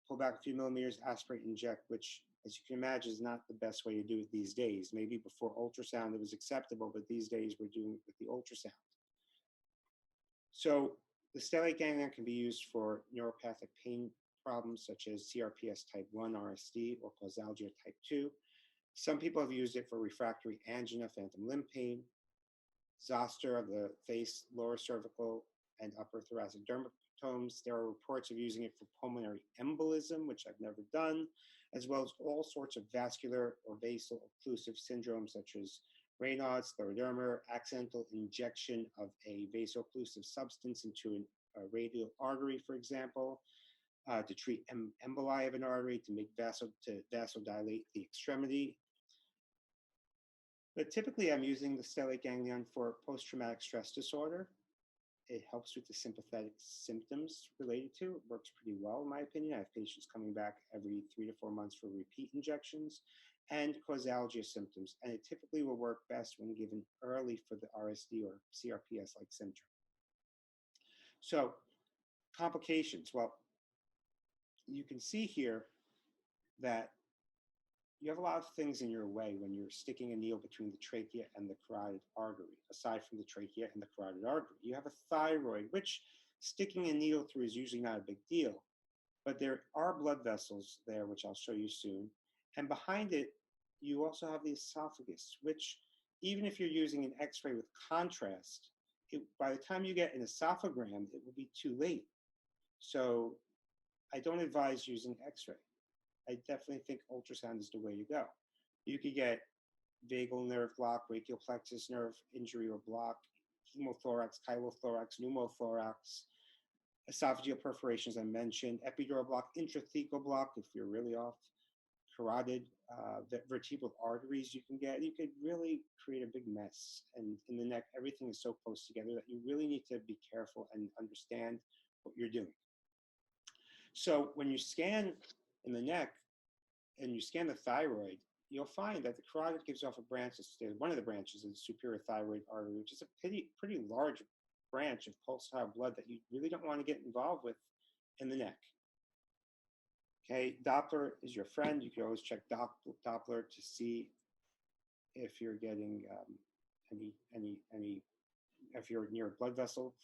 pull back a few millimeters, aspirate, inject, which, as you can imagine, is not the best way to do it these days. Maybe before ultrasound it was acceptable, but these days we're doing it with the ultrasound. So the stellate ganglion can be used for neuropathic pain problems such as CRPS type 1 RSD or causalgia type 2. Some people have used it for refractory angina, phantom limb pain, zoster of the face, lower cervical, and upper thoracic dermatomes. There are reports of using it for pulmonary embolism, which I've never done, as well as all sorts of vascular or vasal occlusive syndromes such as Raynaud's, scleroderma, accidental injection of a vaso-occlusive substance into a radial artery, for example, to treat emboli of an artery, to vasodilate the extremity. But typically I'm using the stellate ganglion for post-traumatic stress disorder. It helps with the sympathetic symptoms related to it. Works pretty well, in my opinion. I have patients coming back every 3 to 4 months for repeat injections, and causalgia symptoms. And it typically will work best when given early for the RSD or CRPS-like syndrome. So complications, well, you can see here that you have a lot of things in your way when you're sticking a needle between the trachea and the carotid artery, aside from the trachea and the carotid artery. You have a thyroid, which sticking a needle through is usually not a big deal, but there are blood vessels there, which I'll show you soon. And behind it, you also have the esophagus, which even if you're using an X-ray with contrast, by the time you get an esophagram, it will be too late. So I don't advise using X-ray. I definitely think ultrasound is the way to go. You could get vagal nerve block, brachial plexus nerve injury or block, hemothorax, chylothorax, pneumothorax, esophageal perforations I mentioned, epidural block, intrathecal block if you're really off, carotid, vertebral arteries you can get. You could really create a big mess. And in the neck, everything is so close together that you really need to be careful and understand what you're doing. So when you scan in the neck and you scan the thyroid, you'll find that the carotid gives off a branch. One of the branches is the superior thyroid artery, which is a pretty large branch of pulsatile blood that you really don't want to get involved with in the neck. Okay, Doppler is your friend. You can always check Doppler to see if you're getting if you're near a blood vessel.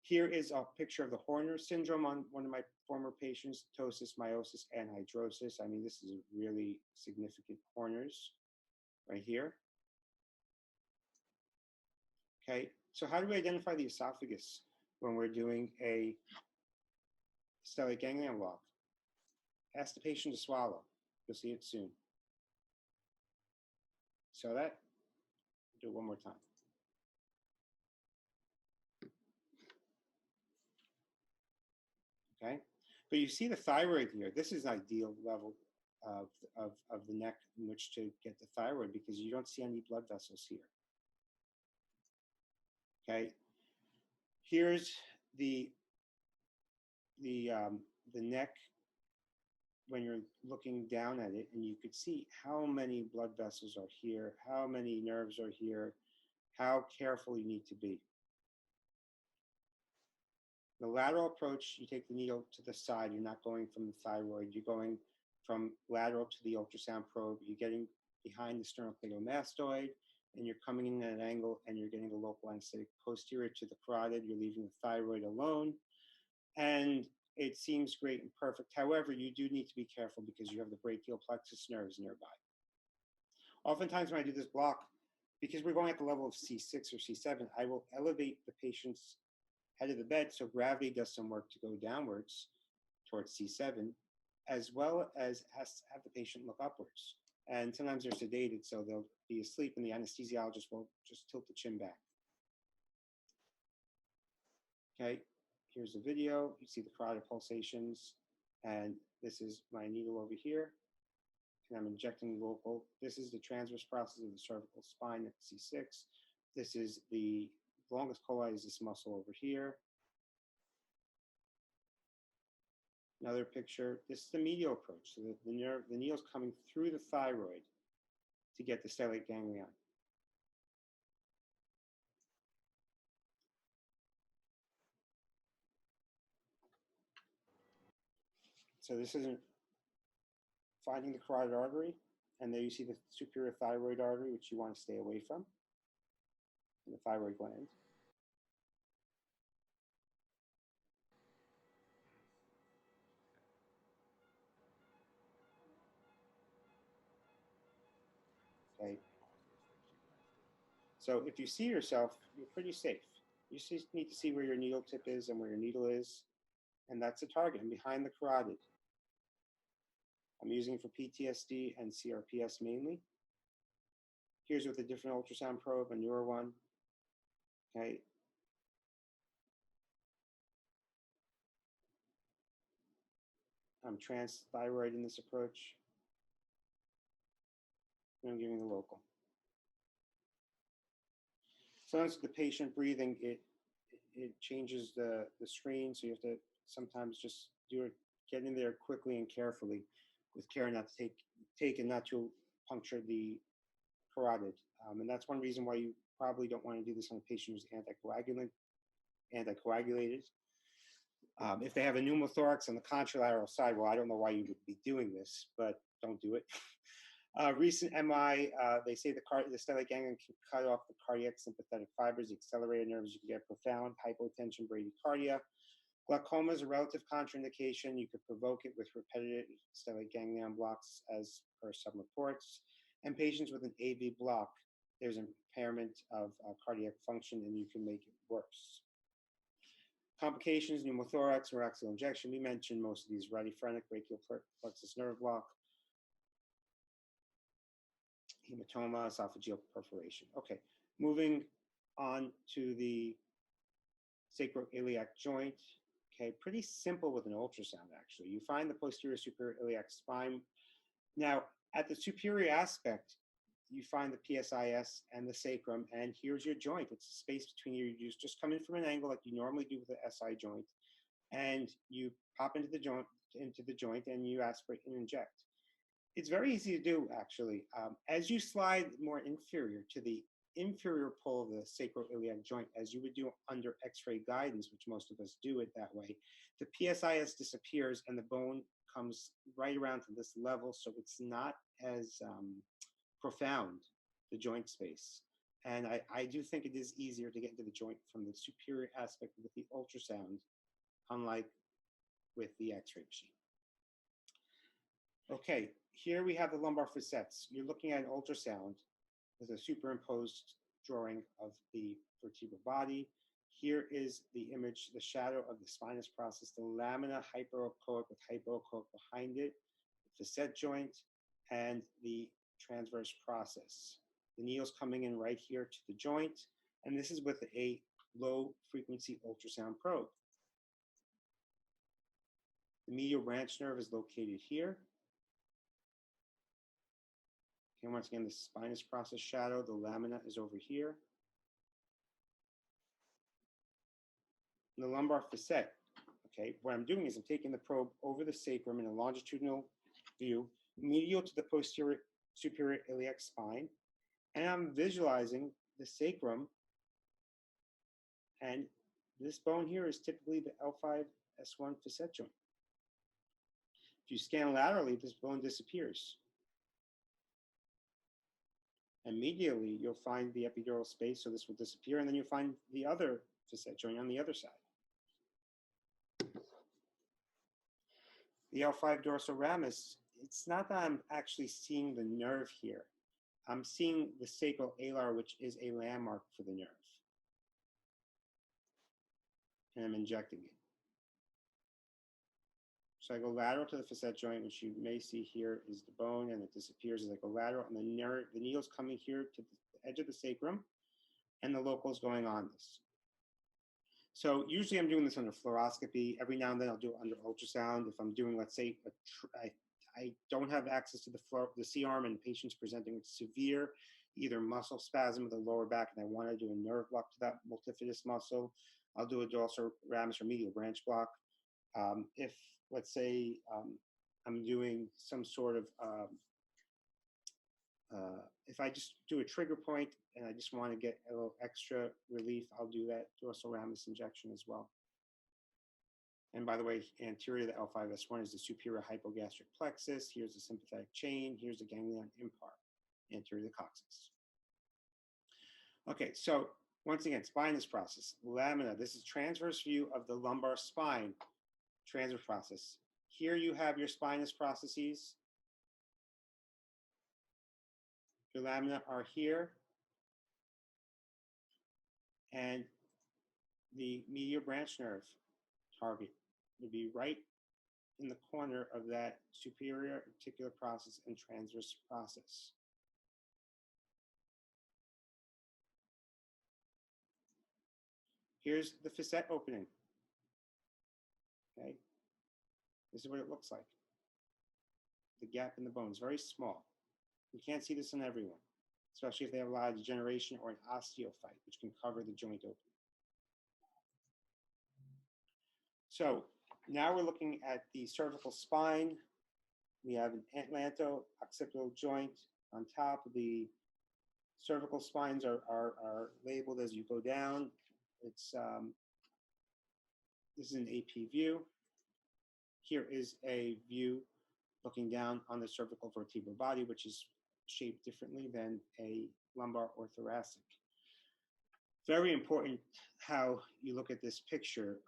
Here is a picture of the Horner syndrome on one of my former patients, ptosis, meiosis, and hydrosis. I mean, this is really significant Horner's right here. Okay, so how do we identify the esophagus when we're doing a stellate ganglion block? Ask the patient to swallow. You'll see it soon. So that, do it one more time. Okay, but you see the thyroid here. This is an ideal level of the neck in which to get the thyroid because you don't see any blood vessels here. Okay, here's the neck when you're looking down at it, and you could see how many blood vessels are here, how many nerves are here, how careful you need to be. The lateral approach, you take the needle to the side. You're not going from the thyroid. You're going from lateral to the ultrasound probe. You're getting behind the sternocleidomastoid, and you're coming in at an angle, and you're getting the local anesthetic posterior to the carotid. You're leaving the thyroid alone, and it seems great and perfect. However, you do need to be careful because you have the brachial plexus nerves nearby. Oftentimes when I do this block, because we're going at the level of C6 or C7, I will elevate the patient's head of the bed so gravity does some work to go downwards towards C7, as well as have the patient look upwards. And sometimes they're sedated, so they'll be asleep, and the anesthesiologist will just tilt the chin back. Okay, here's the video. You see the carotid pulsations, and this is my needle over here, and I'm injecting local. This is the transverse process of the cervical spine at C6. This is the longest coli is this muscle over here. Another picture. This is the medial approach. So the needle's coming through the thyroid to get the stellate ganglion. So this isn't finding the carotid artery, and there you see the superior thyroid artery, which you want to stay away from, and the thyroid gland. Okay. So if you see yourself, you're pretty safe. You just need to see where your needle tip is and where your needle is, and that's the target. I'm behind the carotid. I'm using it for PTSD and CRPS mainly. Here's with a different ultrasound probe, a newer one. Okay. I'm transthyroid in this approach. And I'm giving the local. Sometimes with the patient breathing, it changes the screen, so you have to sometimes just get in there quickly and carefully with care not to take and not to puncture the carotid. And that's one reason why you probably don't want to do this on a patient who's anticoagulated. If they have a pneumothorax on the contralateral side, well, I don't know why you would be doing this, but don't do it. Recent MI, they say the stellate ganglion can cut off the cardiac sympathetic fibers, the accelerated nerves. You can get profound hypotension, bradycardia. Glaucoma is a relative contraindication. You could provoke it with repetitive stellate ganglion blocks, as per some reports. And patients with an AV block, there's an impairment of cardiac function, and you can make it worse. Complications: pneumothorax, neuraxial injection. We mentioned most of these: right phrenic, brachial plexus nerve block, hematoma, esophageal perforation. Okay, moving on to the sacroiliac joint. Okay, pretty simple with an ultrasound, actually. You find the posterior superior iliac spine. Now, at the superior aspect, you find the PSIS and the sacrum, and here's your joint. It's the space between you. You just come in from an angle like you normally do with the SI joint, and you pop into the joint, and you aspirate and inject. It's very easy to do, actually. As you slide more inferior to the inferior pole of the sacroiliac joint, as you would do under X-ray guidance, which most of us do it that way, the PSIS disappears and the bone comes right around to this level, so it's not as profound, the joint space. And I do think it is easier to get into the joint from the superior aspect with the ultrasound, unlike with the X-ray machine. Okay, here we have the lumbar facets. You're looking at an ultrasound with a superimposed drawing of the vertebral body. Here is the image, the shadow of the spinous process, the lamina hyperechoic with hypoechoic behind it, the facet joint, and the transverse process. The needle's coming in right here to the joint, and this is with a low frequency ultrasound probe. The medial branch nerve is located here. Okay, once again, the spinous process shadow, the lamina is over here. And the lumbar facet, okay, what I'm doing is I'm taking the probe over the sacrum in a longitudinal view, medial to the posterior superior iliac spine, and I'm visualizing the sacrum, and this bone here is typically the L5-S1 facet joint. If you scan laterally, this bone disappears. And medially, you'll find the epidural space, so this will disappear, and then you'll find the other facet joint on the other side. The L5 dorsal ramus, it's not that I'm actually seeing the nerve here. I'm seeing the sacral alar, which is a landmark for the nerve. And I'm injecting it. So I go lateral to the facet joint, which you may see here is the bone, and it disappears as I go lateral, and the needle's coming here to the edge of the sacrum, and the local is going on this. So usually I'm doing this under fluoroscopy. Every now and then I'll do it under ultrasound. If I'm doing, let's say, I don't have access to the C-arm, and the patient's presenting with severe either muscle spasm of the lower back, and I want to do a nerve block to that multifidus muscle, I'll do a dorsal ramus or medial branch block. If, let's say, I'm doing some sort of, if I just do a trigger point and I just want to get a little extra relief, I'll do that dorsal ramus injection as well. And by the way, anterior to the L5-S1 is the superior hypogastric plexus. Here's the sympathetic chain. Here's the ganglion impar, anterior to the coccyx. Okay, so once again, spinous process, lamina. This is transverse view of the lumbar spine, transverse process. Here you have your spinous processes. Your lamina are here. And the medial branch nerve target would be right in the corner of that superior articular process and transverse process. Here's the facet opening. Okay, this is what it looks like. The gap in the bone is very small. You can't see this in everyone, especially if they have a lot of degeneration or an osteophyte, which can cover the joint opening. So now we're looking at the cervical spine. We have an atlanto-occipital joint on top. The cervical spines are labeled as you go down. It's This is an AP view. Here is a view looking down on the cervical vertebral body, which is shaped differently than a lumbar or thoracic. Very important how you look at this picture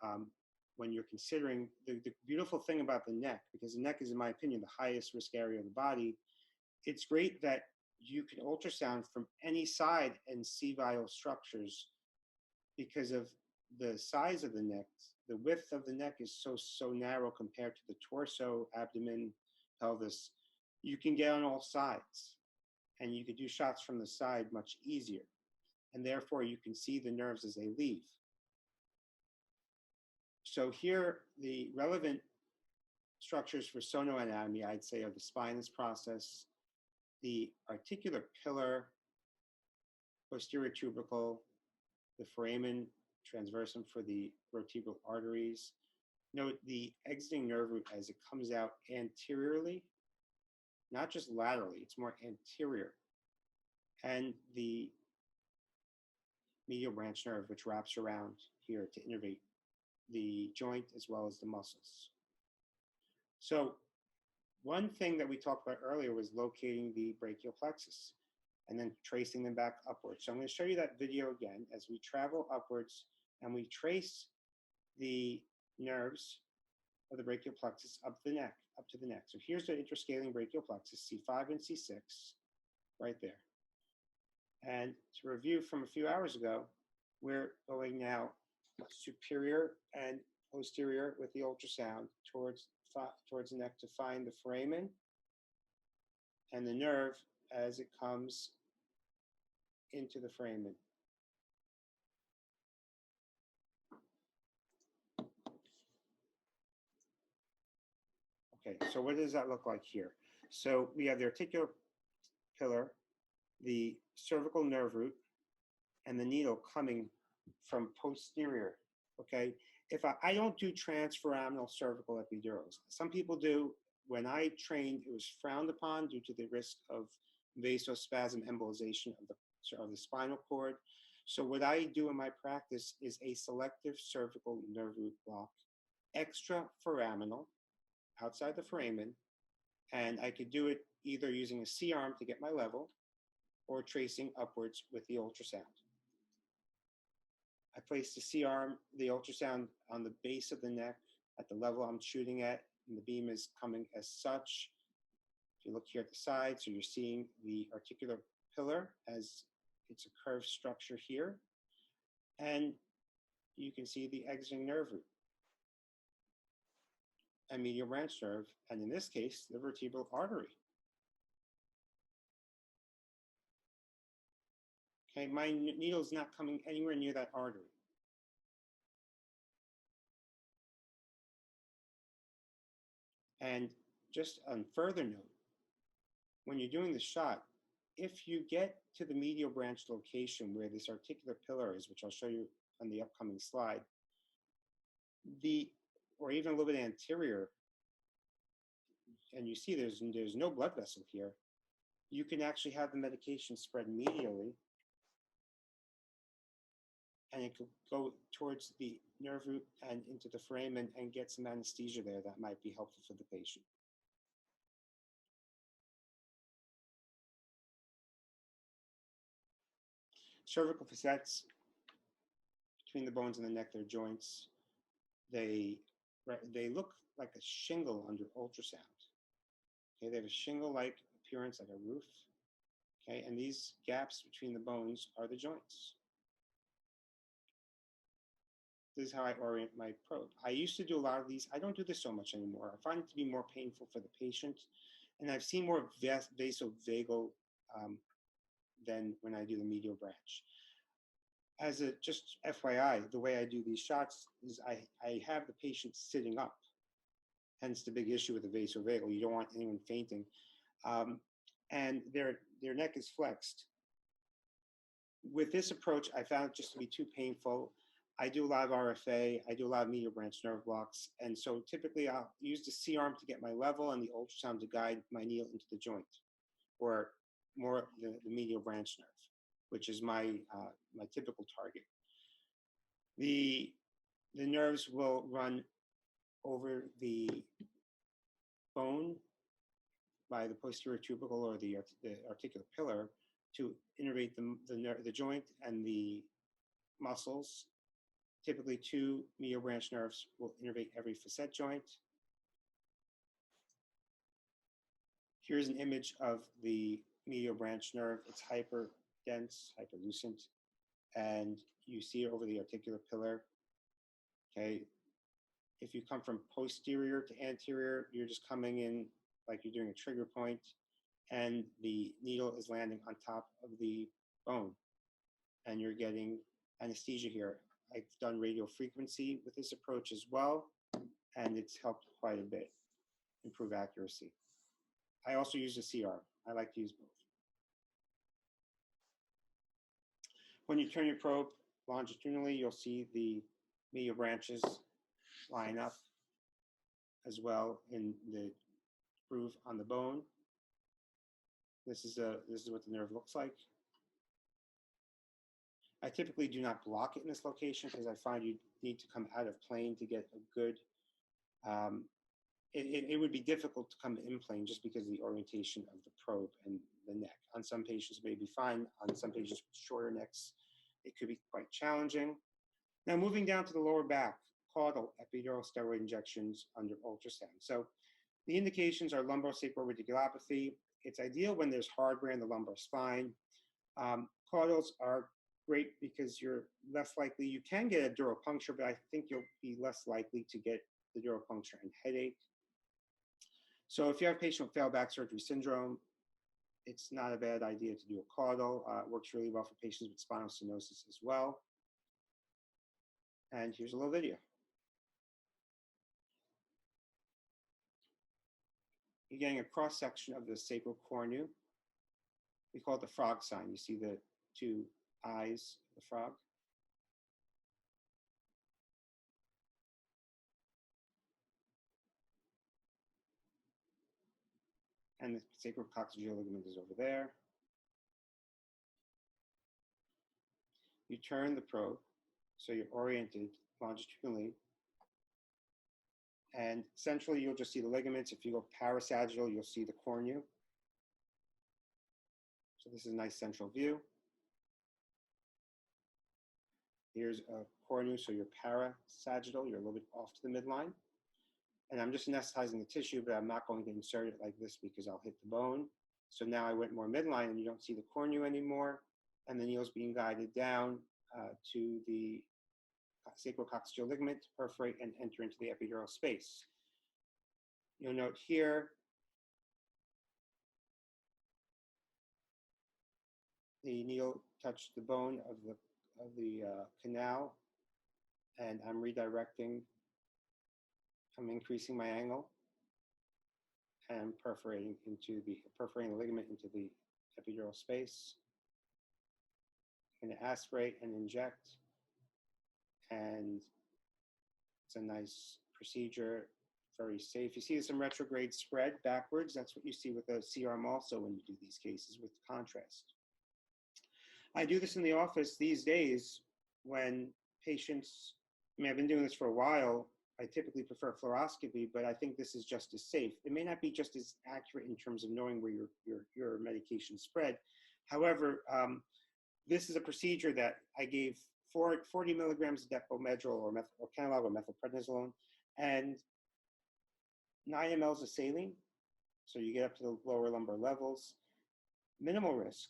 when you're considering the beautiful thing about the neck, because the neck is, in my opinion, the highest risk area of the body. It's great that you can ultrasound from any side and see vital structures because of the size of the neck. The width of the neck is so narrow compared to the torso, abdomen, pelvis. You can get on all sides, and you could do shots from the side much easier. And therefore, you can see the nerves as they leave. So here, the relevant structures for sonoanatomy, I'd say, are the spinous process, the articular pillar, posterior tubercle, the foramen transversum for the vertebral arteries. Note the exiting nerve root as it comes out anteriorly, not just laterally, it's more anterior. And the medial branch nerve, which wraps around here to innervate the joint as well as the muscles. So one thing that we talked about earlier was locating the brachial plexus and then tracing them back upwards. So I'm going to show you that video again as we travel upwards and we trace the nerves of the brachial plexus up to the neck. So here's the interscaling brachial plexus, C5 and C6, right there. And to review from a few hours ago, we're going now superior and posterior with the ultrasound towards the neck to find the foramen and the nerve as it comes into the foramen. Okay, so what does that look like here? So we have the articular pillar, the cervical nerve root, and the needle coming from posterior, okay? If I don't do transforaminal cervical epidurals. Some people do. When I trained, it was frowned upon due to the risk of vasospasm embolization of the spinal cord. So what I do in my practice is a selective cervical nerve root block, extraforaminal, outside the foramen, and I could do it either using a C-arm to get my level or tracing upwards with the ultrasound. I place the C-arm, the ultrasound on the base of the neck at the level I'm shooting at, and the beam is coming as such. If you look here at the side, so you're seeing the articular pillar as it's a curved structure here, and you can see the exiting nerve root and medial branch nerve, and in this case, the vertebral artery. Okay, my needle is not coming anywhere near that artery. And just on further note, when you're doing the shot, if you get to the medial branch location where this articular pillar is, which I'll show you on the upcoming slide, or even a little bit anterior, and you see there's no blood vessel here, you can actually have the medication spread medially, and it could go towards the nerve root and into the foramen and get some anesthesia there that might be helpful for the patient. Cervical facets between the bones and the neck, they're joints. They look like a shingle under ultrasound. Okay, they have a shingle-like appearance, like a roof. Okay, and these gaps between the bones are the joints. This is how I orient my probe. I used to do a lot of these. I don't do this so much anymore. I find it to be more painful for the patient, and I've seen more vasovagal than when I do the medial branch. As a just FYI, the way I do these shots is I have the patient sitting up, hence the big issue with the vasovagal. You don't want anyone fainting. And their neck is flexed. With this approach, I found it just to be too painful. I do a lot of RFA, I do a lot of medial branch nerve blocks, and so typically I'll use the C-arm to get my level and the ultrasound to guide my needle into the joint, or more the medial branch nerve, which is my typical target. The The nerves will run over the bone by the posterior tubercle or the articular pillar to innervate the joint and the muscles. Typically, 2 medial branch nerves will innervate every facet joint. Here's an image of the medial branch nerve. It's hyperdense, hyperlucent, and you see it over the articular pillar. Okay. If you come from posterior to anterior, you're just coming in like you're doing a trigger point, and the needle is landing on top of the bone, and you're getting anesthesia here. I've done radio frequency with this approach as well, and it's helped quite a bit improve accuracy. I also use a CR. I like to use both. When you turn your probe longitudinally, you'll see the medial branches line up as well in the groove on the bone. This is what the nerve looks like. I typically do not block it in this location because I find you need to come out of plane to get a good, it would be difficult to come in plane just because of the orientation of the probe and the neck. On some patients it may be fine. On some patients with shorter necks, it could be quite challenging. Now moving down to the lower back, caudal epidural steroid injections under ultrasound. So the indications are lumbosacral radiculopathy. It's ideal when there's hardware in the lumbar spine. Caudals are great because you're less likely, you can get a dural puncture, but I think you'll be less likely to get the dural puncture and headache. So if you have a patient with failed back surgery syndrome, it's not a bad idea to do a caudal. It works really well for patients with spinal stenosis as well. And here's a little video. You're getting a cross section of the sacral cornu. We call it the frog sign. You see the 2 eyes of the frog. And the sacrococcygeal ligament is over there. You turn the probe so you're oriented longitudinally. And centrally, you'll just see the ligaments. If you go parasagittal, you'll see the cornu. So this is a nice central view. Here's a cornu, so you're parasagittal. You're a little bit off to the midline. And I'm just anesthetizing the tissue, but I'm not going to insert it like this because I'll hit the bone. So now I went more midline, and you don't see the cornu anymore. And the needle's being guided down to the sacrococcygeal ligament to perforate and enter into the epidural space. You'll note here the needle touched the bone of the canal, and I'm redirecting. I'm increasing my angle and perforating the ligament into the epidural space. I'm going to aspirate and inject, and it's a nice procedure, very safe. You see some retrograde spread backwards. That's what you see with a C-arm also when you do these cases with contrast. I do this in the office these days when patients, I mean, I've been doing this for a while. I typically prefer fluoroscopy, but I think this is just as safe. It may not be just as accurate in terms of knowing where your medication spread. However, this is a procedure that I gave 40 milligrams of depomedrol or canalog or methylprednisolone and 9 mLs of saline. So you get up to the lower lumbar levels. Minimal risk.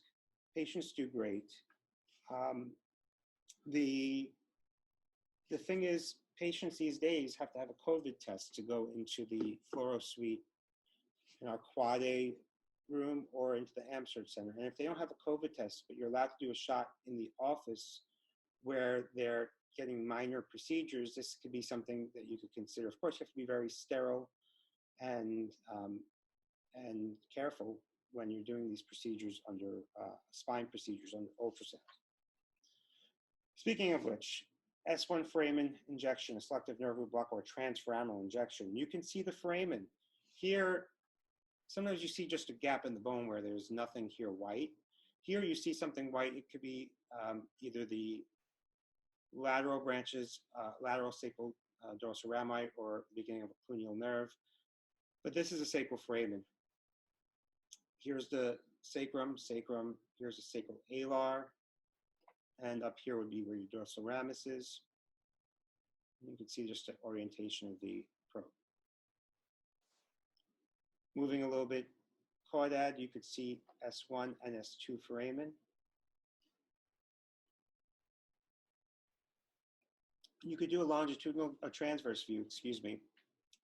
Patients do great. The thing is, patients these days have to have a COVID test to go into the fluoro suite in our quad A room or into the AmSurg Center. And if they don't have a COVID test, but you're allowed to do a shot in the office where they're getting minor procedures, this could be something that you could consider. Of course, you have to be very sterile and careful when you're doing these procedures under spine procedures under ultrasound. Speaking of which, S1 foramen injection, a selective nerve root block or a transforaminal injection. You can see the foramen. Here, sometimes you see just a gap in the bone where there's nothing here white. Here you see something white. It could be either the lateral branches, lateral sacral dorsal rami, or beginning of a cluneal nerve. But this is a sacral foramen. Here's the sacrum, here's the sacral alar, and up here would be where your dorsal ramus is. You can see just the orientation of the probe. Moving a little bit, caudad, you could see S1 and S2 foramen. You could do a longitudinal, a transverse view, excuse me,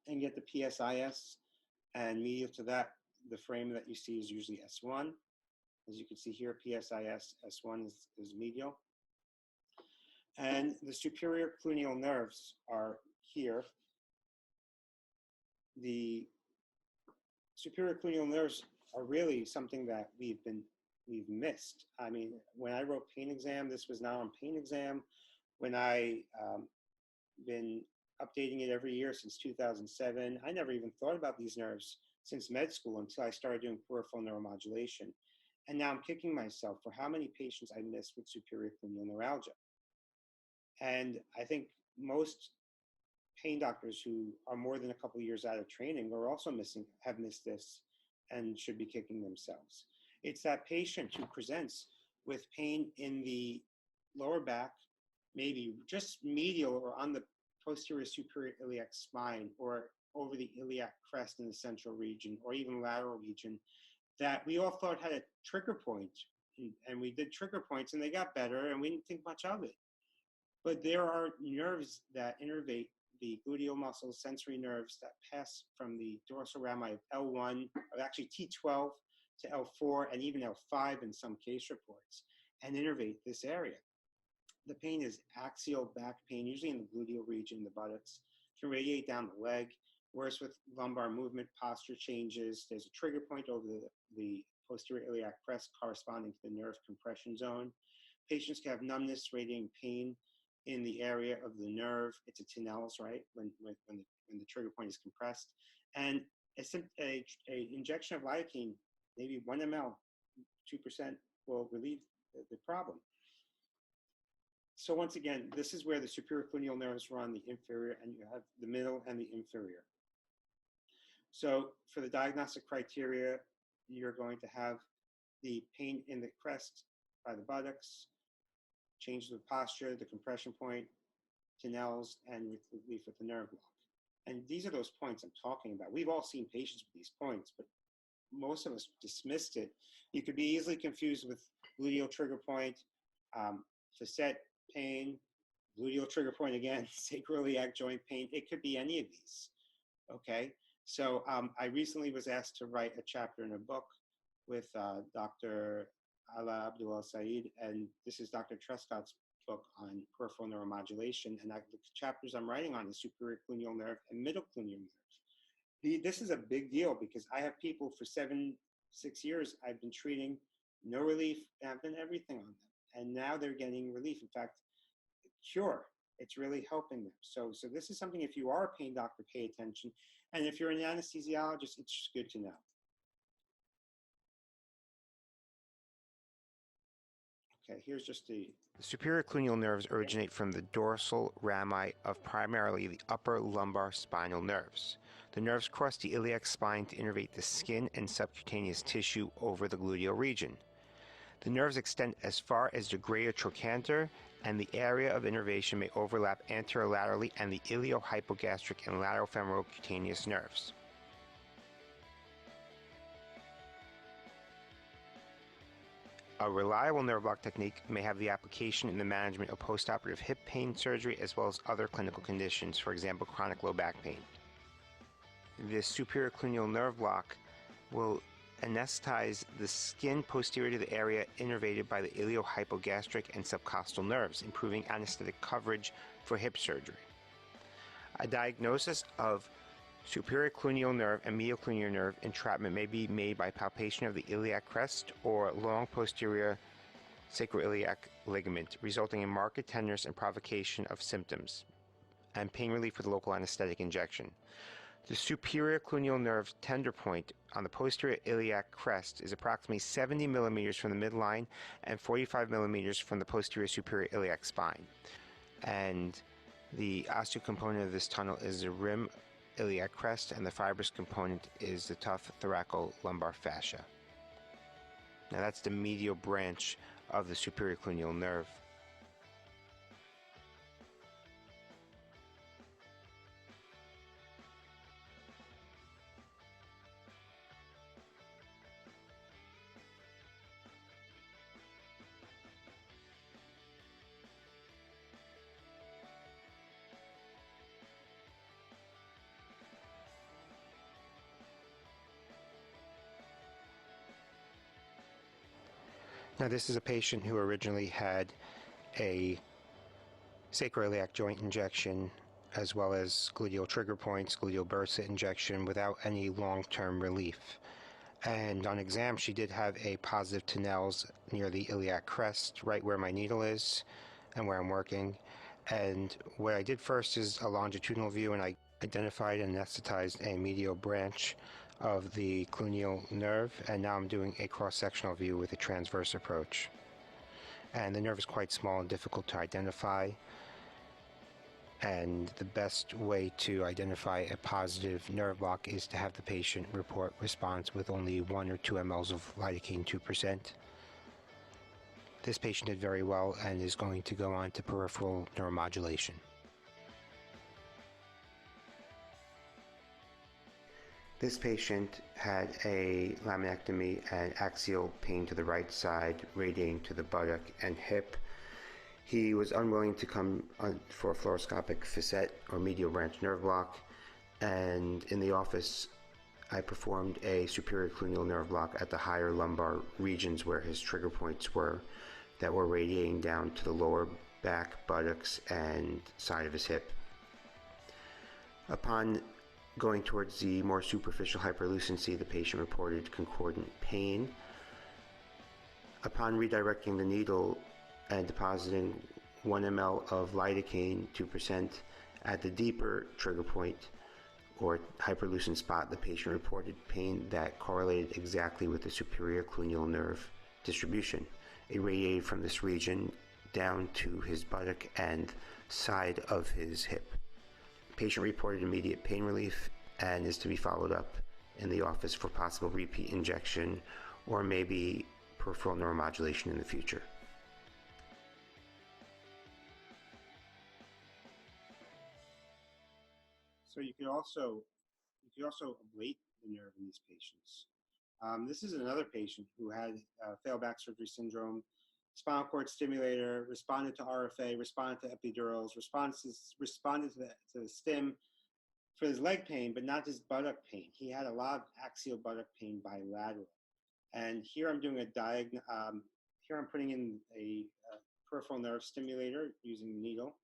and get the PSIS, and medial to that, the foramen that you see is usually S1. As you can see here, PSIS, S1 is medial. And the superior cluneal nerves are here. The superior cluneal nerves are really something that we've missed. I mean, when I wrote PainExam, this was not on PainExam. When I been updating it every year since 2007, I never even thought about these nerves since med school until I started doing peripheral neuromodulation. And now I'm kicking myself for how many patients I missed with superior cluneal neuralgia. And I think most pain doctors who are more than a couple of years out of training are also have missed this and should be kicking themselves. It's that patient who presents with pain in the lower back, maybe just medial or on the posterior superior iliac spine, or over the iliac crest in the central region, or even lateral region, that we all thought had a trigger point. And we did trigger points and they got better and we didn't think much of it. But there are nerves that innervate the gluteal muscles, sensory nerves that pass from the dorsal rami of L1, or actually T12 to L4, and even L5 in some case reports, and innervate this area. The pain is axial back pain, usually in the gluteal region, the buttocks, can radiate down the leg. Whereas with lumbar movement, posture changes. There's a trigger point over the posterior iliac crest corresponding to the nerve compression zone. Patients can have numbness, radiating pain in the area of the nerve. It's a Tinel's, right? When the trigger point is compressed. And a injection of lidocaine, maybe 1 ml, 2%, will relieve the problem. So once again, this is where the superior cluneal nerves run, the inferior, and you have the middle and the inferior. So for the diagnostic criteria, you're going to have the pain in the crest by the buttocks, change the posture, the compression point, Tinel's, and relief with the nerve block. And these are those points I'm talking about. We've all seen patients with these points, but most of us dismissed it. You could be easily confused with gluteal trigger point, facet pain, gluteal trigger point again, sacroiliac joint pain. It could be any of these, okay? So I recently was asked to write a chapter in a book with Dr. Ala Abdul Saeed, and this is Dr. Trescott's book on peripheral neuromodulation, and the chapters I'm writing on is superior cluneal nerve and middle cluneal nerve. This is a big deal because I have people for 6 years I've been treating, no relief, and I've done everything on them, and now they're getting relief. In fact, cure. It's really helping them. So this is something, if you are a pain doctor, pay attention. And if you're an anesthesiologist, it's just good to know. Okay, here's just the superior cluneal nerves originate from the dorsal rami of primarily the upper lumbar spinal nerves. The nerves cross the iliac spine to innervate the skin and subcutaneous tissue over the gluteal region. The nerves extend as far as the greater trochanter, and the area of innervation may overlap anterolaterally and the iliohypogastric and lateral femoral cutaneous nerves. A reliable nerve block technique may have the application in the management of postoperative hip pain surgery as well as other clinical conditions, for example, chronic low back pain. This superior cluneal nerve block will anesthetize the skin posterior to the area innervated by the iliohypogastric and subcostal nerves, improving anesthetic coverage for hip surgery. A diagnosis of superior cluneal nerve and medial cluneal nerve entrapment may be made by palpation of the iliac crest or long posterior sacroiliac ligament, resulting in marked tenderness and provocation of symptoms, and pain relief with local anesthetic injection. The superior cluneal nerve tender point on the posterior iliac crest is approximately 70 millimeters from the midline and 45 millimeters from the posterior superior iliac spine. And the osteal component of this tunnel is the rim iliac crest, and the fibrous component is the tough thoracolumbar fascia. Now that's the medial branch of the superior cluneal nerve. Now this is a patient who originally had a sacroiliac joint injection as well as gluteal trigger points, gluteal bursa injection without any long-term relief. And on exam she did have a positive Tinel's near the iliac crest, right where my needle is and where I'm working. And what I did first is a longitudinal view, and I identified and anesthetized a medial branch of the cluneal nerve, and now I'm doing a cross-sectional view with a transverse approach. And the nerve is quite small and difficult to identify, and the best way to identify a positive nerve block is to have the patient report response with only 1 or 2 mLs of lidocaine 2%. This patient did very well and is going to go on to peripheral neuromodulation. This patient had a laminectomy and axial pain to the right side, radiating to the buttock and hip. He was unwilling to come for a fluoroscopic facet or medial branch nerve block, and in the office I performed a superior cluneal nerve block at the higher lumbar regions where his trigger points were, that were radiating down to the lower back, buttocks, and side of his hip. Upon going towards the more superficial hyperlucency, the patient reported concordant pain. Upon redirecting the needle and depositing 1 ml of lidocaine 2% at the deeper trigger point or hyperlucent spot, the patient reported pain that correlated exactly with the superior cluneal nerve distribution. It radiated from this region down to his buttock and side of his hip. Patient reported immediate pain relief and is to be followed up in the office for possible repeat injection or maybe peripheral neuromodulation in the future. So you could also ablate the nerve in these patients. This is another patient who had failed back surgery syndrome, spinal cord stimulator, responded to RFA, responded to epidurals, responded to the stim for his leg pain, but not his buttock pain. He had a lot of axial buttock pain bilateral. And here I'm doing here I'm putting in a peripheral nerve stimulator using the needle.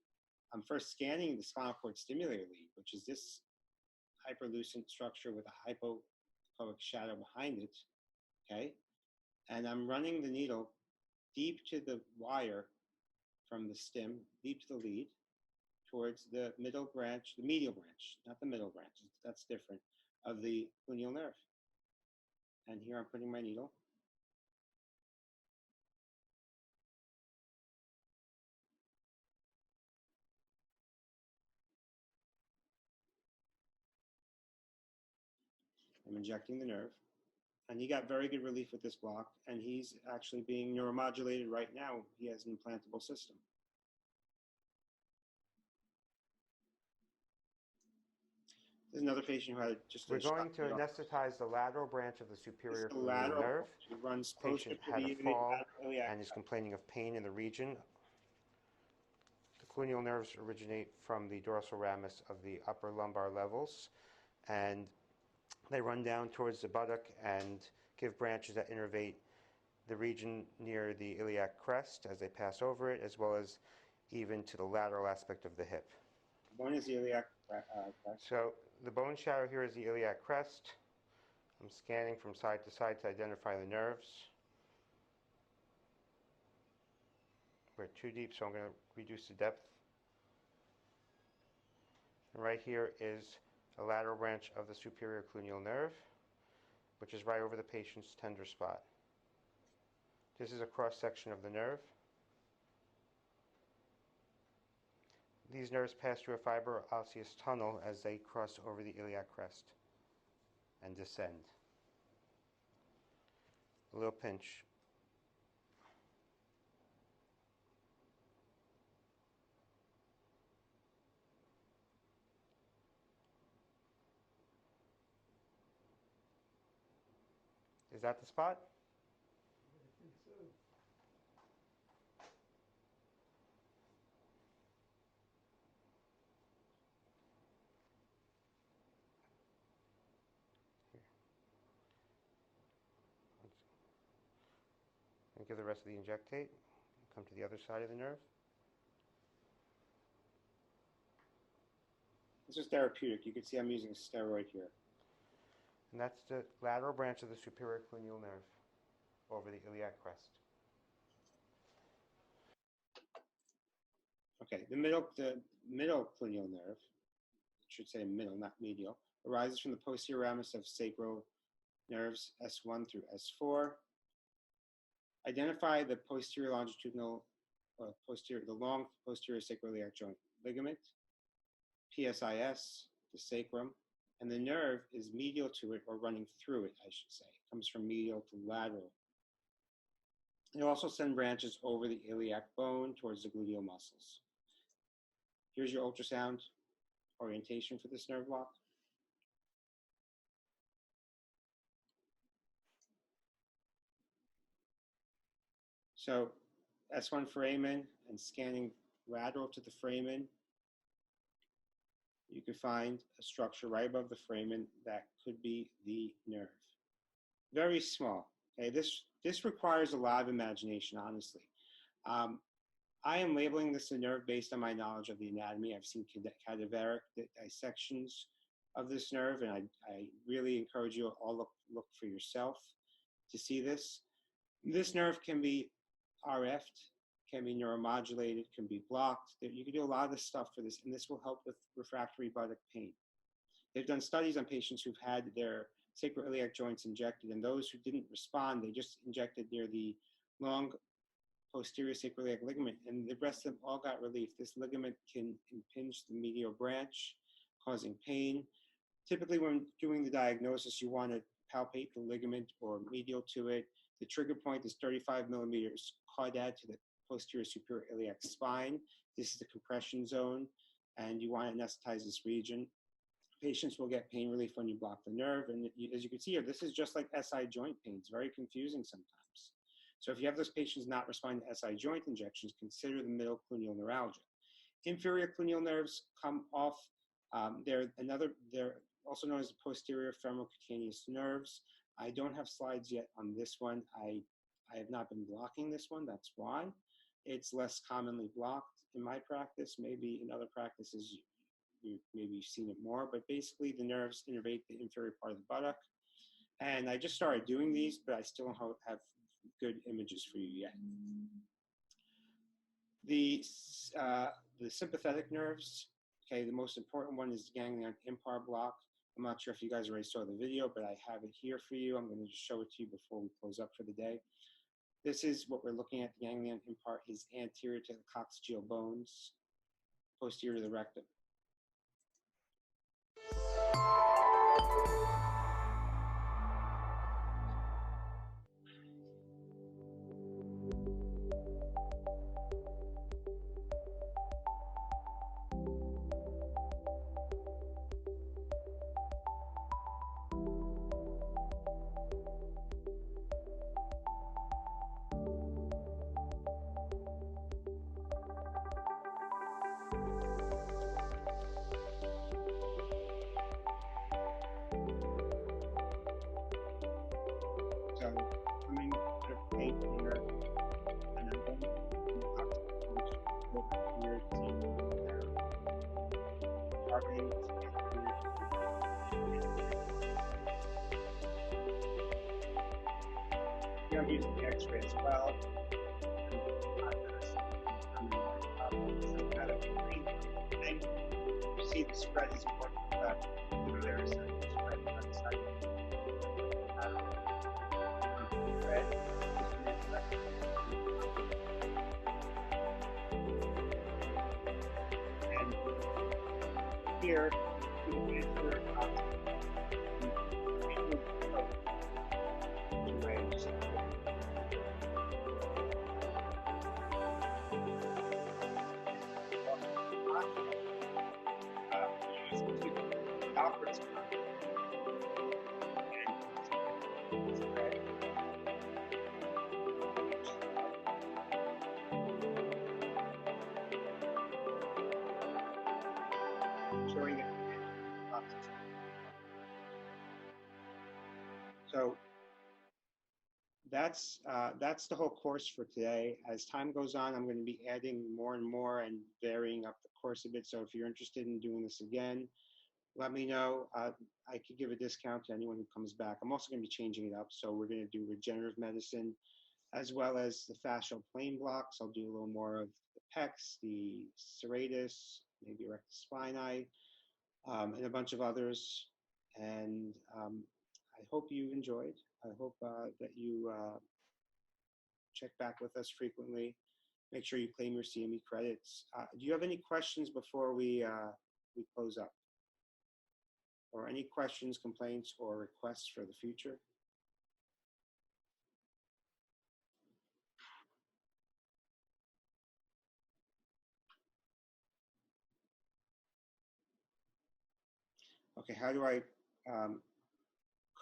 I'm first scanning the spinal cord stimulator lead, which is this hyperlucent structure with a hypoechoic shadow behind it, okay? And I'm running the needle deep to the wire from the stim, deep to the lead, towards the middle branch, the medial branch, not the middle branch, that's different, of the cluneal nerve. And here I'm putting my needle. I'm injecting the nerve. And he got very good relief with this block, and he's actually being neuromodulated right now. He has an implantable system. There's another patient who had just We're going to anesthetize the lateral branch of the superior cluneal nerve. It runs The patient had a fall and is complaining of pain in the region. The cluneal nerves originate from the dorsal ramus of the upper lumbar levels, and they run down towards the buttock and give branches that innervate the region near the iliac crest as they pass over it, as well as even to the lateral aspect of the hip. One is the iliac crest. So the bone shadow here is the iliac crest. I'm scanning from side to side to identify the nerves. We're too deep, so I'm going to reduce the depth. And right here is a lateral branch of the superior cluneal nerve, which is right over the patient's tender spot. This is a cross-section of the nerve. These nerves pass through a fiber osseous tunnel as they cross over the iliac crest and descend. A little pinch. Is that the spot? I think so. And give the rest of the injectate. Come to the other side of the nerve. This is therapeutic. You can see I'm using a steroid here. And that's the lateral branch of the superior cluneal nerve over the iliac crest. Okay, the middle cluneal nerve, I should say middle, not medial, arises from the posterior ramus of sacral nerves S1 through S4. Identify the posterior longitudinal, the long posterior sacroiliac joint ligament, PSIS, the sacrum, and the nerve is medial to it, or running through it, I should say. It comes from medial to lateral. It also sends branches over the iliac bone towards the gluteal muscles. Here's your ultrasound orientation for this nerve block. So S1 foramen and scanning lateral to the foramen, you could find a structure right above the foramen that could be the nerve. Very small. Okay, this requires a lot of imagination, honestly. I am labeling this a nerve based on my knowledge of the anatomy. I've seen cadaveric dissections of this nerve, and I really encourage you all look for yourself to see this. This nerve can be RF'd, can be neuromodulated, can be blocked. You can do a lot of this stuff for this, and this will help with refractory buttock pain. They've done studies on patients who've had their sacroiliac joints injected, and those who didn't respond, they just injected near the long posterior sacroiliac ligament, and the rest of them all got relief. This ligament can impinge the medial branch, causing pain. Typically, when doing the diagnosis, you want to palpate the ligament or medial to it. The trigger point is 35 millimeters caudad to the posterior superior iliac spine. This is the compression zone, and you want to anesthetize this region. Patients will get pain relief when you block the nerve, and as you can see here, this is just like SI joint pain. It's very confusing sometimes. So if you have those patients not responding to SI joint injections, consider the middle cluneal neuralgia. Inferior cluneal nerves come off. They're also known as the posterior femoral cutaneous nerves. I don't have slides yet on this one. I have not been blocking this one. That's why. It's less commonly blocked in my practice. Maybe in other practices, maybe you've seen it more. But basically, the nerves innervate the inferior part of the buttock. And I just started doing these, but I still don't have good images for you yet. The sympathetic nerves, okay, the most important one is the ganglion impar block. I'm not sure if you guys already saw the video, but I have it here for you. I'm going to just show it to you before we close up for the day. This is what we're looking at. The ganglion impar is anterior to the coccygeal bones, posterior to the rectum. So coming out of pain here, and I'm going to over here to there. Targeting here, I'm using the X-ray as well. You see the spread is important about there is a spread on the side. Red. And here you can answer showing it. So that's the whole course for today. As time goes on, I'm going to be adding more and more and varying up the course a bit. So if you're interested in doing this again, let me know. I could give a discount to anyone who comes back. I'm also going to be changing it up. So we're going to do regenerative medicine as well as the fascial plane blocks. I'll do a little more of the pecs, the serratus, maybe rectus spinae, and a bunch of others. And I hope you enjoyed. I hope that you check back with us frequently. Make sure you claim your CME credits. Do you have any questions before we close up? Or any questions, complaints, or requests for the future? Okay, how do I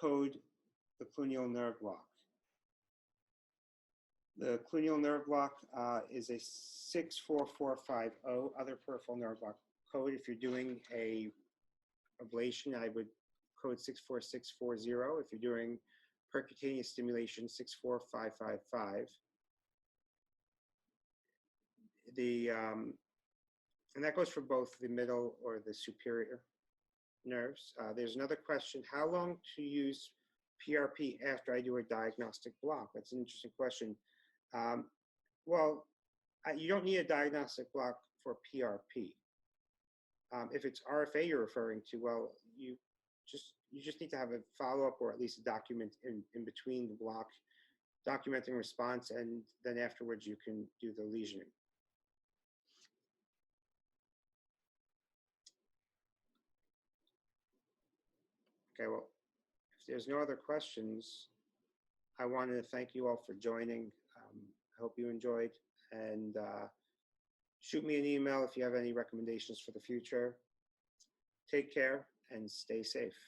code the cluneal nerve block? The cluneal nerve block is a 64450 other peripheral nerve block code. If you're doing a ablation, I would code 64640. If you're doing percutaneous stimulation, 64555. And that goes for both the middle or the superior nerves. There's another question: how long to use PRP after I do a diagnostic block? That's an interesting question. Well, you don't need a diagnostic block for PRP. If it's RFA you're referring to, well, you just need to have a follow-up or at least a document in between the block, documenting response, and then afterwards you can do the lesioning. Okay, well, if there's no other questions, I wanted to thank you all for joining. I hope you enjoyed, and shoot me an email if you have any recommendations for the future. Take care and stay safe.